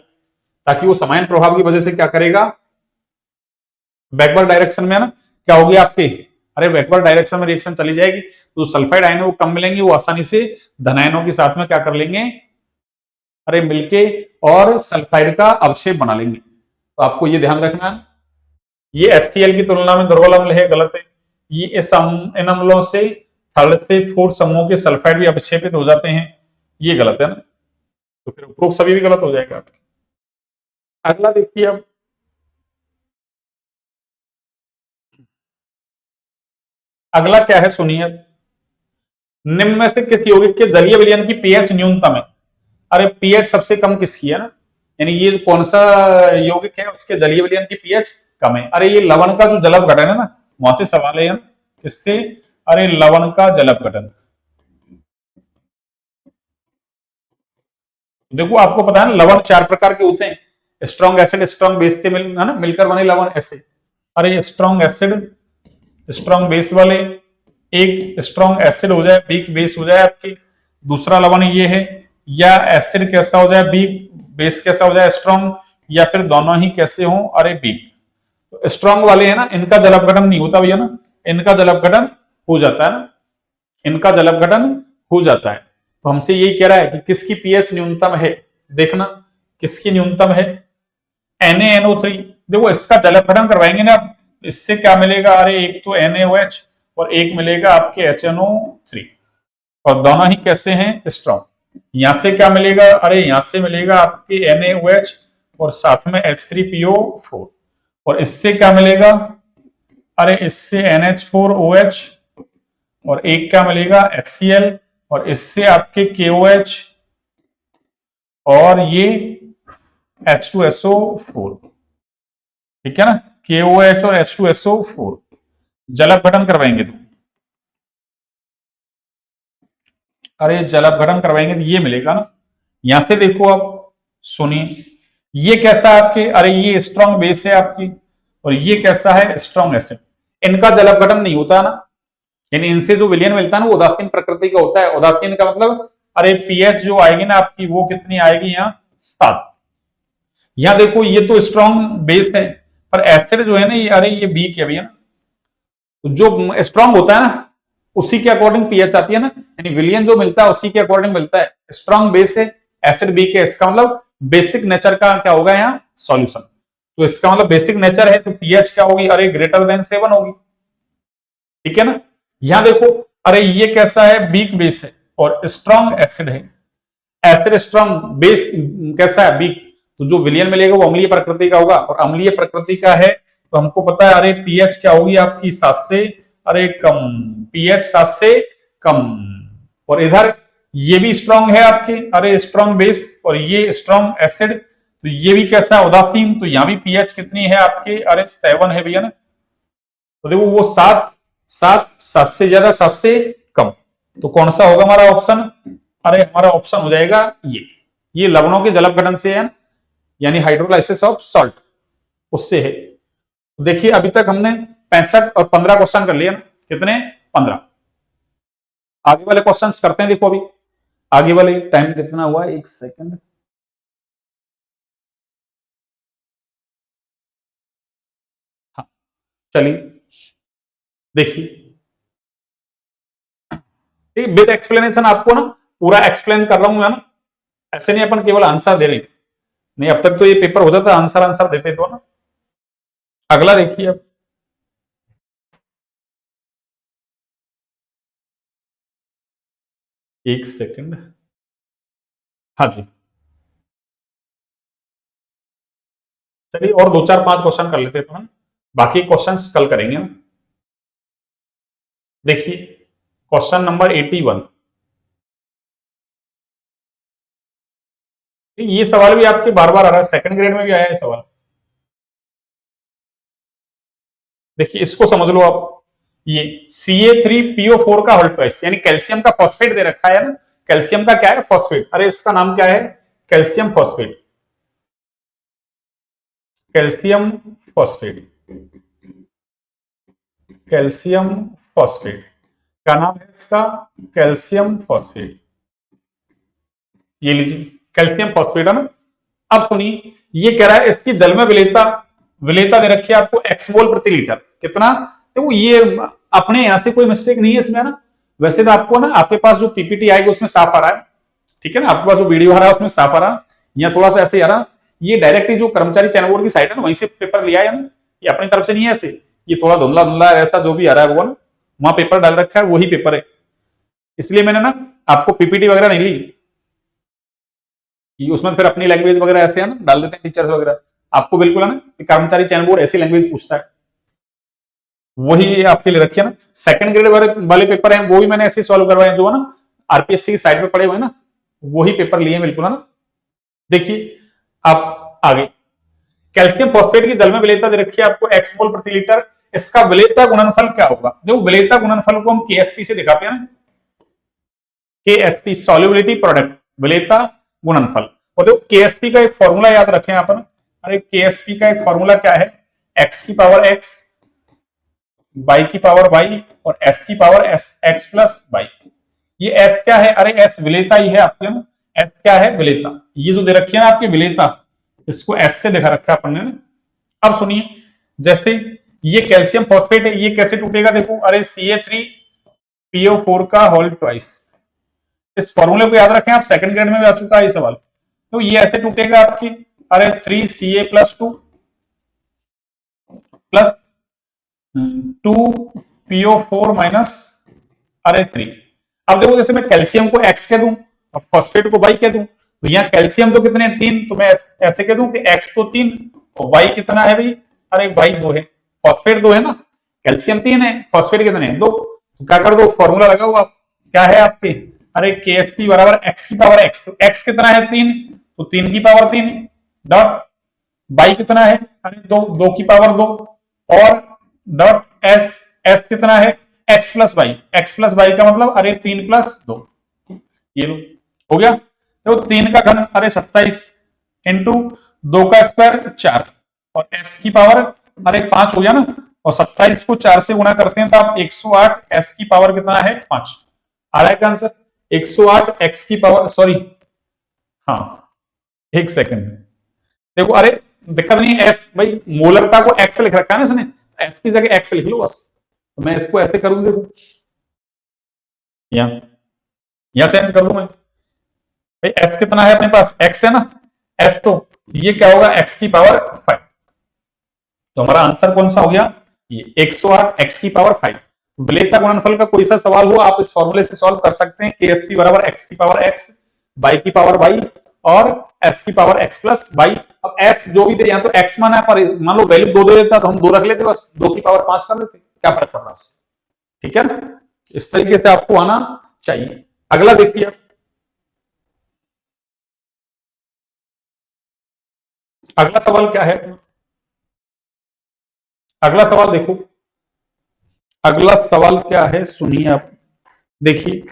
Speaker 1: ताकि वो समान प्रभाव की वजह से क्या करेगा, बैकवर्ड डायरेक्शन में, है ना, क्या होगी आपके, अरे बैकवर्ड डायरेक्शन में रिएक्शन चली जाएगी, तो सल्फाइड आयन वो कम मिलेंगे, वो आसानी से धनायनों के साथ में क्या कर लेंगे, अरे मिलके और सल्फाइड का अवक्षेप बना लेंगे। तो आपको ये ध्यान रखना है, ये HCl की तुलना में दुर्बल अम्ल है, गलत है। ये इन अम्लों से थर्ड से फोर्थ समूह के सल्फाइड भी अवक्षेपित हो जाते हैं, ये गलत है ना, तो फिर उपरोक्त सभी भी गलत हो जाएगा आपके। अगला देखिए अब, अगला क्या है सुनिए, निम्न में से किस यौगिक के जलीय विलयन की पीएच न्यूनतम है। अरे पीएच सबसे कम किसकी है ना, यानी ये कौन सा यौगिक है उसके जलीय विलयन की पीएच कम है। अरे ये लवण का जो जलपघटन है ना, वहां से सवाल है, किससे, अरे लवण का जलपघटन। देखो आपको पता है ना, लवण 4 प्रकार के होते हैं, स्ट्रॉन्ग एसिड स्ट्रॉन्ग बेस के है ना मिलकर बने लवण एसिड। अरे स्ट्रॉन्ग एसिड स्ट्रॉन्ग बेस वाले, एक स्ट्रॉन्ग एसिड हो जाए वीक बेस हो जाए आपकी, दूसरा लवण ये है, या एसिड कैसा हो जाए वीक, बेस कैसा हो जाए स्ट्रॉन्ग, या फिर दोनों ही कैसे हो, अरे वीक। तो स्ट्रॉन्ग वाले है ना, इनका जलापघटन नहीं होता भैया ना, इनका जलापघटन हो जाता है ना, इनका जलापघटन हो जाता है। तो हमसे यही कह रहा है कि किसकी पीएच न्यूनतम है, देखना किसकी न्यूनतम है, NaNO3। देखो इसका जलापघटन करवाएंगे ना, इससे क्या मिलेगा, अरे एक तो NaOH और एक मिलेगा आपके HNO3, और दोनों ही कैसे हैं, स्ट्रॉन्ग। यहां से क्या मिलेगा, अरे यहां से मिलेगा आपके NaOH और साथ में H3PO4, और इससे क्या मिलेगा, अरे इससे NH4OH और एक क्या मिलेगा HCl, और इससे आपके KOH और ये H2SO4, ठीक है ना, KOH और H2SO4 जलापघटन करवाएंगे तो, अरे जलापघटन करवाएंगे तो ये मिलेगा ना। यहां से देखो आप, सुनिए ये कैसा है आपके, अरे ये स्ट्रॉन्ग बेस है आपकी, और ये कैसा है, स्ट्रॉन्ग एसिड। इनका जलापघटन नहीं होता है ना, यानी इनसे जो विलयन मिलता है ना वो उदासीन प्रकृति का होता है। उदासीन का मतलब, अरे पीएच जो आएगी ना आपकी वो कितनी आएगी, यहाँ 7। यहाँ देखो ये तो स्ट्रॉन्ग बेस है, पर एसिड जो है ना ये, अरे ये वीक है भैया, तो जो स्ट्रॉन्ग होता है ना उसी के अकॉर्डिंग पीएच आती है ना, यानी विलियन जो मिलता है उसी के अकॉर्डिंग मिलता है। स्ट्रॉन्ग बेस है, एसिड वीक है, इसका मतलब बेसिक नेचर का क्या होगा यहाँ, सॉल्यूशन। तो इसका मतलब बेसिक नेचर है तो पीएच क्या होगी, अरे ग्रेटर देन 7 होगी, ठीक है ना। यहां देखो, अरे ये कैसा है, वीक बेस है और स्ट्रॉन्ग एसिड है, एसिड स्ट्रॉन्ग बेस कैसा है, वीक, तो जो विलियन मिलेगा वो अम्लीय प्रकृति का होगा, और अम्लीय प्रकृति का है तो हमको पता है, अरे पीएच क्या होगी आपकी 7 से, अरे कम, पीएच 7 से कम। और इधर ये भी स्ट्रॉन्ग है आपके, अरे स्ट्रॉन्ग बेस, और ये स्ट्रॉन्ग एसिड, तो ये भी कैसा है, उदासीन, तो यहां भी पीएच कितनी है आपके, अरे 7 है भैया ना। तो देखो वो 7 7 7 से ज्यादा 7 से कम, तो कौन सा होगा हमारा ऑप्शन, अरे हमारा ऑप्शन हो जाएगा ये लवणों के जलापघटन से है, यानी हाइड्रोलाइसिस ऑफ सॉल्ट, उससे है। तो देखिए अभी तक हमने 65 और 15 क्वेश्चन कर लिए ना, कितने, 15। आगे वाले क्वेश्चंस करते हैं, देखो अभी आगे वाले, टाइम कितना हुआ, एक सेकंड, हाँ चलिए देखिए, विद एक्सप्लेनेशन आपको ना पूरा एक्सप्लेन कर रहा हूं मैं ना, ऐसे नहीं अपन केवल आंसर दे रहे, नहीं अब तक तो ये पेपर होता था आंसर आंसर देते तो ना। अगला देखिए अब, एक सेकंड, हाँ जी, चलिए और 2 4 5 क्वेश्चन कर लेते हैं अपन, बाकी क्वेश्चंस कल करेंगे ना। देखिए क्वेश्चन नंबर 81, ये सवाल भी आपके बार बार आ रहा है, सेकंड ग्रेड में भी आया है सवाल। देखिए इसको समझ लो आप, ये Ca3PO4 का होल ट्वाइस, यानी कैल्शियम का फॉस्फेट दे रखा है ना, कैल्शियम का क्या है, फॉस्फेट। अरे इसका नाम क्या है, calcium phosphate, calcium phosphate, calcium phosphate का नाम है इसका कैल्शियम फॉस्फेट। ये लीजिए कैल्शियम फॉस्फेट है ना। अब सुनिए ये कह रहा है इसकी जल में विलेयता, विलेयता दे रखी है आपको x मोल प्रति लीटर, कितना। तो ये अपने यहां से कोई मिस्टेक नहीं है इसमें ना, वैसे तो आपको ना आपके पास जो पीपीटी आएगी उसमें साफ आ रहा है, ठीक है ना, आपके पास जो वीडियो आ रहा है उसमें साफ आ रहा है, यहाँ थोड़ा सा ऐसे आ रहा, ये डायरेक्टली जो कर्मचारी चयन बोर्ड की साइट है ना वहीं से पेपर लिया है ना, ये अपनी तरफ से नहीं है ऐसे, ये थोड़ा धुंधला धुंधला ऐसा जो भी आ रहा है वो ना वहां पेपर डाल रखा है, वही पेपर है, इसलिए मैंने ना आपको पीपीटी वगैरह नहीं ली, उसमें फिर अपनी लैंग्वेज वगैरह ऐसे है ना डाल देते हैं टीचर्स वगैरह, आपको बिल्कुल है ना कर्मचारी चयन बोर्ड ऐसी लैंग्वेज पूछता है, वही आपके लिए रखिए ना। सेकंड ग्रेड वाले पेपर हैं वो भी मैंने ऐसे सॉल्व करवाए जो है ना आरपीएससी की साइड पे पड़े हुए ना, वही पेपर लिए बिल्कुल है ना। देखिए आप आगे, कैल्शियम फॉस्फेट की जल में विलेयता दे रखी है आपको x मोल प्रति लीटर, इसका विलेयता गुणनफल क्या होगा, जो विलेयता गुणनफल को हम केएसपी से दिखाते हैं ना, केएसपी सॉल्युबिलिटी प्रोडक्ट, विलेयता गुणनफल। और देखो केएसपी का एक फॉर्मूला याद रखें आप, अरे केएसपी का एक फॉर्मूला क्या है, x की पावर x, y की पावर y और s की पावर x प्लस y। ये s क्या है, अरे s विलेयता ही है आपके ना, s क्या है विलेयता, ये जो दे रखी है ना आपकी विलेयता, इसको s से दिखा रखा है अपन ने। अब सुनिए जैसे ये कैल्शियम फॉस्फेट है, ये कैसे टूटेगा, देखो अरे Ca3PO4 का होल ट्वाइस, इस फॉर्मूले को याद रखें आप, सेकंड ग्रेड में भी आ चुका है ये सवाल। तो ये ऐसे टूटेगा आपकी, अरे 3Ca+2 प्लस 2PO4 माइनस अरे 3। अब देखो जैसे मैं कैल्शियम को x कह दूं और फॉस्फेट को y कह दूं, तो यहाँ कैल्शियम तो कितने 3, तो मैं ऐसे कह दूं कि x तो 3 और y कितना है भाई, अरे y 2 है, फॉस्फेट 2 है ना, कैल्शियम 3 है, फॉस्फेट कितने हैं 2, तो क्या कर दो फॉर्मूला लगाओ आप, क्या है आपके, अरे KSP बराबर x की पावर x, तो x कितना है 3, तो 3 की पावर 3 डॉट y कितना है, अरे 2 की पावर 2 और डॉट s कितना है x plus y, x plus y का मतलब अरे 3 प्लस 2, ये लो हो गया। तो 3 का घन अरे 27 इंटू 2 का स्क्वायर 4 और s की पावर अरे 5 हो गया ना, और 27 को 4 से गुणा करते हैं तो आप 108, s की पावर कितना है 5, आ रहा है आंसर 108 x की पावर, सॉरी हाँ एक सेकंड देखो, अरे दिक्कत नहीं है, s भाई मोलरता को x लिख रखा है ना इसने, s की जगह x लिख लो बस, तो मैं इसको ऐसे करूं, देखो या चेंज कर दूं मैं, भाई s कितना है अपने पास x है ना, s तो ये क्या होगा x की पावर 5, तो हमारा आंसर कौन सा हो गया, ये 108 x की पावर 5। विलेयता गुणनफल का कोई सा सवाल हो आप इस फॉर्मूले से सॉल्व कर सकते हैं, KSP बराबर x की पावर x, y की पावर y और s की पावर x प्लस y। अब s जो भी दे, यहाँ तो x माना है, पर मान लो वैल्यू 2 दे देता तो हम 2 रख लेते, बस 2 की पावर 5 कर लेते, क्या फर्क पड़ रहा है उससे, ठीक है ना, इस तरीके से आपको आना चाहिए। अगला देखिए, अगला सवाल क्या है, अगला सवाल देखो, अगला सवाल क्या है सुनिए आप, देखिए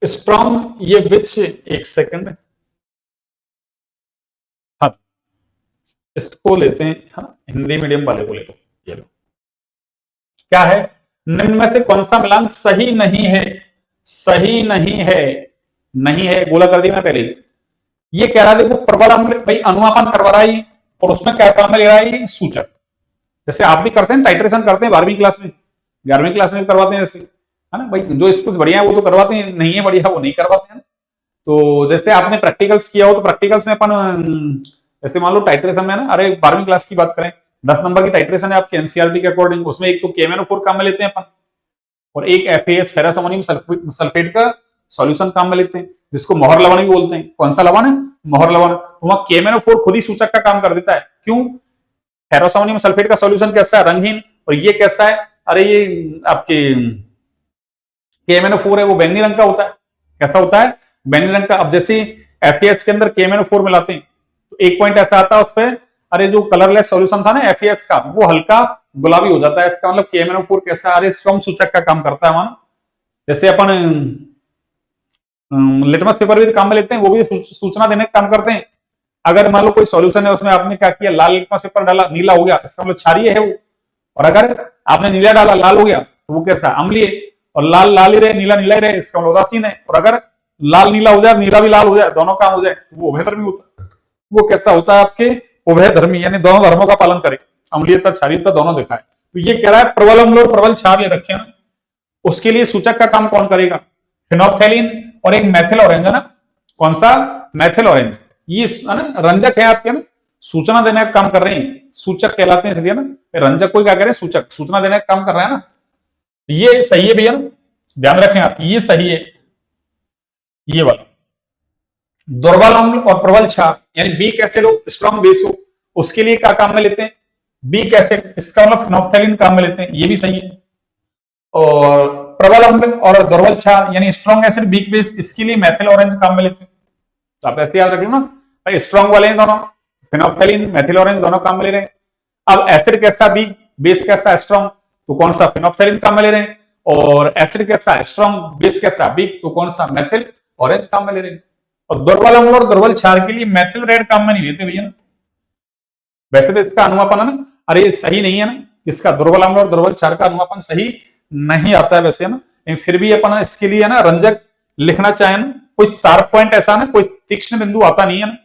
Speaker 1: स्ट्रॉन्ग ये विच, एक सेकंड, हाँ इसको लेते हैं, हाँ हिंदी मीडियम वाले को ले लो, ये लो क्या है, निम्न में से कौन सा मिलान सही नहीं है, सही नहीं है, नहीं है गोला कर दिया मैं पहले, ये कह रहा है देखो प्रबल अम्ल भाई अनुमापन करवा रहा है और उसमें क्या काम में ले रहा है सूचक, जैसे आप भी करते हैं टाइट्रेशन करते हैं 12वीं क्लास में, 11वीं क्लास में करवाते हैं, जैसे है ना भाई, जो स्कूल बढ़िया है वो तो करवाते हैं, नहीं है बढ़िया वो नहीं करवाते हैं। तो जैसे आपने प्रैक्टिकल्स किया हो तो प्रैक्टिकल्स में अपन जैसे मान लो टाइट्रेशन में ना, अरे 12वीं क्लास की बात करें 10 नंबर की टाइट्रेशन है आपके एनसीईआरटी के अकॉर्डिंग, उसमें एक तो KMnO4 काम में लेते हैं अपन और एक FAS फेरस अमोनियम सल्फेट का सॉल्यूशन काम में लेते हैं, जिसको मोहर लवण भी बोलते हैं, कौन सा लवण है मोहर लवण, तो वहां KMnO4 खुद ही सूचक का काम कर देता है। क्यों? फेरस अमोनियम सल्फेट का सॉल्यूशन कैसा है? रंगहीन। और ये कैसा है? अरे ये आपके KMnO4 है वो बैंगनी रंग का होता है। कैसा होता है? बैंगनी रंग का। अब जैसे FeS के अंदर KMnO4 मिलाते हैं तो एक पॉइंट ऐसा आता है उस पर, अरे जो कलरलेस सॉल्यूशन था ना FeS का, वो हल्का गुलाबी हो जाता है। इसका मतलब KMnO4 कैसा है? अरे स्वयं सूचक का काम करता है मानो। जैसे अपन लिटमस पेपर भी काम में लेते हैं, वो भी सूचना देने का काम करते हैं। अगर मान लो कोई सॉल्यूशन है, उसमें आपने क्या किया, लाल लिटमस पेपर डाला, नीला हो गया, इसका मतलब क्षारीय है वो। और अगर आपने नीला डाला, लाल हो गया, तो वो कैसा? अम्लीय। और लाल लाल ही रहे, नीला नीला ही रहे, इसका मतलब उदासीन है। और अगर लाल नीला हो जाए, नीला भी लाल हो जाए, दोनों काम हो जाए, तो वो उभयधर्मी होता है। वो कैसा होता है? आपके उभयधर्मी, यानी दोनों धर्मों का पालन करे, अम्लीयता क्षारीयता दोनों दिखाए। तो ये कह रहा है प्रबल अम्ल और प्रबल क्षार ले रखे ना, उसके लिए सूचक का काम कौन करेगा? फिनोप्थेलिन और एक मैथिल ऑरेंज है ना। कौन सा? मैथिल ऑरेंज। ये है ना रंजक है आपके ना, सूचना देने का काम कर रहे हैं, सूचक कहलाते हैं इसलिए ना। रंजक को क्या करें? सूचक, सूचना देने का काम कर रहा है ना। ये सही है भैया ना, ध्यान रखें आप, ये सही है। ये वाला दुर्बल अम्ल और प्रबल क्षार, यानी बीक एसिड हो, स्ट्रॉन्ग बेस हो, उसके लिए क्या काम में लेते हैं? बीक एसिड, इसका मतलब फिनोप्थेलिन काम में लेते हैं, ये भी सही है। और प्रबल अम्ल और दुर्बल क्षार यानी स्ट्रॉन्ग एसिड बीक बेस, इसके लिए मैथिल ऑरेंज काम में लेते हैं। तो आप ऐसे याद रख लो ना भाई, स्ट्रॉन्ग वाले हैं दोनों, फिनोप्थेलिन मैथिल ऑरेंज दोनों काम में ले रहे हैं। अब एसिड कैसा? बीक, बेस कैसा? स्ट्रॉन्ग, तो कौन सा? फिनोप्थेलिन काम में ले रहे हैं। और एसिड कैसा? स्ट्रॉन्ग, बेस कैसा? बीक, तो कौन सा? मैथिल ऑरेंज काम में ले रहे हैं। और दुर्बल अम्ल और दुर्बल क्षार के लिए मैथिल रेड काम में नहीं लेते भैया। वैसे तो इसका अनुमापन है ना, अरे सही नहीं है ना, इसका दुर्बल अम्ल और दुर्बल क्षार का अनुमापन सही नहीं आता है वैसे ना, लेकिन फिर भी अपन इसके लिए ना रंजक लिखना चाहे ना, कोई शार्प पॉइंट ऐसा ना, कोई तीक्ष्ण बिंदु आता नहीं है ना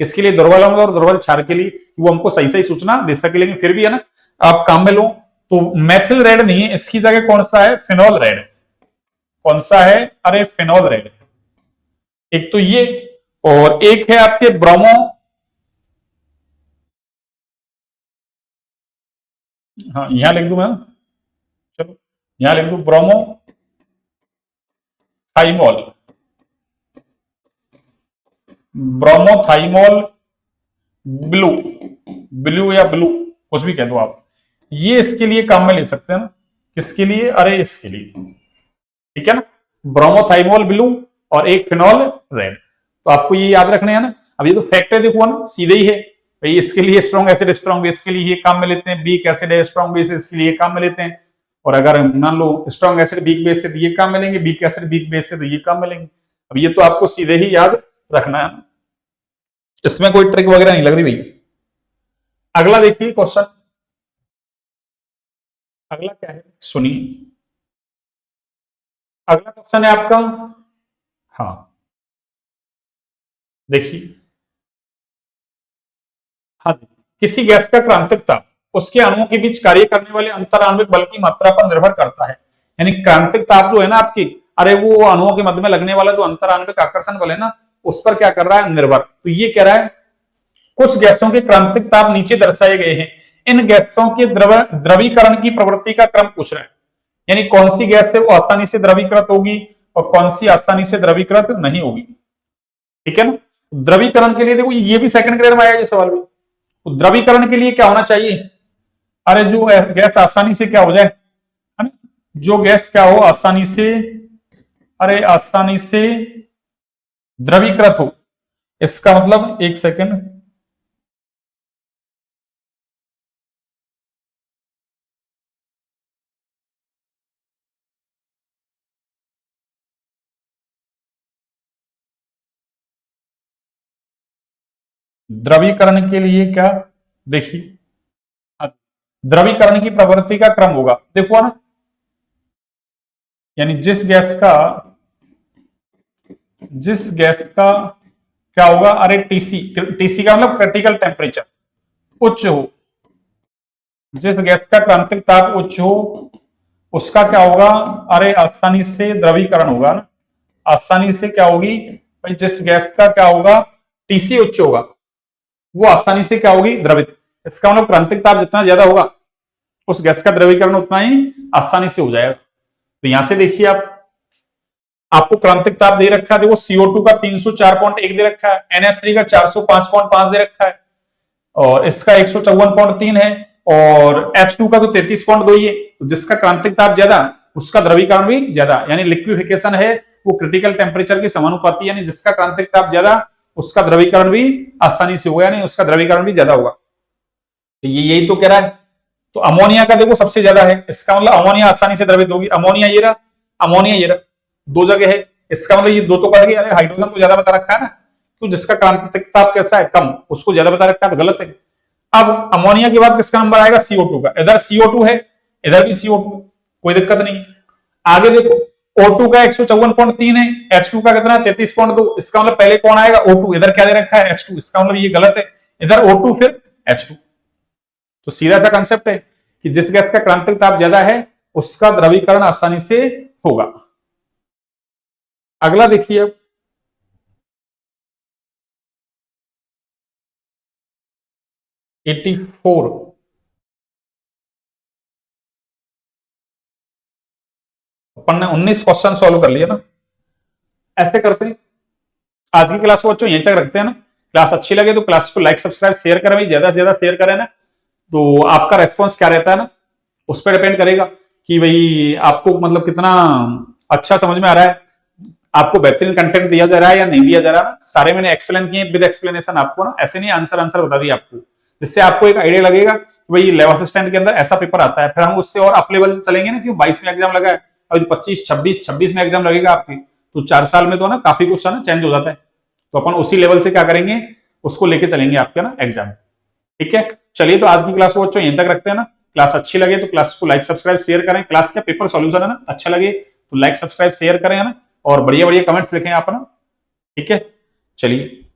Speaker 1: किसके लिए, दुर्बल अम्ल और दुर्बल क्षार के लिए, वो हमको सही सही सूचना दे सके। लेकिन फिर भी है ना, आप काम में लो तो मैथिल रेड नहीं है, इसकी जगह कौन सा है? Phenol red. कौन सा है? अरे फिनोल रेड। एक तो ये, और एक है आपके ब्रोमो, हाँ यहां लिख दूं मैं, चलो यहां लिख दूं bromo thymol, bromothymol blue, blue या ब्लू कुछ भी कह दो आप, ये इसके लिए काम में ले सकते हैं ना। किसके लिए? अरे इसके लिए, ठीक है ना, ब्रोमोथाइमोल ब्लू और एक फिनोल रेड। तो आपको ये याद रखने हैं ना। अब ये तो फैक्ट है, देखो ना सीधे ही है भाई, इसके लिए स्ट्रॉन्ग एसिड स्ट्रॉन्ग बेस के लिए ये काम में लेते हैं, बीक एसिड है स्ट्रॉन्ग बेस इसके लिए काम में लेते हैं। और अगर मान लो स्ट्रॉन्ग एसिड बीक बेस से तो ये काम में लेंगे, बीक एसिड बीक बेस से तो ये काम में लेंगे। अब ये तो आपको सीधे ही याद रखना है, इसमें कोई ट्रिक वगैरह नहीं लग रही भाई। अगला देखिए क्वेश्चन, अगला क्या है सुनिए। अगला क्वेश्चन है आपका, हाँ देखिए, हाँ जी, किसी गैस का क्रांतिक ताप उसके अणुओं के बीच कार्य करने वाले अंतर आणविक बल की मात्रा पर निर्भर करता है। यानी क्रांतिक ताप जो है ना आपकी, अरे वो अणुओं के मध्य में लगने वाला जो अंतर आणविक आकर्षण बल है ना, उस पर क्या कर रहा है? निर्भर। तो ये कह रहा है कुछ गैसों के क्रांतिक ताप नीचे दर्शाए गए हैं, इन गैसों के द्रवीकरण की प्रवृत्ति का क्रम पूछ रहा है। यानी कौन सी गैस है वो आसानी से द्रवीकृत होगी और कौन सी आसानी से द्रवीकृत नहीं होगी, ठीक है ना। द्रवीकरण के लिए देखो, ये भी सेकंड ग्रेड में आया ये सवाल भी। तो द्रवीकरण के लिए क्या होना चाहिए? अरे जो गैस आसानी से क्या हो जाए, है ना, जो गैस क्या हो आसानी से, अरे आसानी से द्रवीकृत हो, इसका मतलब एक सेकंड, द्रवीकरण के लिए क्या, देखिए द्रवीकरण की प्रवृत्ति का क्रम होगा, देखो ना, यानी जिस गैस का क्या होगा, अरे टीसी, टीसी का मतलब क्रिटिकल टेम्परेचर उच्च हो, जिस गैस का क्रांतिक ताप उच्च हो उसका क्या होगा, अरे आसानी से द्रवीकरण होगा ना, आसानी से क्या होगी भाई, जिस गैस का क्या होगा टीसी उच्च होगा वो आसानी से क्या होगी द्रवित। इसका मतलब क्रांतिक ताप जितना ज्यादा होगा उस गैस का द्रवीकरण उतना ही आसानी से हो जाएगा। तो यहां से देखिए आप, आपको क्रांतिक ताप दे रखा है, देखो CO2 का 304.1 दे रखा है, NH3 का 405.5 दे रखा है, और इसका 154.3 है, और H2 का तो 33.2 ही है। तो जिसका क्रांतिक ताप ज्यादा उसका द्रवीकरण भी ज्यादा, यानी लिक्विफिकेशन है वो क्रिटिकल टेम्परेचर की समानुपाती, यानी जिसका क्रांतिक ताप ज्यादा उसका द्रवीकरण भी आसानी से होगा, यानी उसका द्रवीकरण भी ज्यादा होगा। तो ये यही तो कह रहा है। तो अमोनिया का देखो सबसे ज्यादा है, इसका मतलब अमोनिया आसानी से द्रवित होगी। अमोनिया ये रहा, अमोनिया ये रहा, दो जगह है, इसका मतलब ये दो तो कर दिया। अरे हाइड्रोजन को ज्यादा बता रखा है ना, तो जिसका क्रांतिक ताप कैसा है कम उसको ज्यादा बता रखा है, तो गलत है। अब अमोनिया के बाद किसका नंबर आएगा, CO2 का। इधर CO2 है, इधर भी CO2, कोई दिक्कत नहीं। आगे देखो O2 का 154.3 है, H2 का कितना 33.2, इसका मतलब पहले कौन आएगा O2, इधर क्या दे रखा है H2, इसका मतलब ये गलत है, इधर O2 फिर H2। तो सीधा सा कंसेप्ट है कि जिस गैस का क्रांतिक ताप ज्यादा है उसका द्रवीकरण आसानी से होगा। अगला देखिए, 84। अपन ने 19 क्वेश्चन सॉल्व कर लिया ना। ऐसे करते हैं, आज की क्लास को बच्चों यहीं तक रखते हैं ना। क्लास अच्छी लगे तो क्लास को लाइक सब्सक्राइब शेयर करें भाई, ज्यादा से ज्यादा शेयर करें ना, तो आपका रेस्पॉन्स क्या रहता है ना उस पर डिपेंड करेगा कि भाई आपको मतलब कितना अच्छा समझ में आ रहा है, आपको बेहतरीन कंटेंट दिया जा रहा है या नहीं दिया जा रहा है। सारे मैंने एक्सप्लेन किए विद एक्सप्लेनेशन आपको ना, ऐसे नहीं आंसर आंसर बता दिया आपको, जिससे आपको एक आइडिया लगेगा कि भाई लेवल असिस्टेंट के अंदर ऐसा पेपर आता है। फिर हम उससे और अप लेवल चलेंगे ना, क्यों 22 में एग्जाम लगा है, अभी 25 26 में एग्जाम लगेगा आपकी, तो 4 साल में तो ना काफी कुछ ना चेंज हो जाता है। तो अपन उसी लेवल से क्या करेंगे, उसको लेके चलेंगे आपके ना एग्जाम। ठीक है, चलिए तो आज की क्लास को बच्चों यहीं तक रखते हैं ना। क्लास अच्छी लगे तो क्लास को लाइक सब्सक्राइब शेयर करें। क्लास का पेपर सॉल्यूशन है ना अच्छा लगे तो लाइक सब्सक्राइब शेयर करें, है ना, और बढ़िया बढ़िया कमेंट्स लिखें आप ना। ठीक है, चलिए।